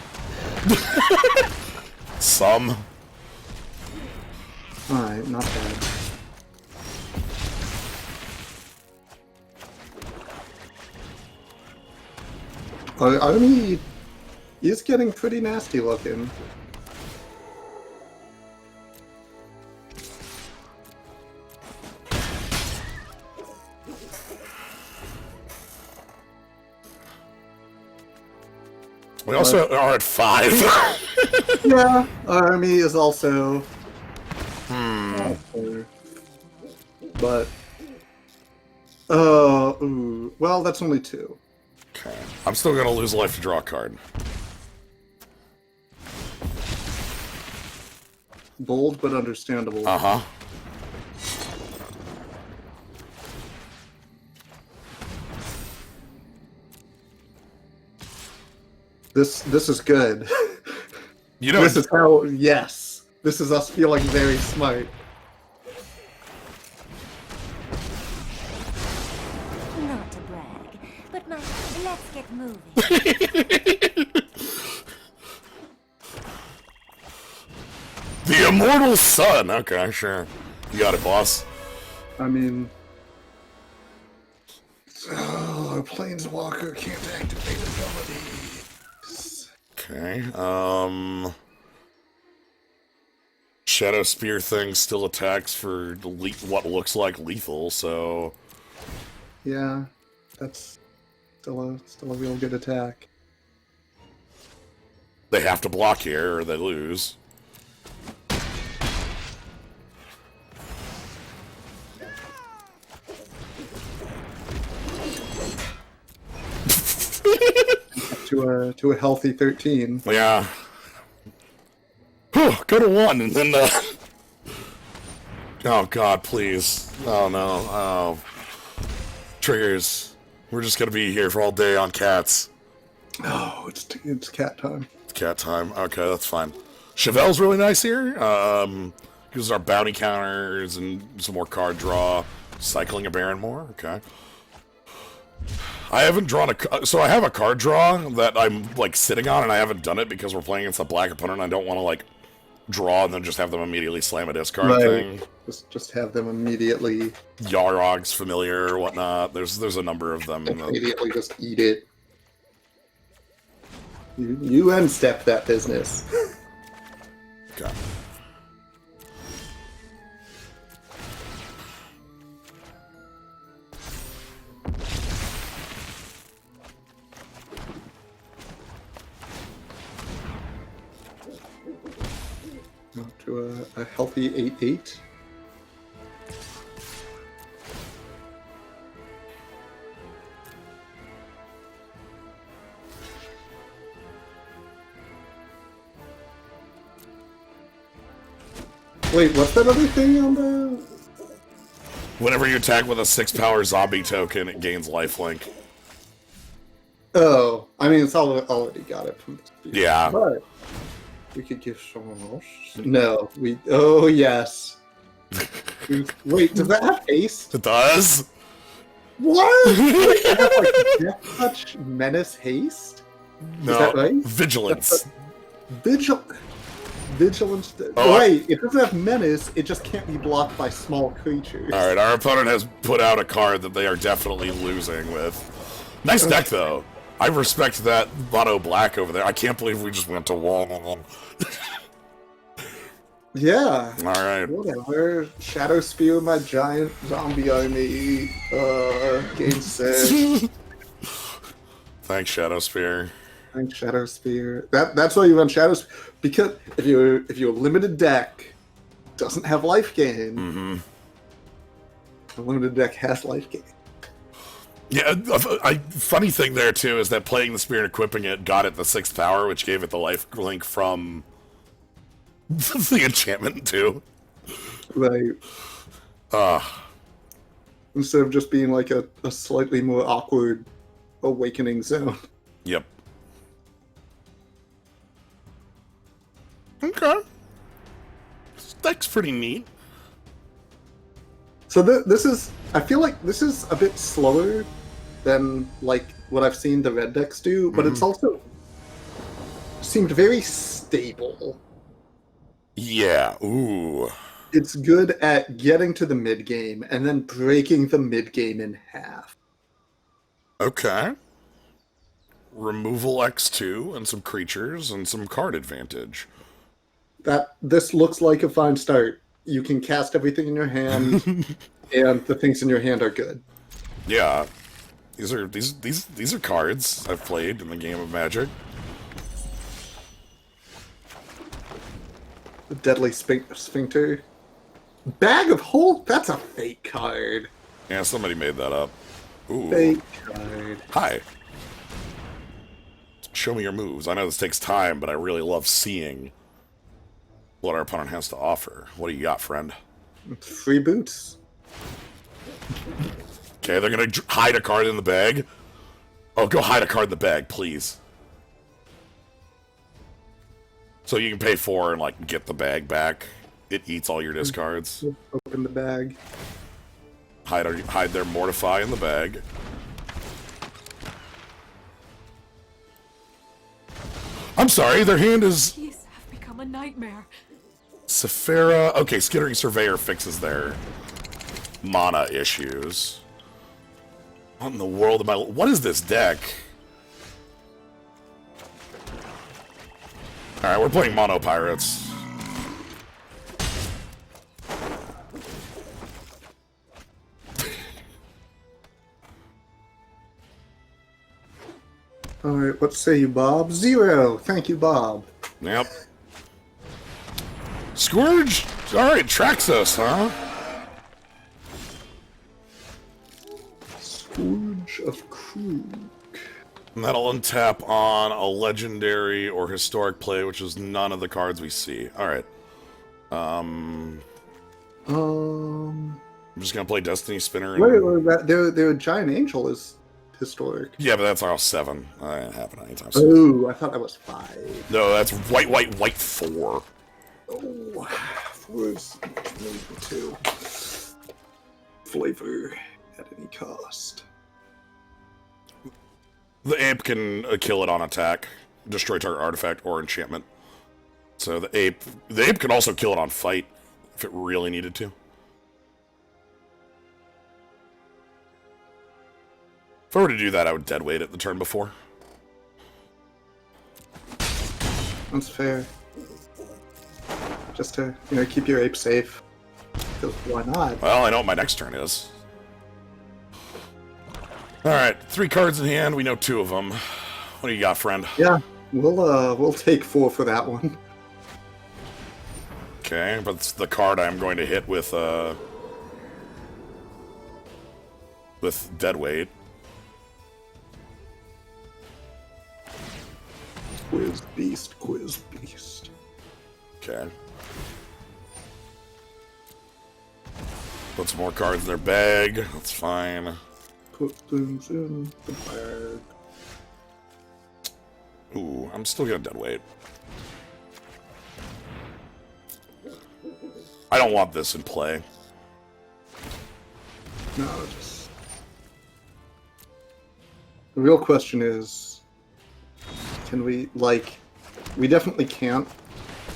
Some. Alright, not bad. Our army is getting pretty nasty looking. We also are at 5. Yeah, our army is also. But. Ooh. Well, that's only 2. Okay. I'm still gonna lose life to draw a card. Bold but understandable. Uh-huh. This is good. You know, This is how. Yes, this is us feeling very smart. Not to brag, but let's get moving. the immortal sun. Okay, sure. You got it, boss. I mean, our planeswalker can't activate abilities. Okay. Shadow Spear thing still attacks for what looks like lethal, so Yeah, that's still a real good attack. they have to block here or they lose. To a healthy 13. Yeah. Whew, go to 1 and then oh god, please. Oh no. Oh. Triggers. We're just gonna be here for all day on cats. Oh, it's cat time. It's cat time. Okay, that's fine. Chevelle's really nice here. Gives our bounty counters and some more card draw. Cycling a Baron more. Okay. I haven't drawn so I have a card draw that I'm like sitting on, and I haven't done it because we're playing against a black opponent. And I don't want to like draw and then just have them immediately slam a discard thing. Just have them immediately. Yarog's familiar or whatnot. There's a number of them. Immediately just eat it. You unstep that business. Okay. To a healthy 8/8. Wait, what's that other thing on the... Whenever you attack with a 6-power zombie token, it gains lifelink. Oh. I mean, it's already got it from the speed. Yeah. But we could give someone else. No, we. Oh yes. Wait, does that have haste? It does? What? Wait, it has like Death Touch, Menace, Haste. No. Is that right? Vigilance. Vigilance. Oh, Wait, it doesn't have Menace. It just can't be blocked by small creatures. Alright, our opponent has put out a card that they are definitely losing with. Nice deck, though. I respect that mono black over there. I can't believe we just went to wall. Yeah. Alright. Whatever. Shadow Spear, my giant zombie army. Game set. Thanks, Shadow Spear. Thanks, Shadow Spear. That's why you run Shadow Spear. Because if your limited deck doesn't have life gain, the limited deck has life gain. Yeah, funny thing there, too, is that playing the Spear and equipping it got it the 6th power, which gave it the life link from the enchantment, too. Right. Instead of just being like a slightly more awkward awakening zone. Yep. Okay. This deck's pretty neat. So this is, I feel like this is a bit slower than like what I've seen the red decks do, but it's also seemed very stable. Yeah, ooh. It's good at getting to the mid game and then breaking the mid game in half. Okay. Removal X2 and some creatures and some card advantage. This looks like a fine start. You can cast everything in your hand, and the things in your hand are good. Yeah. These are cards I've played in the game of Magic. The Deadly Sphincter. Bag of Hold? That's a fake card. Yeah, somebody made that up. Ooh. Fake card. Hi. Show me your moves. I know this takes time, but I really love seeing what our opponent has to offer. What do you got, friend? Free boots. Okay, they're gonna hide a card in the bag. Oh, go hide a card in the bag, please. So you can pay 4 and, like, get the bag back. It eats all your discards. Open the bag. Hide their Mortify in the bag. I'm sorry, their hand is... Keys have become a nightmare. Sephira... Okay, Skittering Surveyor fixes their mana issues. What in the world am I... What is this deck? Alright, we're playing Mono Pirates. Alright, what say you, Bob? 0! Thank you, Bob. Yep. Scourge? Alright, Traxos, huh? Scourge of Krug. And that'll untap on a legendary or historic play, which is none of the cards we see. Alright. I'm just gonna play Destiny Spinner. And... Wait, their Giant Angel is historic. Yeah, but that's all 7. That ain't happening anytime soon. Oh, I thought that was 5. No, that's white, 4. Oh, 4 is 2. Flavor at any cost. The ape can kill it on attack, destroy target artifact or enchantment. So the ape can also kill it on fight if it really needed to. If I were to do that, I would deadweight it the turn before. That's fair. Just to, keep your ape safe. Because why not? Well, I know what my next turn is. Alright, 3 cards in hand, we know 2 of them. What do you got, friend? Yeah, we'll take 4 for that one. Okay, but it's the card I'm going to hit with deadweight. Quiz beast. Okay. Put some more cards in their bag. That's fine. Put things in the bag. Ooh, I'm still gonna dead weight. I don't want this in play. No, just... The real question is, can we, like... We definitely can't,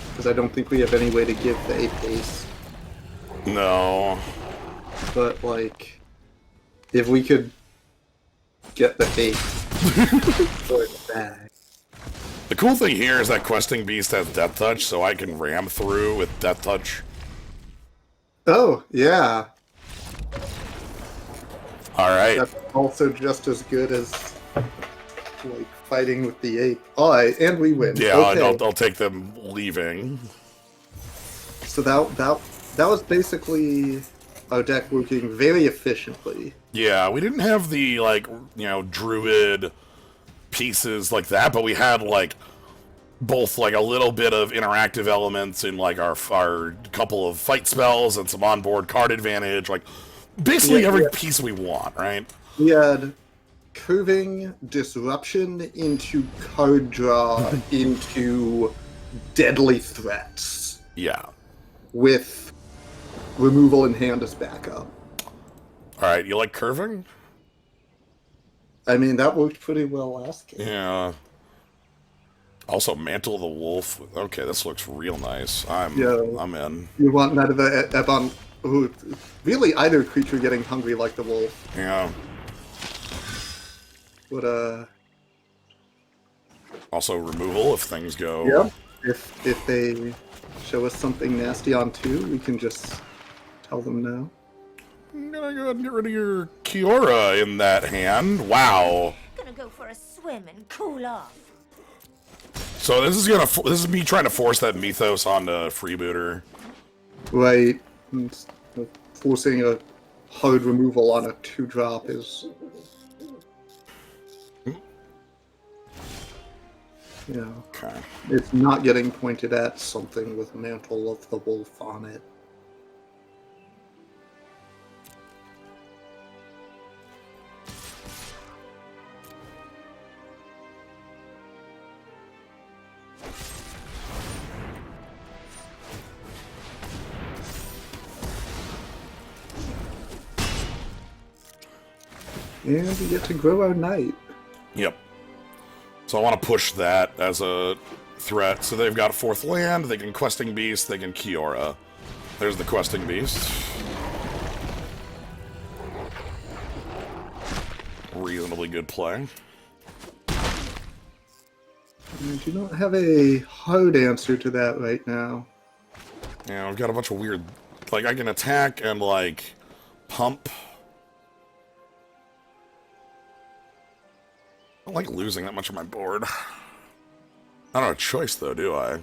because I don't think we have any way to give the 8 base. No. But, like, if we could get the 8 for it back. The cool thing here is that Questing Beast has Death Touch, so I can ram through with Death Touch. Oh, yeah. Alright. That's also just as good as, like, fighting with the 8. Alright, and we win. Yeah, okay. I'll take them leaving. So that was basically our deck working very efficiently. Yeah, we didn't have the, like, you know, druid pieces like that, but we had, like, both, like, a little bit of interactive elements in, like, our couple of fight spells and some onboard card advantage. Like, basically every piece we want, right? We had curving disruption into card draw into deadly threats. Yeah. With removal in hand as backup. Alright, you like curving? I mean, that worked pretty well last game. Yeah. Also, Mantle of the Wolf. Okay, this looks real nice. I'm in. You want none of the Ebon... Really, either creature getting hungry like the wolf. Yeah. But, Also, removal if things go... Yep. If they show us something nasty on 2, we can just tell them no. I'm gonna go ahead and get rid of your Kiora in that hand. Wow. Gonna go for a swim and cool off. So this is me trying to force that Mythos onto Freebooter. Right. And forcing a hard removal on a 2-drop is... Yeah. Okay. It's not getting pointed at something with Mantle of the Wolf on it. And we get to grow our knight. Yep. So I want to push that as a threat. So they've got a 4th land, they can Questing Beast, they can Kiora. There's the Questing Beast. Reasonably good play. I do not have a hard answer to that right now. Yeah, I've got a bunch of weird... Like, I can attack and, like, pump. I don't like losing that much of my board. I don't have a choice, though, do I?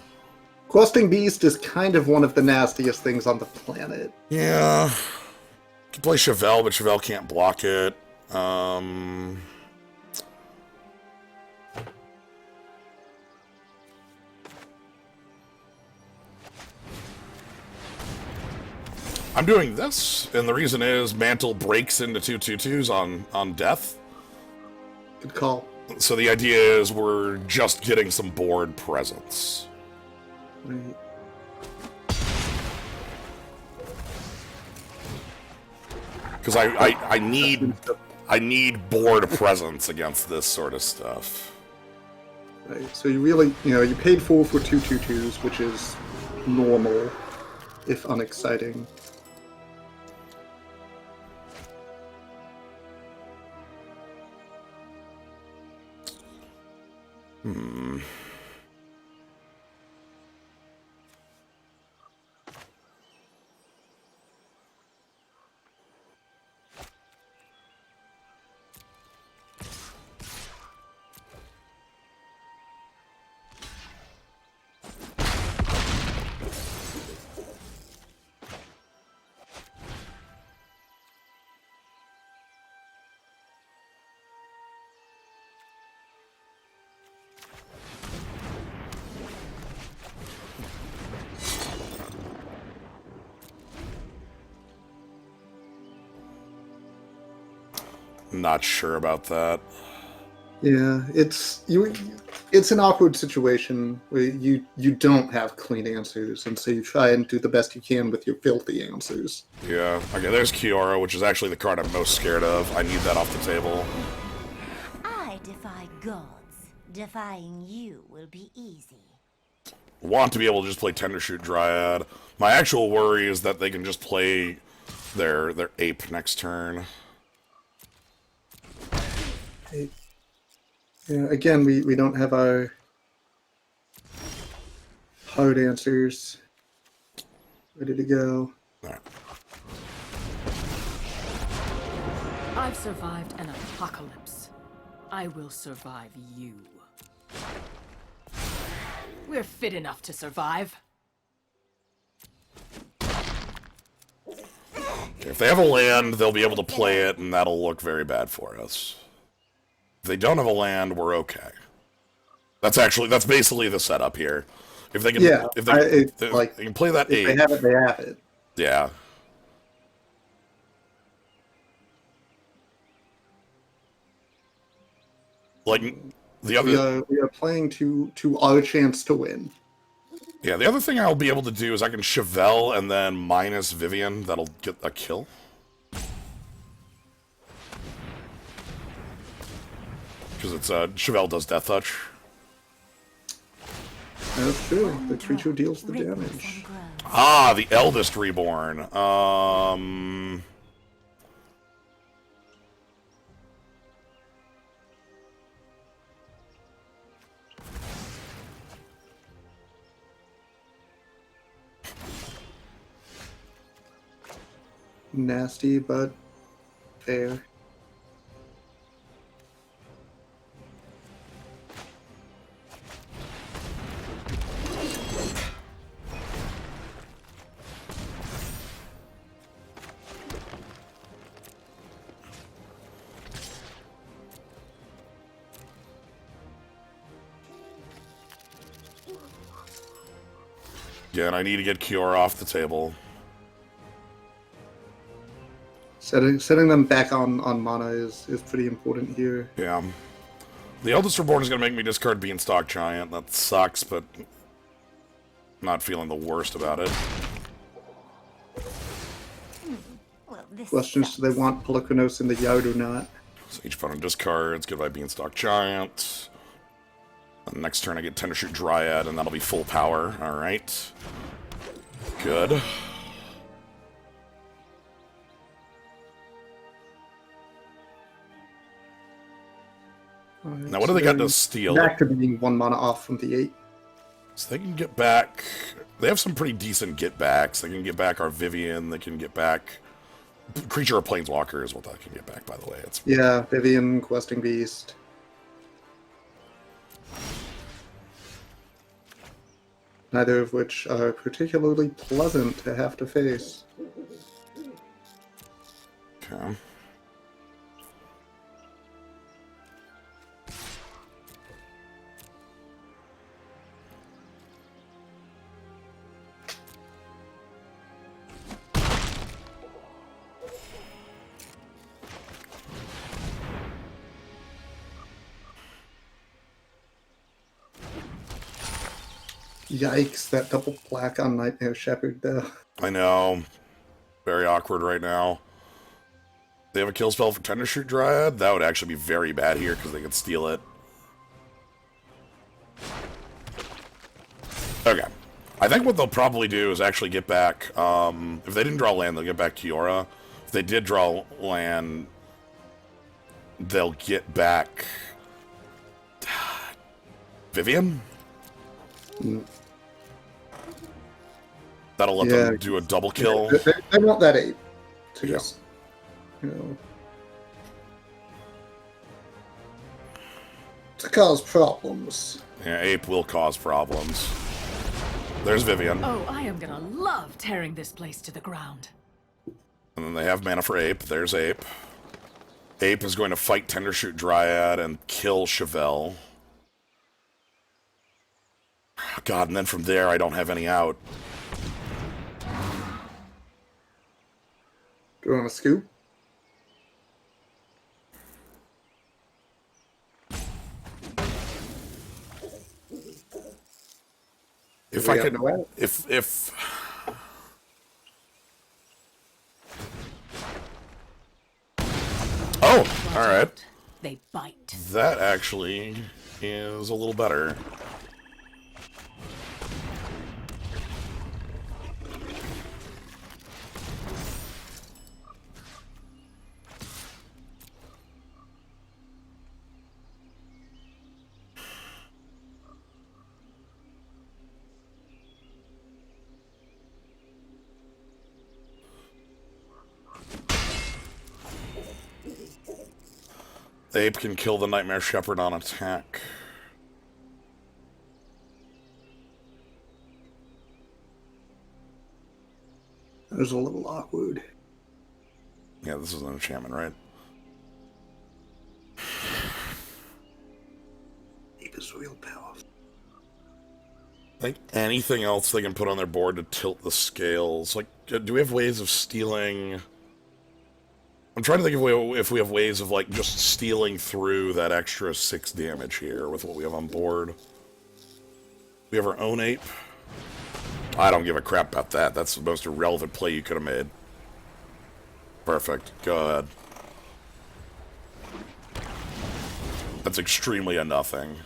Questing Beast is kind of one of the nastiest things on the planet. Yeah. Can play Chevelle, but Chevelle can't block it. I'm doing this, and the reason is Mantle breaks into 2/2/2s on death. Good call. So the idea is we're just getting some board presence. Right. Because I need board presence against this sort of stuff. Right. So you really, you paid 4 for 2/2/2s, which is normal, if unexciting. Not sure about that. Yeah, it's it's an awkward situation where you don't have clean answers, and so you try and do the best you can with your filthy answers. Yeah. Okay, there's Kiora, which is actually the card I'm most scared of. I need that off the table. I defy gods. Defying you will be easy. Want to be able to just play Tendershoot Dryad. My actual worry is that they can just play their ape next turn. Yeah, again, we don't have our hard answers ready to go. Alright. I've survived an apocalypse. I will survive you. We're fit enough to survive. Okay, if they have a land, they'll be able to play it, and that'll look very bad for us. If they don't have a land, we're okay. That's basically the setup here. If they can, if they can play that if ape, they have it, they have it. yeah. Like the other, We are playing to our chance to win. yeah. The other thing I'll be able to do is I can Chevelle and then minus Vivian. That'll get a kill. Because it's Chevelle does Death Touch. That's true. The creature deals the damage. Ah, the Eldest Reborn. Nasty, but fair. Yeah, and I need to get Kiora off the table. Setting them back on mana is pretty important here. Yeah. The Eldest Reborn is going to make me discard Beanstalk Giant. That sucks, but not feeling the worst about it. Well, this Questions: do they want Polychronos in the yard or not? So each opponent discards, goodbye Beanstalk Giant. And next turn I get Tendershoot Dryad, and that'll be full power. Alright. Good. Now, what do they got to steal? Back to being 1 mana off from the 8. So they can get back... They have some pretty decent get-backs. They can get back our Vivian. They can get back... Creature or Planeswalker is what that can get back, by the way. It's... Yeah, Vivian, Questing Beast. Neither of which are particularly pleasant to have to face. Okay. Yikes, that double black on Nightmare Shepherd, though. I know. Very awkward right now. They have a kill spell for Tendershoot Dryad? That would actually be very bad here, because they could steal it. Okay. I think what they'll probably do is actually get back... if they didn't draw land, they'll get back Kiora. If they did draw land, they'll get back... Vivian? That'll let them do a double kill. They want that 8 to Yeah. just, you know, to cause problems. Yeah, Ape will cause problems. There's Vivian. Oh, I am gonna love tearing this place to the ground. And then they have mana for Ape. There's Ape. Ape is going to fight Tendershoot Dryad and kill Chevelle. God, and then from there, I don't have any out. Do you want a scoop? if We I got could, no out. if oh, all right, They bite. that actually is a little better. The ape can kill the Nightmare Shepherd on attack. That was a little awkward. Yeah, this is an enchantment, right? Ape is real powerful. Like anything else they can put on their board to tilt the scales. Like, do we have ways of stealing? I'm trying to think if we have ways of like just stealing through that extra 6 damage here with what we have on board. We have our own ape. I don't give a crap about that. That's the most irrelevant play you could have made. Perfect. Go ahead. That's extremely a nothing.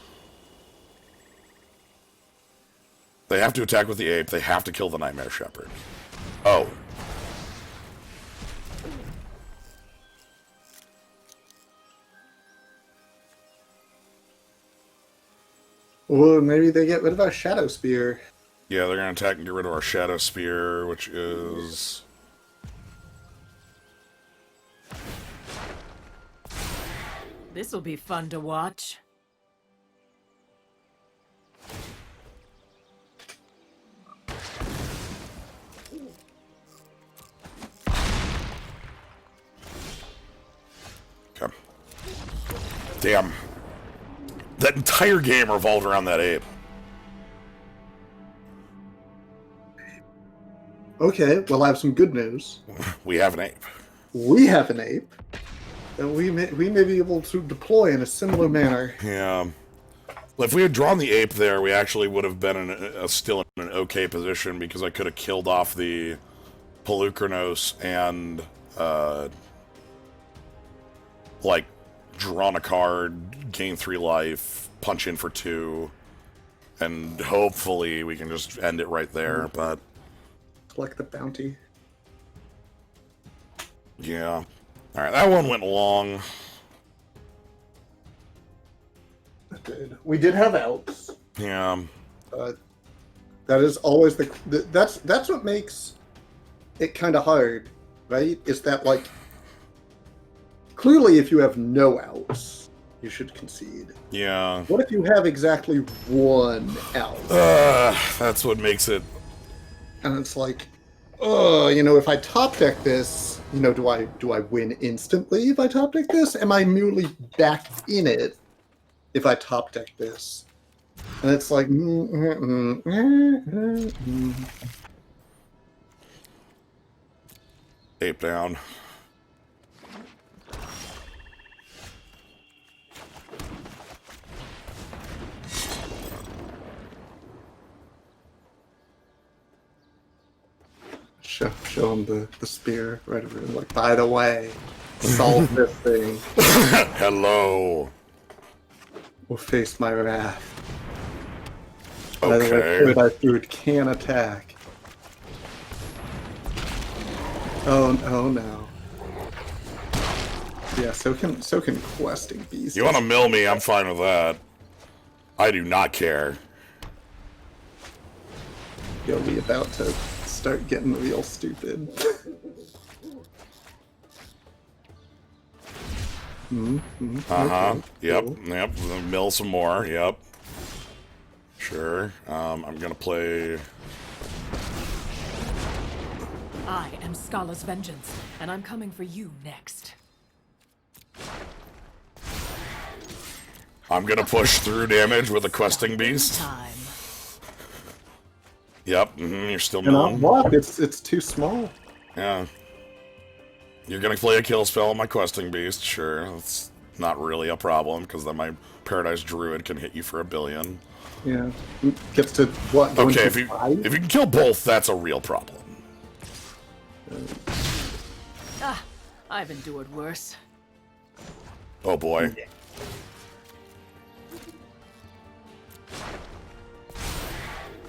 They have to attack with the ape. They have to kill the Nightmare Shepherd. Oh. Or maybe they get rid of our Shadow Spear. Yeah, they're going to attack and get rid of our Shadow Spear, which is... This'll be fun to watch. Okay. Damn. That entire game revolved around that ape. Okay, well, I have some good news. We have an ape. We have an ape that we may be able to deploy in a similar manner. Yeah. Well, if we had drawn the ape there, we actually would have been still in an okay position because I could have killed off the Pelucranos and, like, drawn a card, gain 3 life, punch in for 2, and hopefully we can just end it right there, but... Collect the bounty. Yeah. Alright, that one went long. It did. We did have outs. Yeah. That is always that's what makes it kind of hard, right? Is that, like, clearly if you have no outs, you should concede. Yeah. What if you have exactly 1 out? That's what makes it... And it's like, oh, you know, if I top deck this, you know, do I win instantly if I top deck this? Am I merely back in it if I top deck this? And it's like, Ape down. show him the spear right over him. Like, by the way, solve this thing Hello. or face my wrath. By the way, Okay. Third Eye Fruit can attack. Oh no. Yeah, so can questing beasts. You want to mill me, I'm fine with that. I do not care. You'll be about to start getting real stupid. Uh-huh. Okay, Yep. cool. Yep. Mill some more. Yep. Sure. I'm gonna play... I am Scala's vengeance, and I'm coming for you next. I'm gonna push through damage with a questing beast. Time. Yep. You're still Cannot milling. block. It's too small. Yeah. You're gonna play a kill spell on my questing beast. Sure. not really a problem, because then my Paradise Druid can hit you for 1 billion. Yeah. Gets to what? Going Okay, to if you 5? can kill both, that's a real problem. I've endured worse. Oh boy.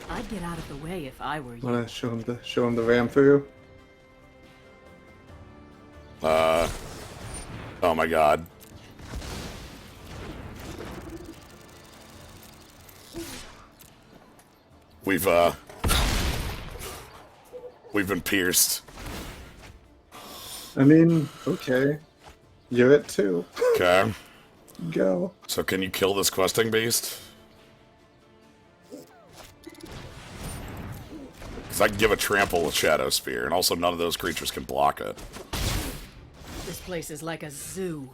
I'd get out of the way if I were you. Wanna show him the ram through? Oh my god. We've been pierced. I mean, okay. You're it too. Okay. Go. So can you kill this questing beast? Because I can give a trample with Shadow Spear, and also none of those creatures can block it. This place is like a zoo.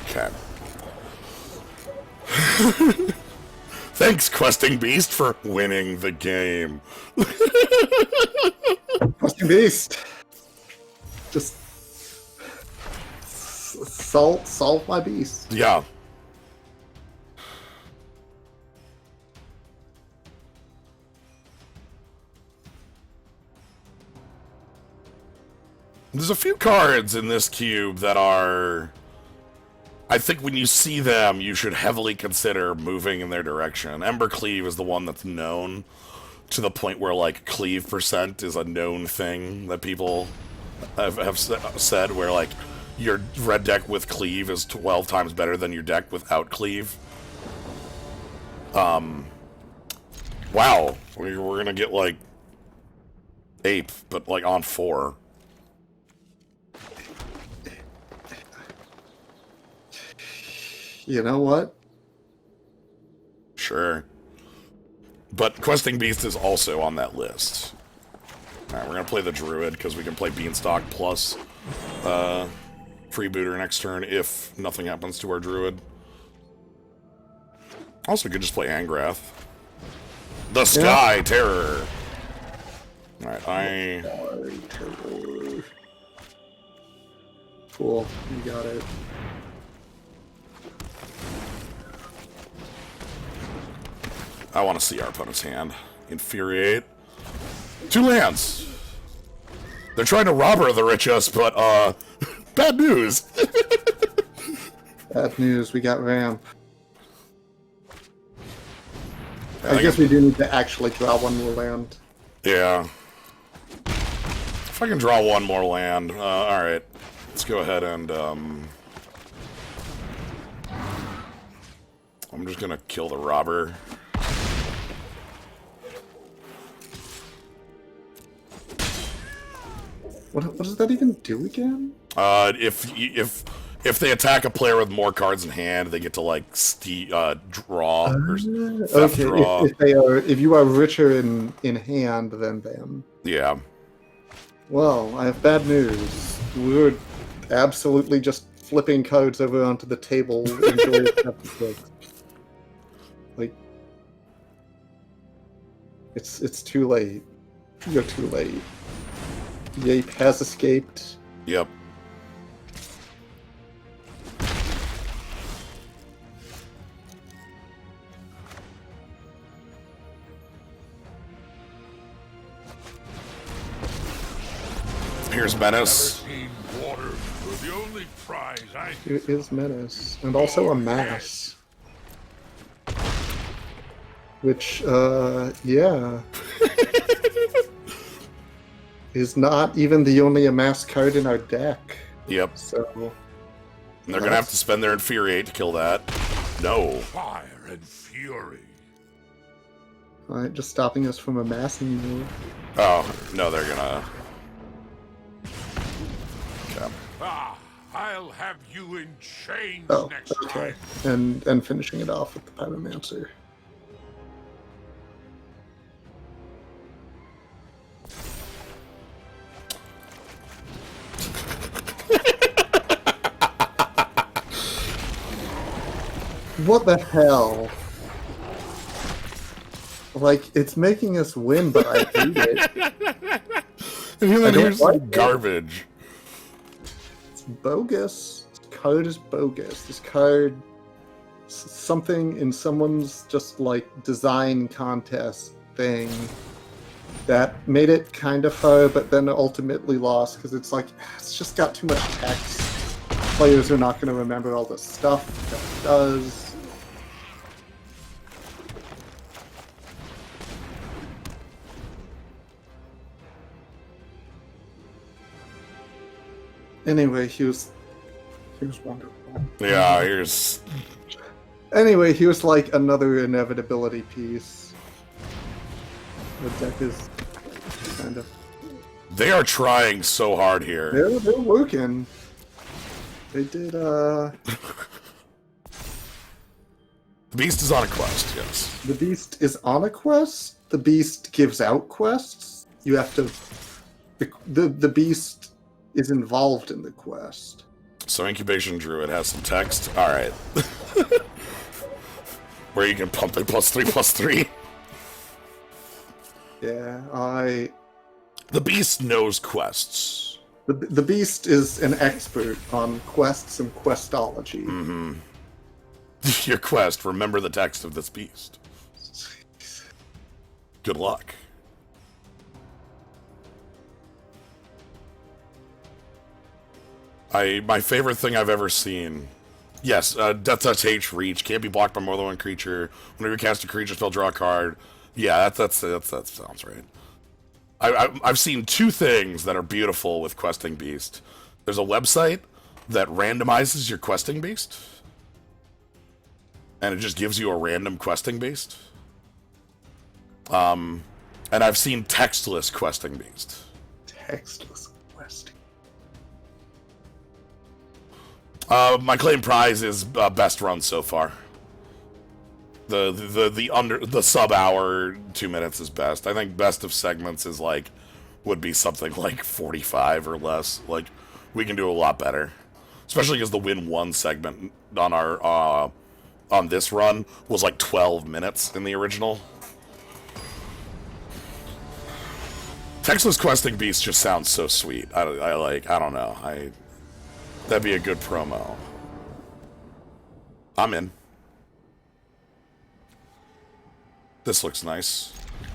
Okay. Thanks, questing beast, for winning the game. Questing beast. Just solve my beast. Yeah. There's a few cards in this cube that are... I think when you see them, you should heavily consider moving in their direction. Ember Cleave is the one that's known to the point where, like, cleave percent is a known thing that people have said, where, like, your red deck with cleave is 12 times better than your deck without cleave. Wow. We're gonna get, like, ape, but, like, on 4. You know what? Sure. But Questing Beast is also on that list. Alright, we're gonna play the Druid, because we can play Beanstalk plus Freebooter next turn if nothing happens to our Druid. Also, could just play Angrath. The Sky Terror! Alright, Cool, you got it. I want to see our opponent's hand. Infuriate. 2 lands! They're trying to rob her of the richest, but, bad news! Bad news, we got ramp. I guess we do need to actually draw one more land. Yeah. If I can draw one more land, alright. Let's go ahead and, I'm just gonna kill the robber. What does that even do again? If they attack a player with more cards in hand, they get to, like, draw or theft Okay, draw. if you are richer in hand than them. Yeah. Well, I have bad news. We're absolutely just flipping cards over onto the table. Like, it's too late. You're too late. The ape has escaped. Yep. Here's Menace. Water was the only prize I Here is Menace. And also a Mass. Which, yeah. is not even the only amass card in our deck. Yep. So... And they're gonna have to spend their Infuriate to kill that. No. fire and fury. Alright, just stopping us from amassing more. Oh, no, they're gonna... Okay. Ah, I'll have you in chains Oh, next okay. time. And finishing it off with the Pyromancer. What the hell? Like, it's making us win, but I hate it. And then here's like some it. garbage. It's bogus. This card is bogus. This card, something in someone's just like design contest thing that made it kind of hard, but then ultimately lost because it's like it's just got too much text. Players are not going to remember all the stuff that it does. Anyway, he was wonderful. Yeah, here's... Anyway, here's like another inevitability piece. The deck is kind of... They are trying so hard here. They're working. They did, The Beast is on a quest, yes. The Beast is on a quest. The Beast gives out quests. You have to... The Beast is involved in the quest. So Incubation Druid has some text. Alright. Where you can pump their +3/+3. Yeah, The Beast knows quests. The Beast is an expert on quests and questology. Mm-hmm. Your quest, remember the text of this beast. Good luck. My favorite thing I've ever seen. Yes, Death Touch H reach can't be blocked by more than one creature. Whenever you cast a creature spell, draw a card. Yeah, that sounds right. I've seen two things that are beautiful with Questing Beast. There's a website that randomizes your Questing Beast, and it just gives you a random Questing Beast. And I've seen textless Questing Beast. Textless questing. My claim prize is best run so far. The sub hour 2 minutes is best. I think best of segments is like would be something like 45 or less. Like we can do a lot better, especially because the win one segment on our on this run was like 12 minutes in the original. Textless Questing Beast just sounds so sweet. I don't know. That'd be a good promo. I'm in. This looks nice.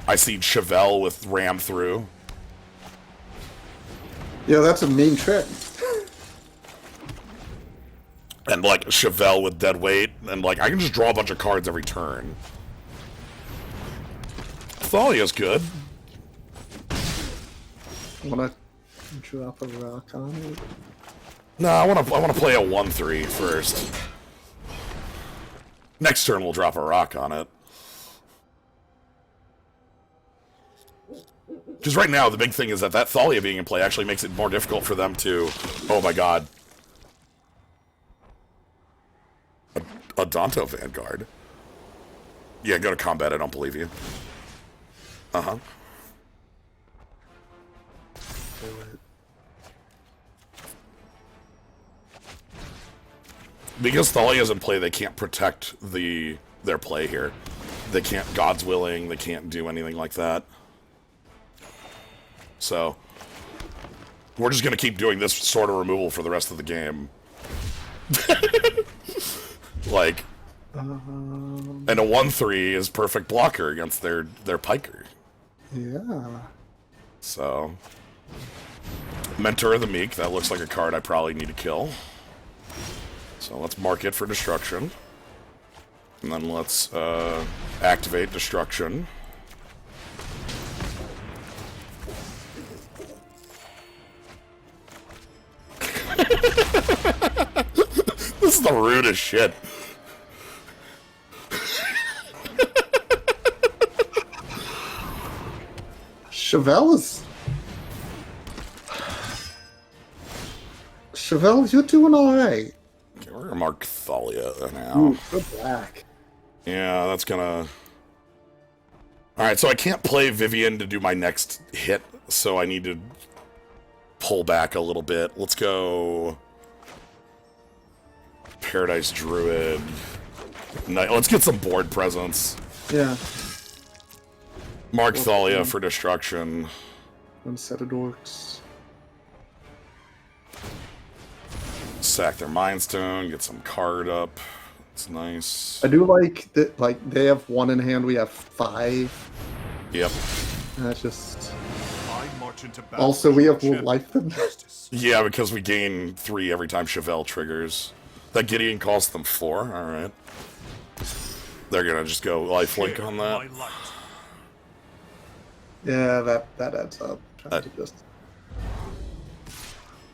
I see Chevelle with Ram Through. Yeah, that's a mean trick. And like Chevelle with Dead Weight. And like I can just draw a bunch of cards every turn. Thalia's good. Wanna drop a rock on it? No, I wanna play a 1/3 first. Next turn we'll drop a rock on it. Because right now the big thing is that Thalia being in play actually makes it more difficult for them to... Oh my god. A Danto Vanguard. Yeah, go to combat, I don't believe you. Uh-huh. Because Thalia's in play, they can't protect their play here. They can't God's Willing, they can't do anything like that. So, we're just gonna keep doing this sort of removal for the rest of the game. Like, and a 1/3 is perfect blocker against their Piker. Yeah. So, Mentor of the Meek, that looks like a card I probably need to kill. So let's mark it for destruction. And then let's activate destruction. This is the rudest shit. Chevelle, you're doing alright. Okay, we're gonna mark Thalia now. Ooh, good black. Yeah, that's gonna... Alright, so I can't play Vivian to do my next hit, so I need to pull back a little bit. Let's go... Paradise Druid. Let's get some board presence. Yeah. Mark Thalia for destruction. One set of dorks. Sack their Mind Stone, get some card up. It's nice. I do like that. Like they have 1 in hand, we have 5. Yep. That's just. I march into battle. Also, we have more life than justice. Yeah, because we gain 3 every time Chevelle triggers. That Gideon costs them 4. All right. They're gonna just go lifelink on that. My light. Yeah, that adds up. Trying to just.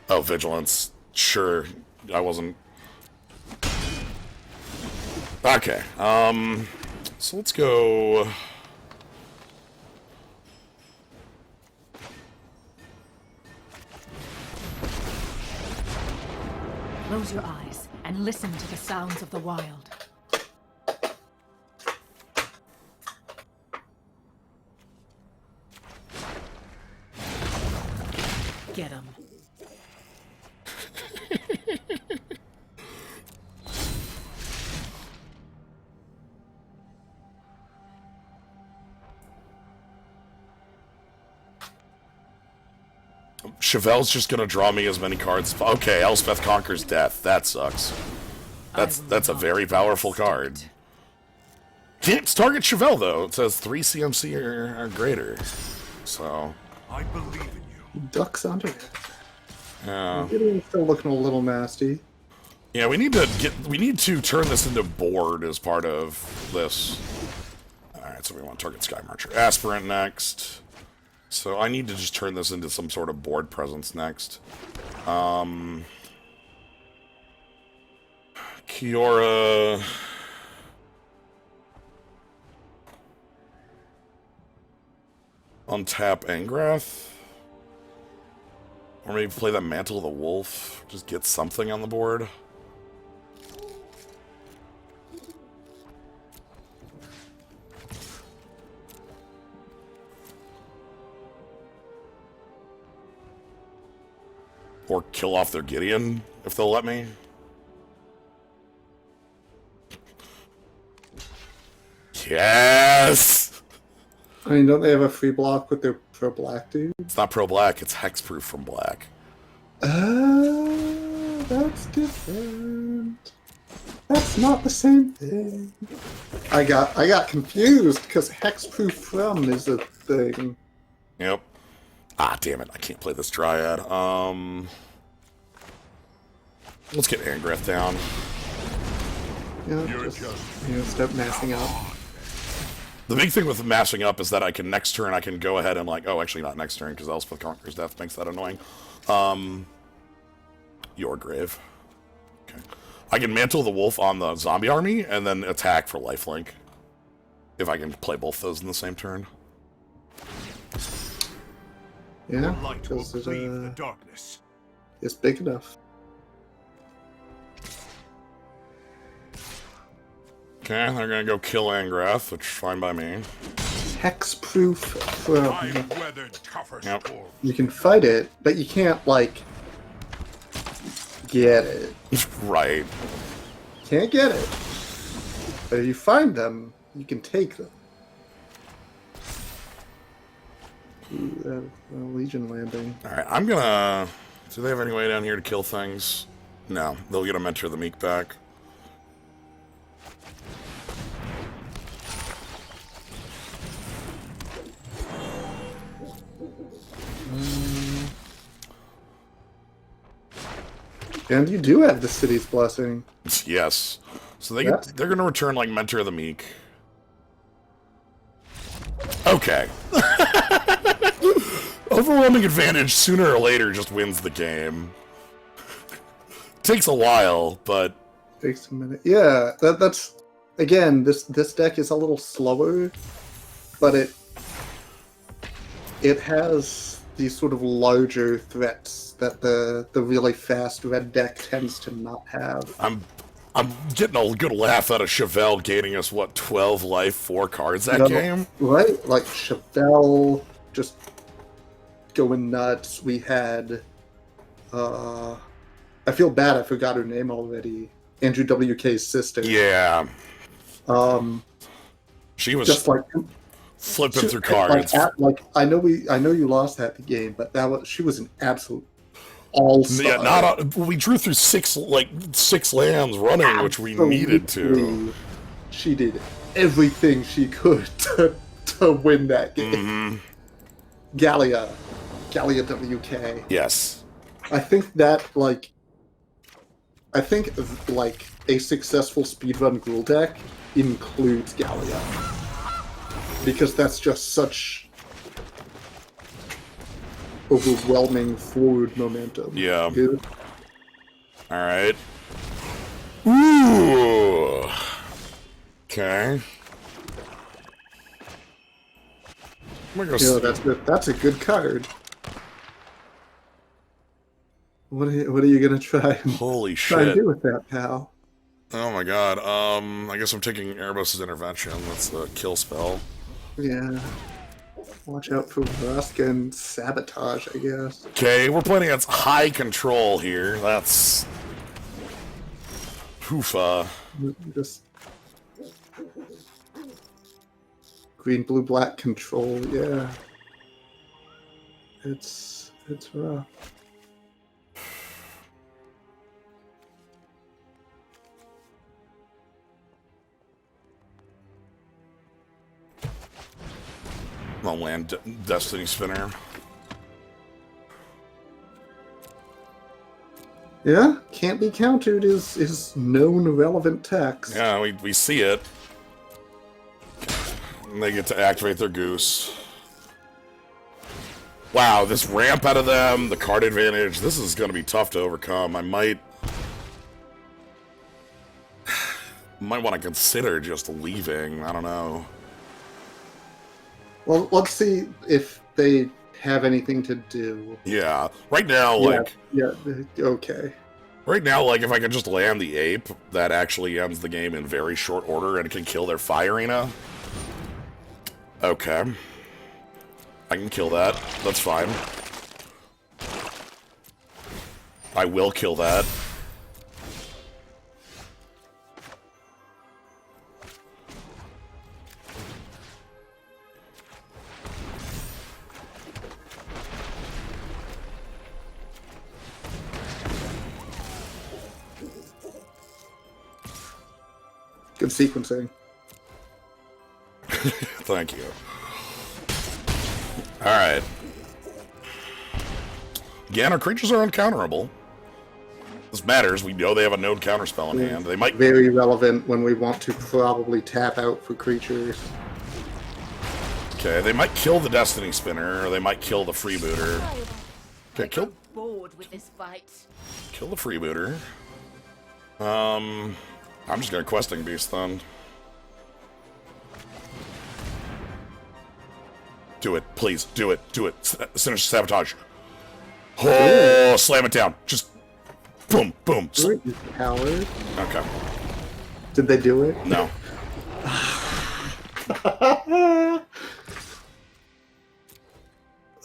Oh, vigilance. Sure, I wasn't. Okay. So let's go. Close your eyes and listen to the sounds of the wild. Get 'em. Chevelle's just gonna draw me as many cards. Okay, Elspeth conquers death. That sucks. That's a very powerful card. Can't target Chevelle though. It says 3 CMC or greater. So. I believe in you. Ducks under it. Yeah. Gideon's still looking a little nasty. Yeah, we need to turn this into board as part of this. Alright, so we want to target Sky Marcher. Aspirant next. So I need to just turn this into some sort of board presence next. Kiora. Untap Angrath. Or maybe play that Mantle of the Wolf. Just get something on the board. Or kill off their Gideon, if they'll let me. Yes! I mean, don't they have a free block with their pro black dude? It's not pro-black, it's hexproof from black. That's different. That's not the same thing. I got confused because hexproof from is a thing. Yep. Ah, damn it, I can't play this Dryad. Let's get Angrath down. Yeah, just start massing up. The big thing with massing up is that I can next turn, I can go ahead and like, oh, actually not next turn, because Elspeth Conquers Death makes that annoying. Your Grave. Okay. I can Mantle the Wolf on the zombie army, and then attack for lifelink. If I can play both those in the same turn. Yeah, Light will because cleave the darkness. it's big enough. Okay, they're gonna go kill Angrath, which is fine by me. Hexproof from. I've weathered tougher Yep. storms. You can fight it, but you can't like get it. Right. Can't get it. But if you find them, you can take them. Ooh, Legion landing. Alright, I'm gonna... Do they have any way down here to kill things? No, they'll get a Mentor of the Meek back. And you do have the city's blessing. Yes. So they Yes. they're gonna return like Mentor of the Meek. Okay. Overwhelming advantage sooner or later just wins the game. Takes a while, but Takes a minute. Yeah, that's again. This deck is a little slower, but it has these sort of larger threats that the really fast red deck tends to not have. I'm getting a good laugh out of Chevelle gaining us what 12 life, 4 cards that No, game. right? Like Chevelle just going nuts. We had I feel bad I forgot her name already. Andrew WK's sister. Yeah. Um She was just like flipping through cards. I know you lost at the game, but she was an absolute all-star. Yeah, we drew through six lands running, which we needed to. She did everything she could to win that game. Gallia WK. Yes. I think a successful speedrun Gruul deck includes Gallia. Because that's just such overwhelming forward momentum. Yeah. Dude. Alright. Ooh. Okay. That's a good card. What are you gonna try? Holy Try and shit! do with that, pal? Oh my god. I guess I'm taking Erebos' Intervention. That's the kill spell. Yeah. Watch out for Rust and Sabotage, I guess. Okay, we're playing against high control here. That's Hoofa. Just green, blue, black control. Yeah. It's rough. The land Destiny Spinner. Yeah, can't be countered is known relevant text. Yeah, we see it. And they get to activate their goose. Wow, this ramp out of them, the card advantage, this is going to be tough to overcome. I might want to consider just leaving. I don't know. Well, let's see if they have anything to do. Yeah. Right now, okay. Right now, if I could just land the ape, that actually ends the game in very short order and can kill their fire arena. Okay. I can kill that. That's fine. I will kill that. Good sequencing. Thank you. Alright. Again, our creatures are uncounterable. This matters. We know they have a node counterspell in hand. They might... Very relevant when we want to probably tap out for creatures. Okay, they might kill the Destiny Spinner, or they might kill the Freebooter. Okay, kill... Bored with this fight. Kill the Freebooter. I'm just gonna Questing Beast then. Do it, please. Do it. Do it. Finish Sabotage. Oh, slam it down. Just boom, boom. Coward. Okay. Did they do it? No.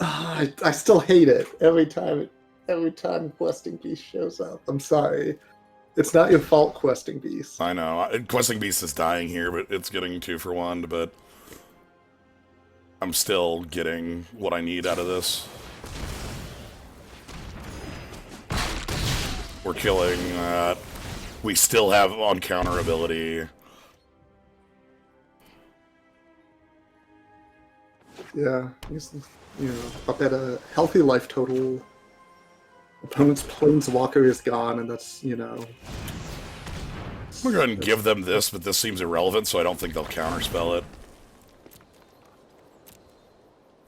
I still hate it every time Questing Beast shows up. I'm sorry. It's not your fault, Questing Beast. I know. Questing Beast is dying here, but it's getting 2-for-1, but I'm still getting what I need out of this. We're killing that. We still have on-counter ability. Yeah, he's, up at a healthy life total. Opponent's Planeswalker is gone, and that's, I'm gonna go ahead and give them this, but this seems irrelevant, so I don't think they'll counterspell it.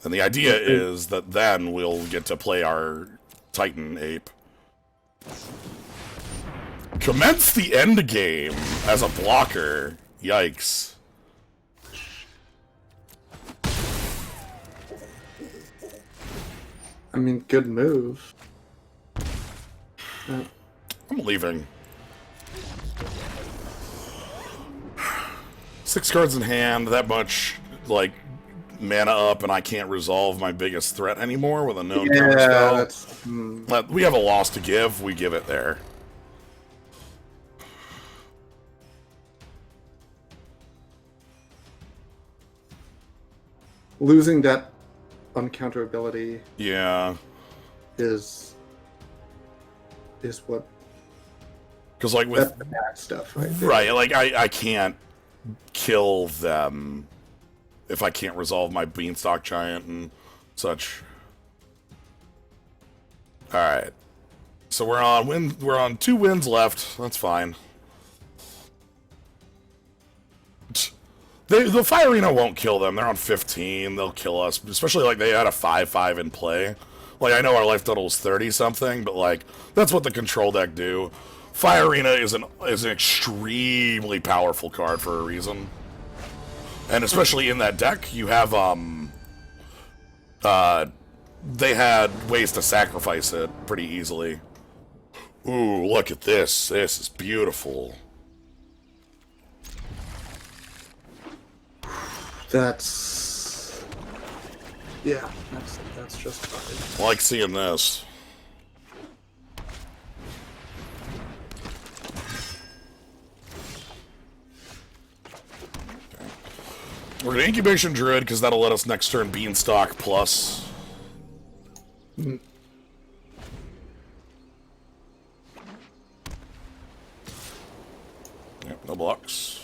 And the idea is that then we'll get to play our Titan Ape. Commence the endgame as a blocker. Yikes. I mean, good move. I'm leaving. 6 cards in hand, that much, mana up, and I can't resolve my biggest threat anymore with a known counterspell. We have a loss to give, we give it there. losing that uncounterability Yeah. is what Because, like, that's with... the bad stuff, right? there. Right, like, I can't kill them if I can't resolve my Beanstalk Giant and such. Alright. So we're on 2 wins left. That's fine. The Fire Arena won't kill them. They're on 15. They'll kill us. Especially, like, they had a 5-5 in play. Like, I know our life total is 30-something, but, like, that's what the control deck do. Fire Arena is an extremely powerful card for a reason. And especially in that deck, you have, they had ways to sacrifice it pretty easily. Ooh, look at this. This is beautiful. That's just fine. I like seeing this. Okay. We're gonna Incubation Druid because that'll let us next turn Beanstalk plus. Mm. Yep, no blocks.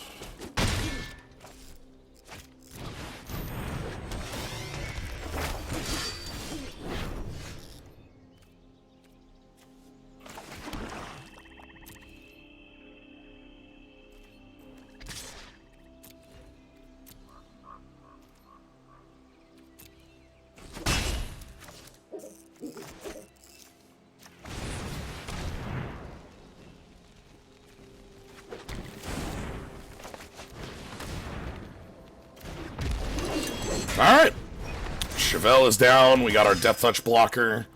Alright. Chevelle is down. We got our Death Touch blocker.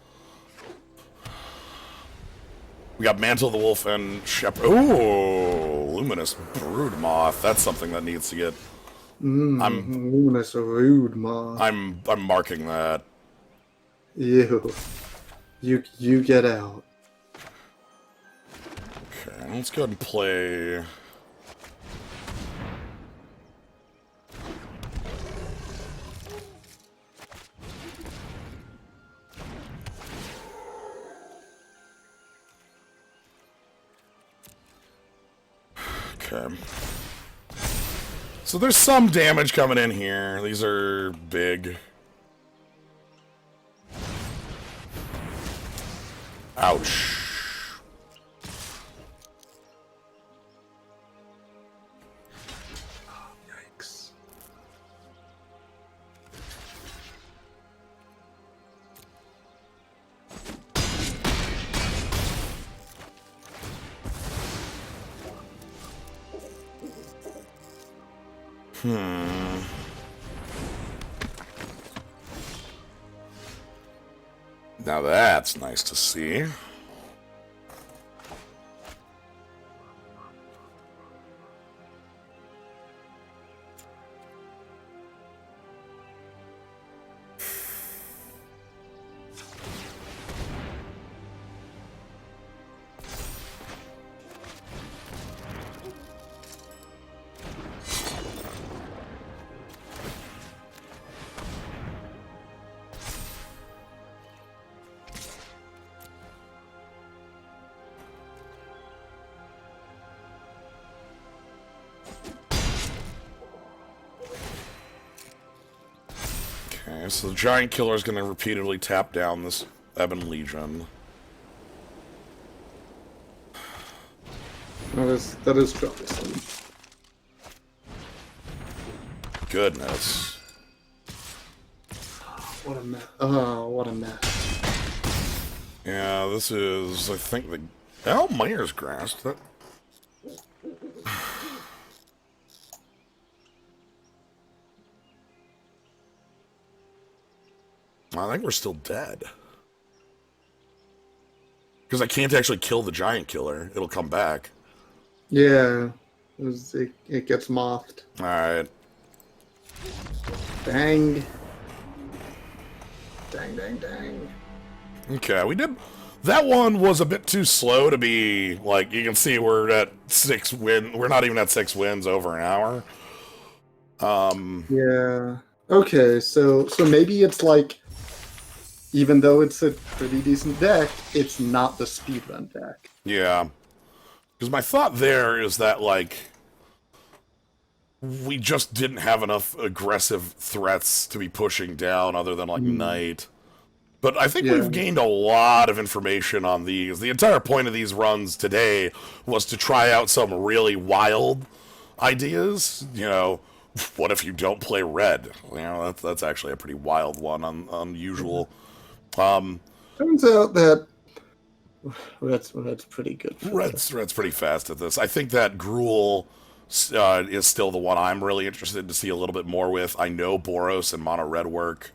We got Mantle of the Wolf and Shepherd. Ooh, Luminous Broodmoth. That's something that needs to get... Luminous Broodmoth. I'm marking that. You get out. Okay, let's go ahead and play... Okay. So there's some damage coming in here. These are big. Ouch. Yikes. Now that's nice to see. Okay, so the Giant Killer is going to repeatedly tap down this Ebon Legion. That is troublesome. Goodness. What a mess. Oh, what a mess. Yeah, this is, I think, the... Oh, Myers Grass. That... I think we're still dead. Because I can't actually kill the Giant Killer. It'll come back. Yeah. It gets mouthed. Alright. Dang. Dang. Okay, we did... That one was a bit too slow to be... Like, you can see we're at 6 wins. We're not even at 6 wins over an hour. Yeah. Okay, so maybe it's like, even though it's a pretty decent deck, it's not the speedrun deck. Yeah. Because my thought there is that, like, we just didn't have enough aggressive threats to be pushing down other than, like, Knight. But I think we've gained a lot of information on these. The entire point of these runs today was to try out some really wild ideas. You know, what if you don't play red? You know, that's actually a pretty wild one, unusual. Turns out that red's pretty good. Red's pretty fast at this. I think that Gruul is still the one I'm really interested to see a little bit more with. I know Boros and Mono Red work.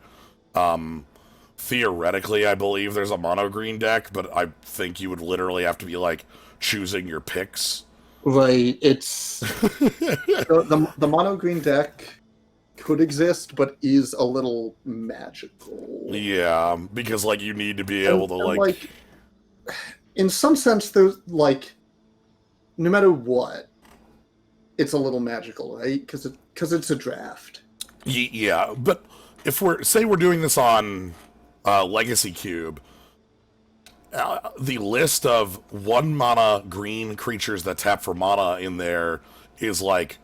Theoretically, I believe there's a mono green deck, but I think you would literally have to be like choosing your picks. Right, it's the mono green deck could exist, but is a little magical. Yeah, because like you need to be able to like, in some sense, there's like, no matter what, it's a little magical, right? Because it's a draft. Yeah, but if we're doing this on Legacy Cube, the list of 1 mana green creatures that tap for mana in there is like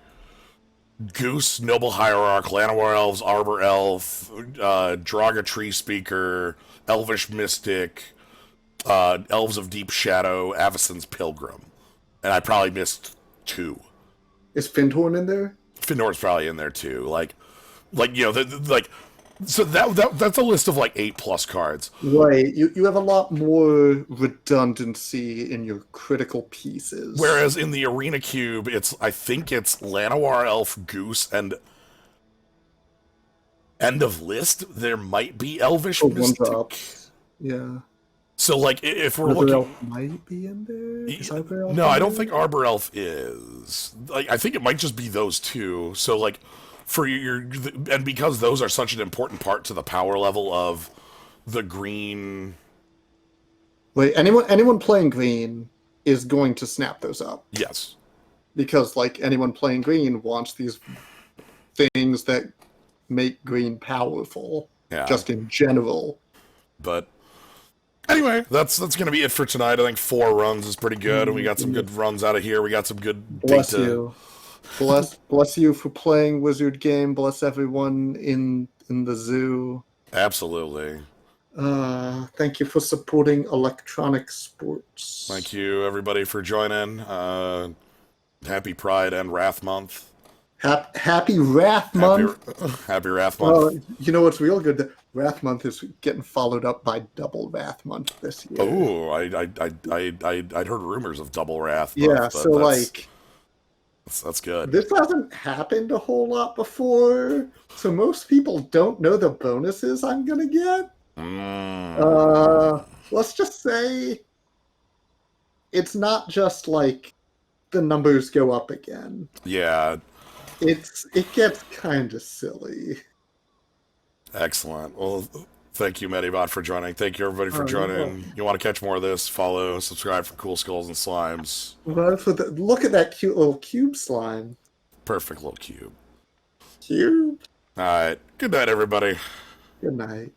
Goose, Noble Hierarch, Llanowar Elves, Arbor Elf, Draga Tree Speaker, Elvish Mystic, Elves of Deep Shadow, Avacyn's Pilgrim. And I probably missed 2. Is Findhorn in there? Findor's probably in there too. Like you know, so that's a list of like 8+ cards. Right. You have a lot more redundancy in your critical pieces. Whereas in the Arena Cube, I think it's Llanowar Elf, Goose, and end of list. There might be Elvish Mystic. Yeah. So like if we're Arbor looking, Elf might be in there. Is Arbor Elf no, in I don't there? think Arbor Elf is. Like I think it might just be those 2. So like for and because those are such an important part to the power level of the green. Wait, anyone playing green is going to snap those up. Yes. Because like anyone playing green wants these things that make green powerful. Yeah. Just in general. But anyway, that's going to be it for tonight. I think 4 runs is pretty good, and we got some good runs out of here. We got some good Bless data. you. Bless you for playing Wizard Game. Bless everyone in the zoo. Absolutely. Thank you for supporting electronic sports. Thank you, everybody, for joining. Happy Pride and Wrath Month. Happy Wrath Month. Happy Wrath Month. You know what's real good? Wrath Month is getting followed up by Double Wrath Month this year. Oh, I'd heard rumors of Double Wrath Yeah, Month, so like that's good. this hasn't happened a whole lot before, so most people don't know the bonuses I'm gonna get. Let's just say it's not just like the numbers go up again. Yeah. It gets kind of silly. Excellent. Well, thank you, Medibot, for joining. Thank you, everybody, for joining. You want to catch more of this, follow, subscribe for Cool Skulls and Slimes. Look at that cute little cube slime. Perfect little cube. Cube. All right. Good night, everybody. Good night.